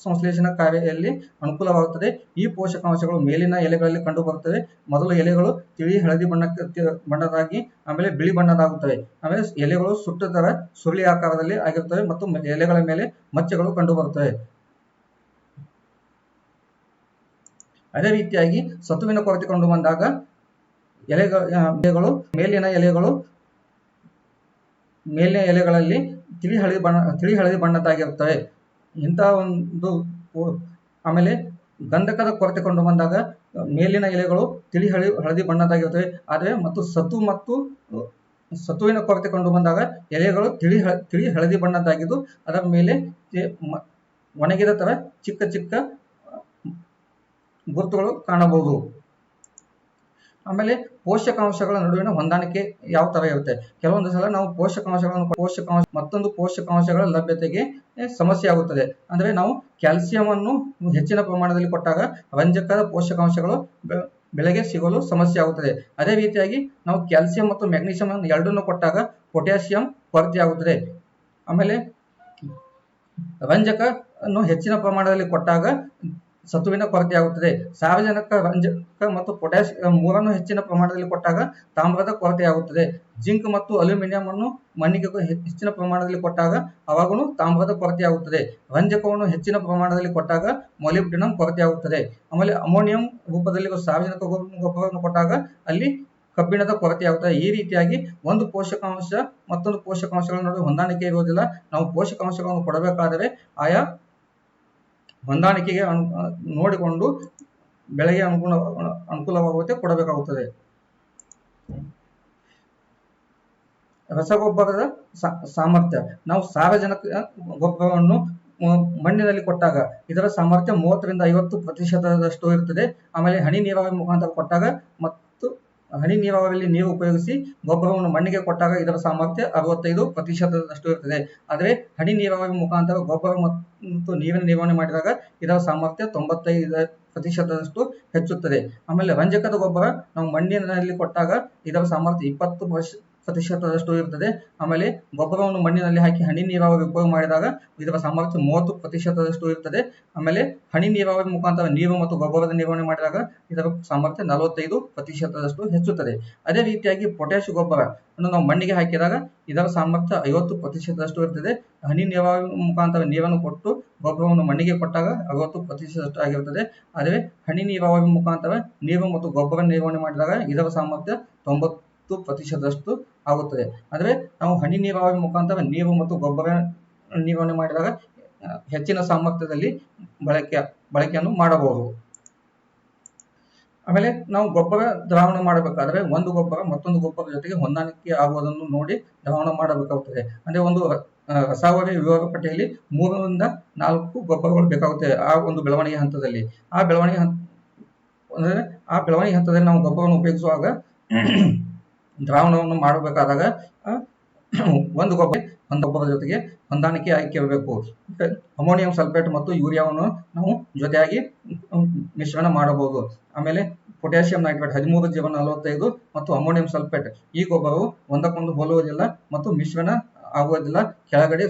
ಸಂಶ್ಲೇಷಣ ಕಾರ್ಯದಲ್ಲಿ ಅನುಕೂಲವಾಗುತ್ತದೆ. ಈ ಪೋಷಕಾಂಶಗಳು ಮೇಲಿನ ಎಲೆಗಳಲ್ಲಿ ಕಂಡು ಬರುತ್ತವೆ. ಮೊದಲು ಎಲೆಗಳು ತಿಳಿ ಹಳದಿ ಬಣ್ಣದಾಗಿ ಆಮೇಲೆ ಬಿಳಿ ಬಣ್ಣದಾಗುತ್ತವೆ. ಆಮೇಲೆ ಎಲೆಗಳು ಸುಟ್ಟ ತರ ಸುರುಳಿ ಆಕಾರದಲ್ಲಿ ಆಗಿರುತ್ತವೆ ಮತ್ತು ಎಲೆಗಳ ಮೇಲೆ ಮಚ್ಚೆಗಳು ಕಂಡು ಬರುತ್ತವೆ. ಅದೇ ರೀತಿಯಾಗಿ ಸತುವಿನ ಕೊರತೆ ಕಂಡು ಬಂದಾಗ ಮೇಲಿನ ಎಲೆಗಳಲ್ಲಿ ತಿಳಿ ಹಳದಿ ಬಣ್ಣದಾಗಿರುತ್ತವೆ. ಇಂತಹ ಒಂದು ಆಮೇಲೆ ಗಂಧಕದ ಕೊರತೆ ಕಂಡು ಬಂದಾಗ ಮೇಲಿನ ಎಲೆಗಳು ತಿಳಿ ಹಳದಿ ಬಣ್ಣದಾಗಿರುತ್ತವೆ. ಆದರೆ ಮತ್ತು ಸತುವಿನ ಕೊರತೆ ಕಂಡು ಬಂದಾಗ ಎಲೆಗಳು ತಿಳಿ ಹಳದಿ ಬಣ್ಣದ್ದಾಗಿದ್ದು ಅದರ ಮೇಲೆ ಒಣಗಿದ ತರ ಚಿಕ್ಕ ಚಿಕ್ಕ ಗುರುತುಗಳು ಕಾಣಬಹುದು. ಆಮೇಲೆ ಪೋಷಕಾಂಶಗಳ ನಡುವಿನ ಹೊಂದಾಣಿಕೆ ಯಾವ ತರ ಇರುತ್ತೆ. ಕೆಲವೊಂದು ಸಲ ನಾವು ಮತ್ತೊಂದು ಪೋಷಕಾಂಶಗಳ ಲಭ್ಯತೆಗೆ ಸಮಸ್ಯೆ ಆಗುತ್ತದೆ. ಅಂದ್ರೆ ನಾವು ಕ್ಯಾಲ್ಸಿಯಂ ಅನ್ನು ಹೆಚ್ಚಿನ ಪ್ರಮಾಣದಲ್ಲಿ ಕೊಟ್ಟಾಗ ರಂಜಕದ ಪೋಷಕಾಂಶಗಳು ಬೆಳೆಗೆ ಸಿಗಲು ಸಮಸ್ಯೆ ಆಗುತ್ತದೆ. ಅದೇ ರೀತಿಯಾಗಿ ನಾವು ಕ್ಯಾಲ್ಸಿಯಂ ಮತ್ತು ಮ್ಯಾಗ್ನೀಷಿಯಂ ಎರಡನ್ನು ಕೊಟ್ಟಾಗ ಪೊಟ್ಯಾಷಿಯಂ ಕೊರತೆ ಆಗುತ್ತದೆ. ಆಮೇಲೆ ರಂಜಕ ಅನ್ನು ಹೆಚ್ಚಿನ ಪ್ರಮಾಣದಲ್ಲಿ ಕೊಟ್ಟಾಗ ಸತುವಿನ ಕೊರತೆಯಾಗುತ್ತದೆ. ಸಾರಜನಕ, ರಂಜಕ ಮತ್ತು ಪೊಟ್ಯಾಷ್ ಮೂರನ್ನು ಹೆಚ್ಚಿನ ಪ್ರಮಾಣದಲ್ಲಿ ಕೊಟ್ಟಾಗ ತಾಮ್ರದ ಕೊರತೆಯಾಗುತ್ತದೆ. ಜಿಂಕ್ ಮತ್ತು ಅಲ್ಯೂಮಿನಿಯಂ ಅನ್ನು ಮಣ್ಣಿಗೆ ಹೆಚ್ಚಿನ ಪ್ರಮಾಣದಲ್ಲಿ ಕೊಟ್ಟಾಗ ಅವಾಗೂ ತಾಮ್ರದ ಕೊರತೆಯಾಗುತ್ತದೆ. ರಂಜಕವನ್ನು ಹೆಚ್ಚಿನ ಪ್ರಮಾಣದಲ್ಲಿ ಕೊಟ್ಟಾಗ ಮೊಲಿಬ್ಡಿನಮ್ ಕೊರತೆಯಾಗುತ್ತದೆ. ಆಮೇಲೆ ಅಮೋನಿಯಂ ರೂಪದಲ್ಲಿ ಸಾರಜನಕ ಗೊಬ್ಬರವನ್ನು ಕೊಟ್ಟಾಗ ಅಲ್ಲಿ ಕಬ್ಬಿಣದ ಕೊರತೆಯಾಗುತ್ತದೆ. ಈ ರೀತಿಯಾಗಿ ಒಂದು ಪೋಷಕಾಂಶ ಮತ್ತೊಂದು ಪೋಷಕಾಂಶಗಳ ನಡುವೆ ಹೊಂದಾಣಿಕೆ ಇರುವುದಿಲ್ಲ. ನಾವು ಪೋಷಕಾಂಶಗಳನ್ನು ಕೊಡಬೇಕಾದರೆ ಆಯಾ ಹೊಂದಾಣಿಕೆಗೆ ನೋಡಿಕೊಂಡು ಬೆಳೆಗೆ ಅನುಕೂಲವಾಗುವಂತೆ ಕೊಡಬೇಕಾಗುತ್ತದೆ. ರಸಗೊಬ್ಬರದ ಸಾಮರ್ಥ್ಯ. ನಾವು ಸಾರಜನಕ ಗೊಬ್ಬರವನ್ನು ಮಣ್ಣಿನಲ್ಲಿ ಕೊಟ್ಟಾಗ ಇದರ ಸಾಮರ್ಥ್ಯ 30-50% ಇರುತ್ತದೆ. ಆಮೇಲೆ ಹನಿ ನೀರಾವರಿ ಮುಖಾಂತರ ಕೊಟ್ಟಾಗ ಮತ್ತು ಹನಿ ನೀರಾವರಿಯಲ್ಲಿ ನೀರು ಉಪಯೋಗಿಸಿ ಗೊಬ್ಬರವನ್ನು ಮಣ್ಣಿಗೆ ಕೊಟ್ಟಾಗ ಇದರ ಸಾಮರ್ಥ್ಯ 65% ಇರುತ್ತದೆ. ಆದರೆ ಹನಿ ನೀರಾವರಿ ಮುಖಾಂತರ ಗೊಬ್ಬರ ಮತ್ತು ನೀರಿನ ನಿರ್ವಹಣೆ ಮಾಡಿದಾಗ ಇದರ ಸಾಮರ್ಥ್ಯ 95% ಹೆಚ್ಚುತ್ತದೆ. ಆಮೇಲೆ ರಂಜಕದ ಗೊಬ್ಬರ ನಾವು ಮಣ್ಣಿನಲ್ಲಿ ಕೊಟ್ಟಾಗ ಇದರ ಸಾಮರ್ಥ್ಯ 20% ಇರುತ್ತದೆ. ಆಮೇಲೆ ಗೊಬ್ಬರವನ್ನು ಮಣ್ಣಿನಲ್ಲಿ ಹಾಕಿ ಹನಿ ನೀರಾವರಿ ಉಪಯೋಗ ಮಾಡಿದಾಗ ಇದರ ಸಾಮರ್ಥ್ಯ 30% ಇರುತ್ತದೆ. ಆಮೇಲೆ ಹನಿ ನೀರಾವರಿ ಮುಖಾಂತರ ನೀರು ಮತ್ತು ಗೊಬ್ಬರದ ನಿರ್ವಹಣೆ ಮಾಡಿದಾಗ ಇದರ ಸಾಮರ್ಥ್ಯ 45% ಹೆಚ್ಚುತ್ತದೆ. ಅದೇ ರೀತಿಯಾಗಿ ಪೊಟ್ಯಾಷ್ ಗೊಬ್ಬರ ಅನ್ನು ನಾವು ಮಣ್ಣಿಗೆ ಹಾಕಿದಾಗ ಇದರ ಸಾಮರ್ಥ್ಯ 50% ಇರುತ್ತದೆ. ಹನಿ ನೀರಾವರಿ ಮುಖಾಂತರ ನೀರನ್ನು ಕೊಟ್ಟು ಗೊಬ್ಬರವನ್ನು ಮಣ್ಣಿಗೆ ಕೊಟ್ಟಾಗ 60% ಆಗಿರುತ್ತದೆ. ಆದರೆ ಹನಿ ನೀರಾವರಿ ಮುಖಾಂತರ ನೀರು ಮತ್ತು ಗೊಬ್ಬರ ನಿರ್ವಹಣೆ ಮಾಡಿದಾಗ ಇದರ ಸಾಮರ್ಥ್ಯ 90% ಆಗುತ್ತದೆ. ಆದರೆ ನಾವು ಹನಿ ನೀರಾವರಿ ಮುಖಾಂತರ ನೀರು ಮತ್ತು ಗೊಬ್ಬರ ನಿರ್ವಹಣೆ ಮಾಡಿದಾಗ ಹೆಚ್ಚಿನ ಸಾಮರ್ಥ್ಯದಲ್ಲಿ ಬಳಕೆಯನ್ನು ಮಾಡಬಹುದು. ಆಮೇಲೆ ನಾವು ಗೊಬ್ಬರ ದ್ರಾವಣ ಮಾಡಬೇಕಾದ್ರೆ ಒಂದು ಗೊಬ್ಬರ ಮತ್ತೊಂದು ಗೊಬ್ಬರ ಜೊತೆಗೆ ಹೊಂದಾಣಿಕೆ ಆಗುವುದನ್ನು ನೋಡಿ ದ್ರಾವಣ ಮಾಡಬೇಕಾಗುತ್ತದೆ. ಅಂದ್ರೆ ಒಂದು ರಸಾವರಿ ವಿಭಾಗ ಪಟ್ಟಿಯಲ್ಲಿ 3-4 ಗೊಬ್ಬರಗಳು ಬೇಕಾಗುತ್ತವೆ ಆ ಒಂದು ಬೆಳವಣಿಗೆ ಹಂತದಲ್ಲಿ. ಆ ಬೆಳವಣಿಗೆ ಹಂತದಲ್ಲಿ ನಾವು ಗೊಬ್ಬರವನ್ನು ಉಪಯೋಗಿಸುವಾಗ ದ್ರಾವಣವನ್ನು ಮಾಡಬೇಕಾದಾಗ ಒಂದು ಗೊಬ್ಬರದ ಜೊತೆಗೆ ಹೊಂದಾಣಿಕೆ ಆಗಿರಬೇಕು. ಅಮೋನಿಯಂ ಸಲ್ಫೇಟ್ ಮತ್ತು ಯೂರಿಯಾವನ್ನು ನಾವು ಜೊತೆಯಾಗಿ ಮಿಶ್ರಣ ಮಾಡಬಹುದು. ಆಮೇಲೆ ಪೊಟ್ಯಾಷಿಯಂ ನೈಟ್ರೇಟ್ 13-45 ಮತ್ತು ಅಮೋನಿಯಂ ಸಲ್ಫೇಟ್ ಈ ಗೊಬ್ಬರವು ಒಂದಕ್ಕೊಂದು ಹೋಲುವುದಿಲ್ಲ ಮತ್ತು ಮಿಶ್ರಣ ಆಗುವುದಿಲ್ಲ. ಕೆಳಗಡೆ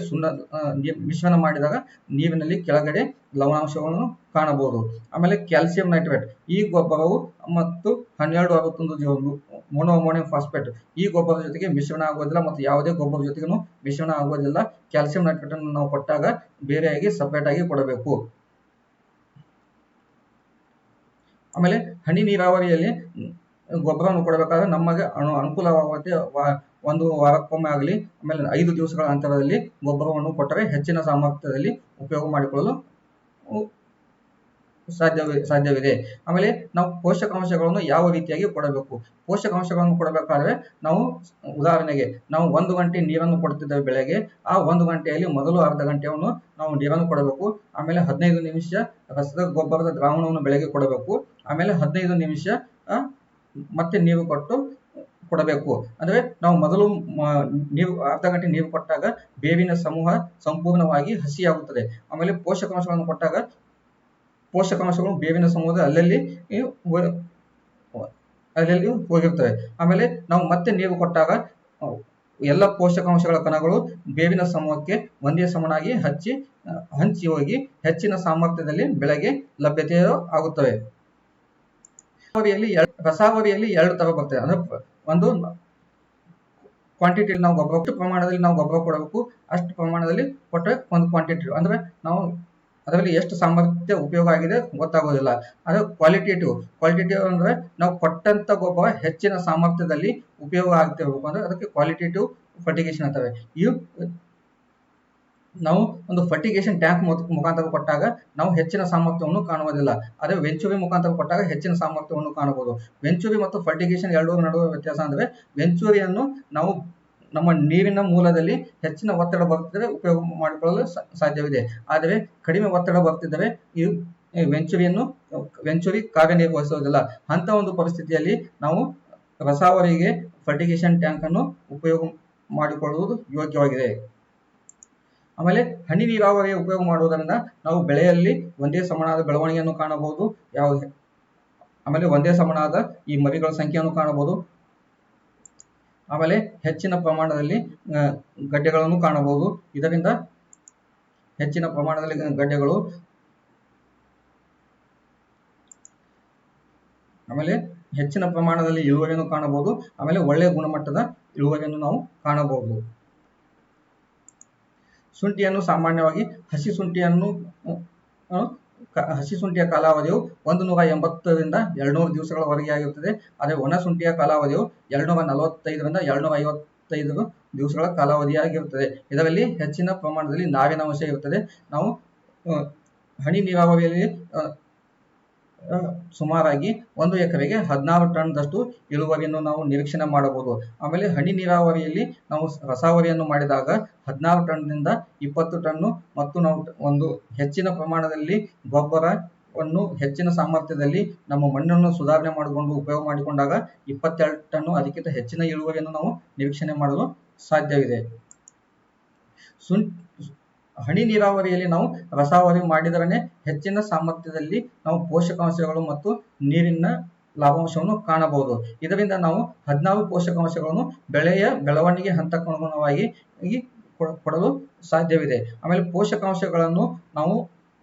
ಮಿಶ್ರಣ ಮಾಡಿದಾಗ ನೀರಿನಲ್ಲಿ ಕೆಳಗಡೆ ಲವಣಾಂಶಗಳನ್ನು ಕಾಣಬಹುದು. ಆಮೇಲೆ ಕ್ಯಾಲ್ಸಿಯಂ ನೈಟ್ರೇಟ್ ಈ ಗೊಬ್ಬರವು ಮತ್ತು 12-61 ಮೋನೋ ಅಮೋನಿಯಂ ಫಾಸ್ಫೇಟ್ ಈ ಗೊಬ್ಬರದ ಜೊತೆಗೆ ಮಿಶ್ರಣ ಆಗುವುದಿಲ್ಲ ಮತ್ತು ಯಾವುದೇ ಗೊಬ್ಬರ ಜೊತೆಗೂ ಮಿಶ್ರಣ ಆಗುವುದಿಲ್ಲ. ಕ್ಯಾಲ್ಸಿಯಂ ನೈಟ್ರೇಟ್ ಅನ್ನು ನಾವು ಕೊಟ್ಟಾಗ ಬೇರೆಯಾಗಿ ಸಪರೇಟ್ ಆಗಿ ಕೊಡಬೇಕು. ಆಮೇಲೆ ಹನಿ ನೀರಾವರಿಯಲ್ಲಿ ಗೊಬ್ಬರವನ್ನು ಕೊಡಬೇಕಾದ್ರೆ ನಮಗೆ ಅನುಕೂಲವಾಗುವಂತೆ ಒಂದು ವಾರಕ್ಕೊಮ್ಮೆ ಆಗಲಿ ಆಮೇಲೆ 5 ದಿವಸಗಳ ಅಂತರದಲ್ಲಿ ಗೊಬ್ಬರವನ್ನು ಕೊಟ್ಟರೆ ಹೆಚ್ಚಿನ ಸಾಮರ್ಥ್ಯದಲ್ಲಿ ಉಪಯೋಗ ಮಾಡಿಕೊಳ್ಳಲು ಸಾಧ್ಯವಿದೆ. ಆಮೇಲೆ ನಾವು ಪೋಷಕಾಂಶಗಳನ್ನು ಯಾವ ರೀತಿಯಾಗಿ ಕೊಡಬೇಕು. ಪೋಷಕಾಂಶಗಳನ್ನು ಕೊಡಬೇಕಾದ್ರೆ ನಾವು ಉದಾಹರಣೆಗೆ ನಾವು 1 ಗಂಟೆ ನೀರನ್ನು ಕೊಡುತ್ತಿದ್ದೇವೆ ಬೆಳೆಗೆ. ಆ 1 ಗಂಟೆಯಲ್ಲಿ ಮೊದಲು ಅರ್ಧ ಗಂಟೆಯನ್ನು ನಾವು ನೀರನ್ನು ಕೊಡಬೇಕು. ಆಮೇಲೆ 15 ನಿಮಿಷ ರಸದ ಗೊಬ್ಬರದ ದ್ರಾವಣವನ್ನು ಬೆಳೆಗೆ ಕೊಡಬೇಕು. ಆಮೇಲೆ 15 ನಿಮಿಷ ಮತ್ತೆ ನೀರು ಕೊಟ್ಟು ಕೊಡಬೇಕು. ಅಂದ್ರೆ ನಾವು ಮೊದಲು ಅರ್ಧ ಗಂಟೆ ನೀರು ಕೊಟ್ಟಾಗ ಬೇವಿನ ಸಮೂಹ ಸಂಪೂರ್ಣವಾಗಿ ಹಸಿಯಾಗುತ್ತದೆ. ಆಮೇಲೆ ಪೋಷಕಾಂಶಗಳನ್ನು ಕೊಟ್ಟಾಗ ಪೋಷಕಾಂಶಗಳು ಬೇವಿನ ಸಮೂಹದ ಅಲ್ಲಲ್ಲಿ ಹೋಗಿರ್ತವೆ. ಆಮೇಲೆ ನಾವು ಮತ್ತೆ ನೀರು ಕೊಟ್ಟಾಗ ಎಲ್ಲ ಪೋಷಕಾಂಶಗಳ ಕಣಗಳು ಬೇವಿನ ಸಮೂಹಕ್ಕೆ ಒಂದೇ ಸಮನಾಗಿ ಹಂಚಿ ಹೋಗಿ ಹೆಚ್ಚಿನ ಸಾಮರ್ಥ್ಯದಲ್ಲಿ ಬೆಳೆಗೆ ಲಭ್ಯತೆ ಆಗುತ್ತವೆ. ರಸಾವರಿಯಲ್ಲಿ 2 ತರ ಬರ್ತದೆ. ಅಂದ್ರೆ ಒಂದು ಕ್ವಾಂಟಿಟಿ ನಾವು ಗೊಬ್ಬರ ಎಷ್ಟು ಪ್ರಮಾಣದಲ್ಲಿ ನಾವು ಗೊಬ್ಬರ ಕೊಡಬೇಕು ಅಷ್ಟು ಪ್ರಮಾಣದಲ್ಲಿ ಕೊಟ್ಟರೆ ಒಂದು ಕ್ವಾಂಟಿಟಿ. ಅಂದ್ರೆ ನಾವು ಅದರಲ್ಲಿ ಎಷ್ಟು ಸಾಮರ್ಥ್ಯ ಉಪಯೋಗ ಆಗಿದೆ ಗೊತ್ತಾಗೋದಿಲ್ಲ. ಅದು ಕ್ವಾಲಿಟೇಟಿವ್ ಅಂದ್ರೆ ನಾವು ಕೊಟ್ಟಂತ ಗೊಬ್ಬರ ಹೆಚ್ಚಿನ ಸಾಮರ್ಥ್ಯದಲ್ಲಿ ಉಪಯೋಗ ಆಗ್ತಿರ್ಬೇಕು ಅಂದ್ರೆ ಅದಕ್ಕೆ ಕ್ವಾಲಿಟೇಟಿವ್ ಫರ್ಟಿಗೇಷನ್ ಅಂತಾರೆ. ನಾವು ಒಂದು ಫರ್ಟಿಗೇಷನ್ ಟ್ಯಾಂಕ್ ಮುಖಾಂತರ ಕೊಟ್ಟಾಗ ನಾವು ಹೆಚ್ಚಿನ ಸಾಮರ್ಥ್ಯವನ್ನು ಕಾಣುವುದಿಲ್ಲ. ಅದೇ ವೆಂಚುರಿ ಮುಖಾಂತರ ಕೊಟ್ಟಾಗ ಹೆಚ್ಚಿನ ಸಾಮರ್ಥ್ಯವನ್ನು ಕಾಣಬಹುದು. ವೆಂಚುರಿ ಮತ್ತು ಫರ್ಟಿಗೇಷನ್ ಎರಡರ ನಡುವೆ ವ್ಯತ್ಯಾಸ ಅಂದ್ರೆ ವೆಂಚುರಿಯನ್ನು ನಾವು ನಮ್ಮ ನೀರಿನ ಮೂಲದಲ್ಲಿ ಹೆಚ್ಚಿನ ಒತ್ತಡ ಬರುತ್ತಿದ್ದರೆ ಉಪಯೋಗ ಮಾಡಿಕೊಳ್ಳಲು ಸಾಧ್ಯವಿದೆ. ಆದರೆ ಕಡಿಮೆ ಒತ್ತಡ ಬರುತ್ತಿದ್ದರೆ ಈ ವೆಂಚುರಿ ಕಾರ್ಯನಿರ್ವಹಿಸುವುದಿಲ್ಲ. ಅಂತ ಒಂದು ಪರಿಸ್ಥಿತಿಯಲ್ಲಿ ನಾವು ರಸಾವರಿಗೆ ಫರ್ಟಿಗೇಷನ್ ಟ್ಯಾಂಕ್ ಅನ್ನು ಉಪಯೋಗ ಮಾಡಿಕೊಳ್ಳುವುದು ಯೋಗ್ಯವಾಗಿದೆ. ಆಮೇಲೆ ಹನಿ ನೀರಾವರಿಯ ಉಪಯೋಗ ಮಾಡುವುದರಿಂದ ನಾವು ಬೆಳೆಯಲ್ಲಿ ಒಂದೇ ಸಮನಾದ ಬೆಳವಣಿಗೆಯನ್ನು ಕಾಣಬಹುದು. ಆಮೇಲೆ ಒಂದೇ ಸಮನಾದ ಈ ಮರಿಗಳ ಸಂಖ್ಯೆಯನ್ನು ಕಾಣಬಹುದು. ಆಮೇಲೆ ಹೆಚ್ಚಿನ ಪ್ರಮಾಣದಲ್ಲಿ ಗಡ್ಡೆಗಳನ್ನು ಕಾಣಬಹುದು. ಇದರಿಂದ ಹೆಚ್ಚಿನ ಪ್ರಮಾಣದಲ್ಲಿ ಗಡ್ಡೆಗಳು ಆಮೇಲೆ ಹೆಚ್ಚಿನ ಪ್ರಮಾಣದಲ್ಲಿ ಇಳುವರಿಯನ್ನು ಕಾಣಬಹುದು. ಆಮೇಲೆ ಒಳ್ಳೆಯ ಗುಣಮಟ್ಟದ ಇಳುವರಿಯನ್ನು ನಾವು ಕಾಣಬಹುದು. ಶುಂಠಿಯನ್ನು ಸಾಮಾನ್ಯವಾಗಿ ಹಸಿ ಶುಂಠಿಯ ಕಾಲಾವಧಿಯು 180ರಿಂದ 200 ದಿವಸಗಳವರೆಗೆ ಆಗಿರುತ್ತದೆ. ಆದರೆ ಒಣ ಶುಂಠಿಯ ಕಾಲಾವಧಿಯು 245ರಿಂದ 255 ದಿವಸಗಳ ಕಾಲಾವಧಿಯಾಗಿರುತ್ತದೆ. ಇದರಲ್ಲಿ ಹೆಚ್ಚಿನ ಪ್ರಮಾಣದಲ್ಲಿ ನಾರಿನ ಅಂಶ ಇರುತ್ತದೆ. ನಾವು ಹನಿ ನೀರಾವರಿಯಲ್ಲಿ ಸುಮಾರಾಗಿ 1 ಎಕರೆಗೆ 16 ಟನ್ದಷ್ಟು ಇಳುವರಿಯನ್ನು ನಾವು ನಿರೀಕ್ಷಣೆ ಮಾಡಬಹುದು. ಆಮೇಲೆ ಹನಿ ನೀರಾವರಿಯಲ್ಲಿ ನಾವು ರಸಾವರಿಯನ್ನು ಮಾಡಿದಾಗ 16 ಟನ್ನಿಂದ 20 ಟನ್ನು ಮತ್ತು ನಾವು ಒಂದು ಹೆಚ್ಚಿನ ಪ್ರಮಾಣದಲ್ಲಿ ಗೊಬ್ಬರವನ್ನು ಹೆಚ್ಚಿನ ಸಾಮರ್ಥ್ಯದಲ್ಲಿ ನಮ್ಮ ಮಣ್ಣನ್ನು ಸುಧಾರಣೆ ಮಾಡಿಕೊಂಡು ಉಪಯೋಗ ಮಾಡಿಕೊಂಡಾಗ 22 ಟನ್ನು ಅದಕ್ಕಿಂತ ಹೆಚ್ಚಿನ ಇಳುವರಿಯನ್ನು ನಾವು ನಿರೀಕ್ಷಣೆ ಮಾಡಲು ಸಾಧ್ಯವಿದೆ. ಹನಿ ನೀರಾವರಿಯಲ್ಲಿ ನಾವು ರಸಾವರಿ ಮಾಡಿದರೆ ಹೆಚ್ಚಿನ ಸಾಮರ್ಥ್ಯದಲ್ಲಿ ನಾವು ಪೋಷಕಾಂಶಗಳು ಮತ್ತು ನೀರಿನ ಲಾಭಾಂಶವನ್ನು ಕಾಣಬಹುದು. ಇದರಿಂದ ನಾವು 16 ಪೋಷಕಾಂಶಗಳನ್ನು ಬೆಳೆಯ ಬೆಳವಣಿಗೆ ಹಂತಕ್ಕನುಗುಣವಾಗಿ ಕೊಡಲು ಸಾಧ್ಯವಿದೆ. ಆಮೇಲೆ ಪೋಷಕಾಂಶಗಳನ್ನು ನಾವು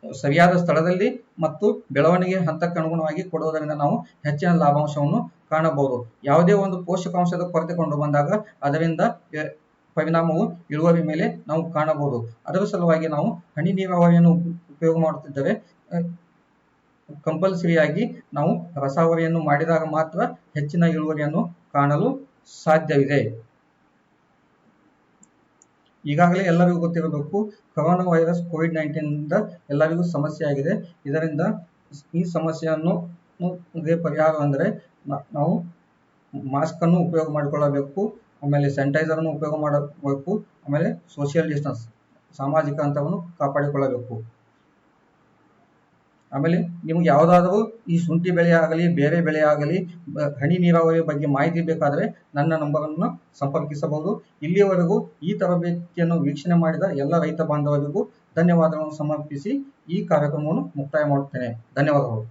ಸರಿಯಾದ ಸ್ಥಳದಲ್ಲಿ ಮತ್ತು ಬೆಳವಣಿಗೆ ಹಂತಕ್ಕನುಗುಣವಾಗಿ ಕೊಡುವುದರಿಂದ ನಾವು ಹೆಚ್ಚಿನ ಲಾಭಾಂಶವನ್ನು ಕಾಣಬಹುದು. ಯಾವುದೇ ಒಂದು ಪೋಷಕಾಂಶದ ಕೊರತೆ ಕಂಡು ಬಂದಾಗ ಅದರಿಂದ ಪರಿಣಾಮವು ಇಳುವರಿ ಮೇಲೆ ನಾವು ಕಾಣಬಹುದು. ಅದರ ಸಲುವಾಗಿ ನಾವು ಹನಿ ನೀರಾವರಿಯನ್ನು ಉಪಯೋಗ ಮಾಡುತ್ತಿದ್ದರೆ ಕಂಪಲ್ಸರಿಯಾಗಿ ನಾವು ರಸಾವರಿಯನ್ನು ಮಾಡಿದಾಗ ಮಾತ್ರ ಹೆಚ್ಚಿನ ಇಳುವರಿಯನ್ನು ಕಾಣಲು ಸಾಧ್ಯವಿದೆ. ಈಗಾಗಲೇ ಎಲ್ಲರಿಗೂ ಗೊತ್ತಿರಬೇಕು, ಕೊರೋನಾ ವೈರಸ್ ಕೋವಿಡ್-19 ಎಲ್ಲರಿಗೂ ಸಮಸ್ಯೆ ಆಗಿದೆ. ಇದರಿಂದ ಈ ಸಮಸ್ಯೆಯನ್ನು ಪರಿಹಾರ ಅಂದರೆ ನಾವು ಮಾಸ್ಕ್ ಅನ್ನು ಉಪಯೋಗ ಮಾಡಿಕೊಳ್ಳಬೇಕು. ಆಮೇಲೆ ಸ್ಯಾನಿಟೈಸರ್ ಅನ್ನು ಉಪಯೋಗ ಮಾಡಬೇಕು. ಆಮೇಲೆ ಸೋಷಿಯಲ್ ಡಿಸ್ಟೆನ್ಸ್ ಸಾಮಾಜಿಕ ಅಂತರವನ್ನು ಕಾಪಾಡಿಕೊಳ್ಳಬೇಕು. ಆಮೇಲೆ ನಿಮ್ಗೆ ಯಾವುದಾದರೂ ಈ ಶುಂಠಿ ಬೆಳೆ ಆಗಲಿ ಬೇರೆ ಬೆಳೆ ಆಗಲಿ ಹನಿ ನೀರಾವರಿ ಬಗ್ಗೆ ಮಾಹಿತಿ ಬೇಕಾದರೆ ನನ್ನ ನಂಬರನ್ನು ಸಂಪರ್ಕಿಸಬಹುದು. ಇಲ್ಲಿಯವರೆಗೂ ಈ ತರಬೇತಿಯನ್ನು ವೀಕ್ಷಣೆ ಮಾಡಿದ ಎಲ್ಲ ರೈತ ಬಾಂಧವರಿಗೂ ಧನ್ಯವಾದಗಳನ್ನು ಸಮರ್ಪಿಸಿ ಈ ಕಾರ್ಯಕ್ರಮವನ್ನು ಮುಕ್ತಾಯ ಮಾಡುತ್ತೇನೆ. ಧನ್ಯವಾದಗಳು.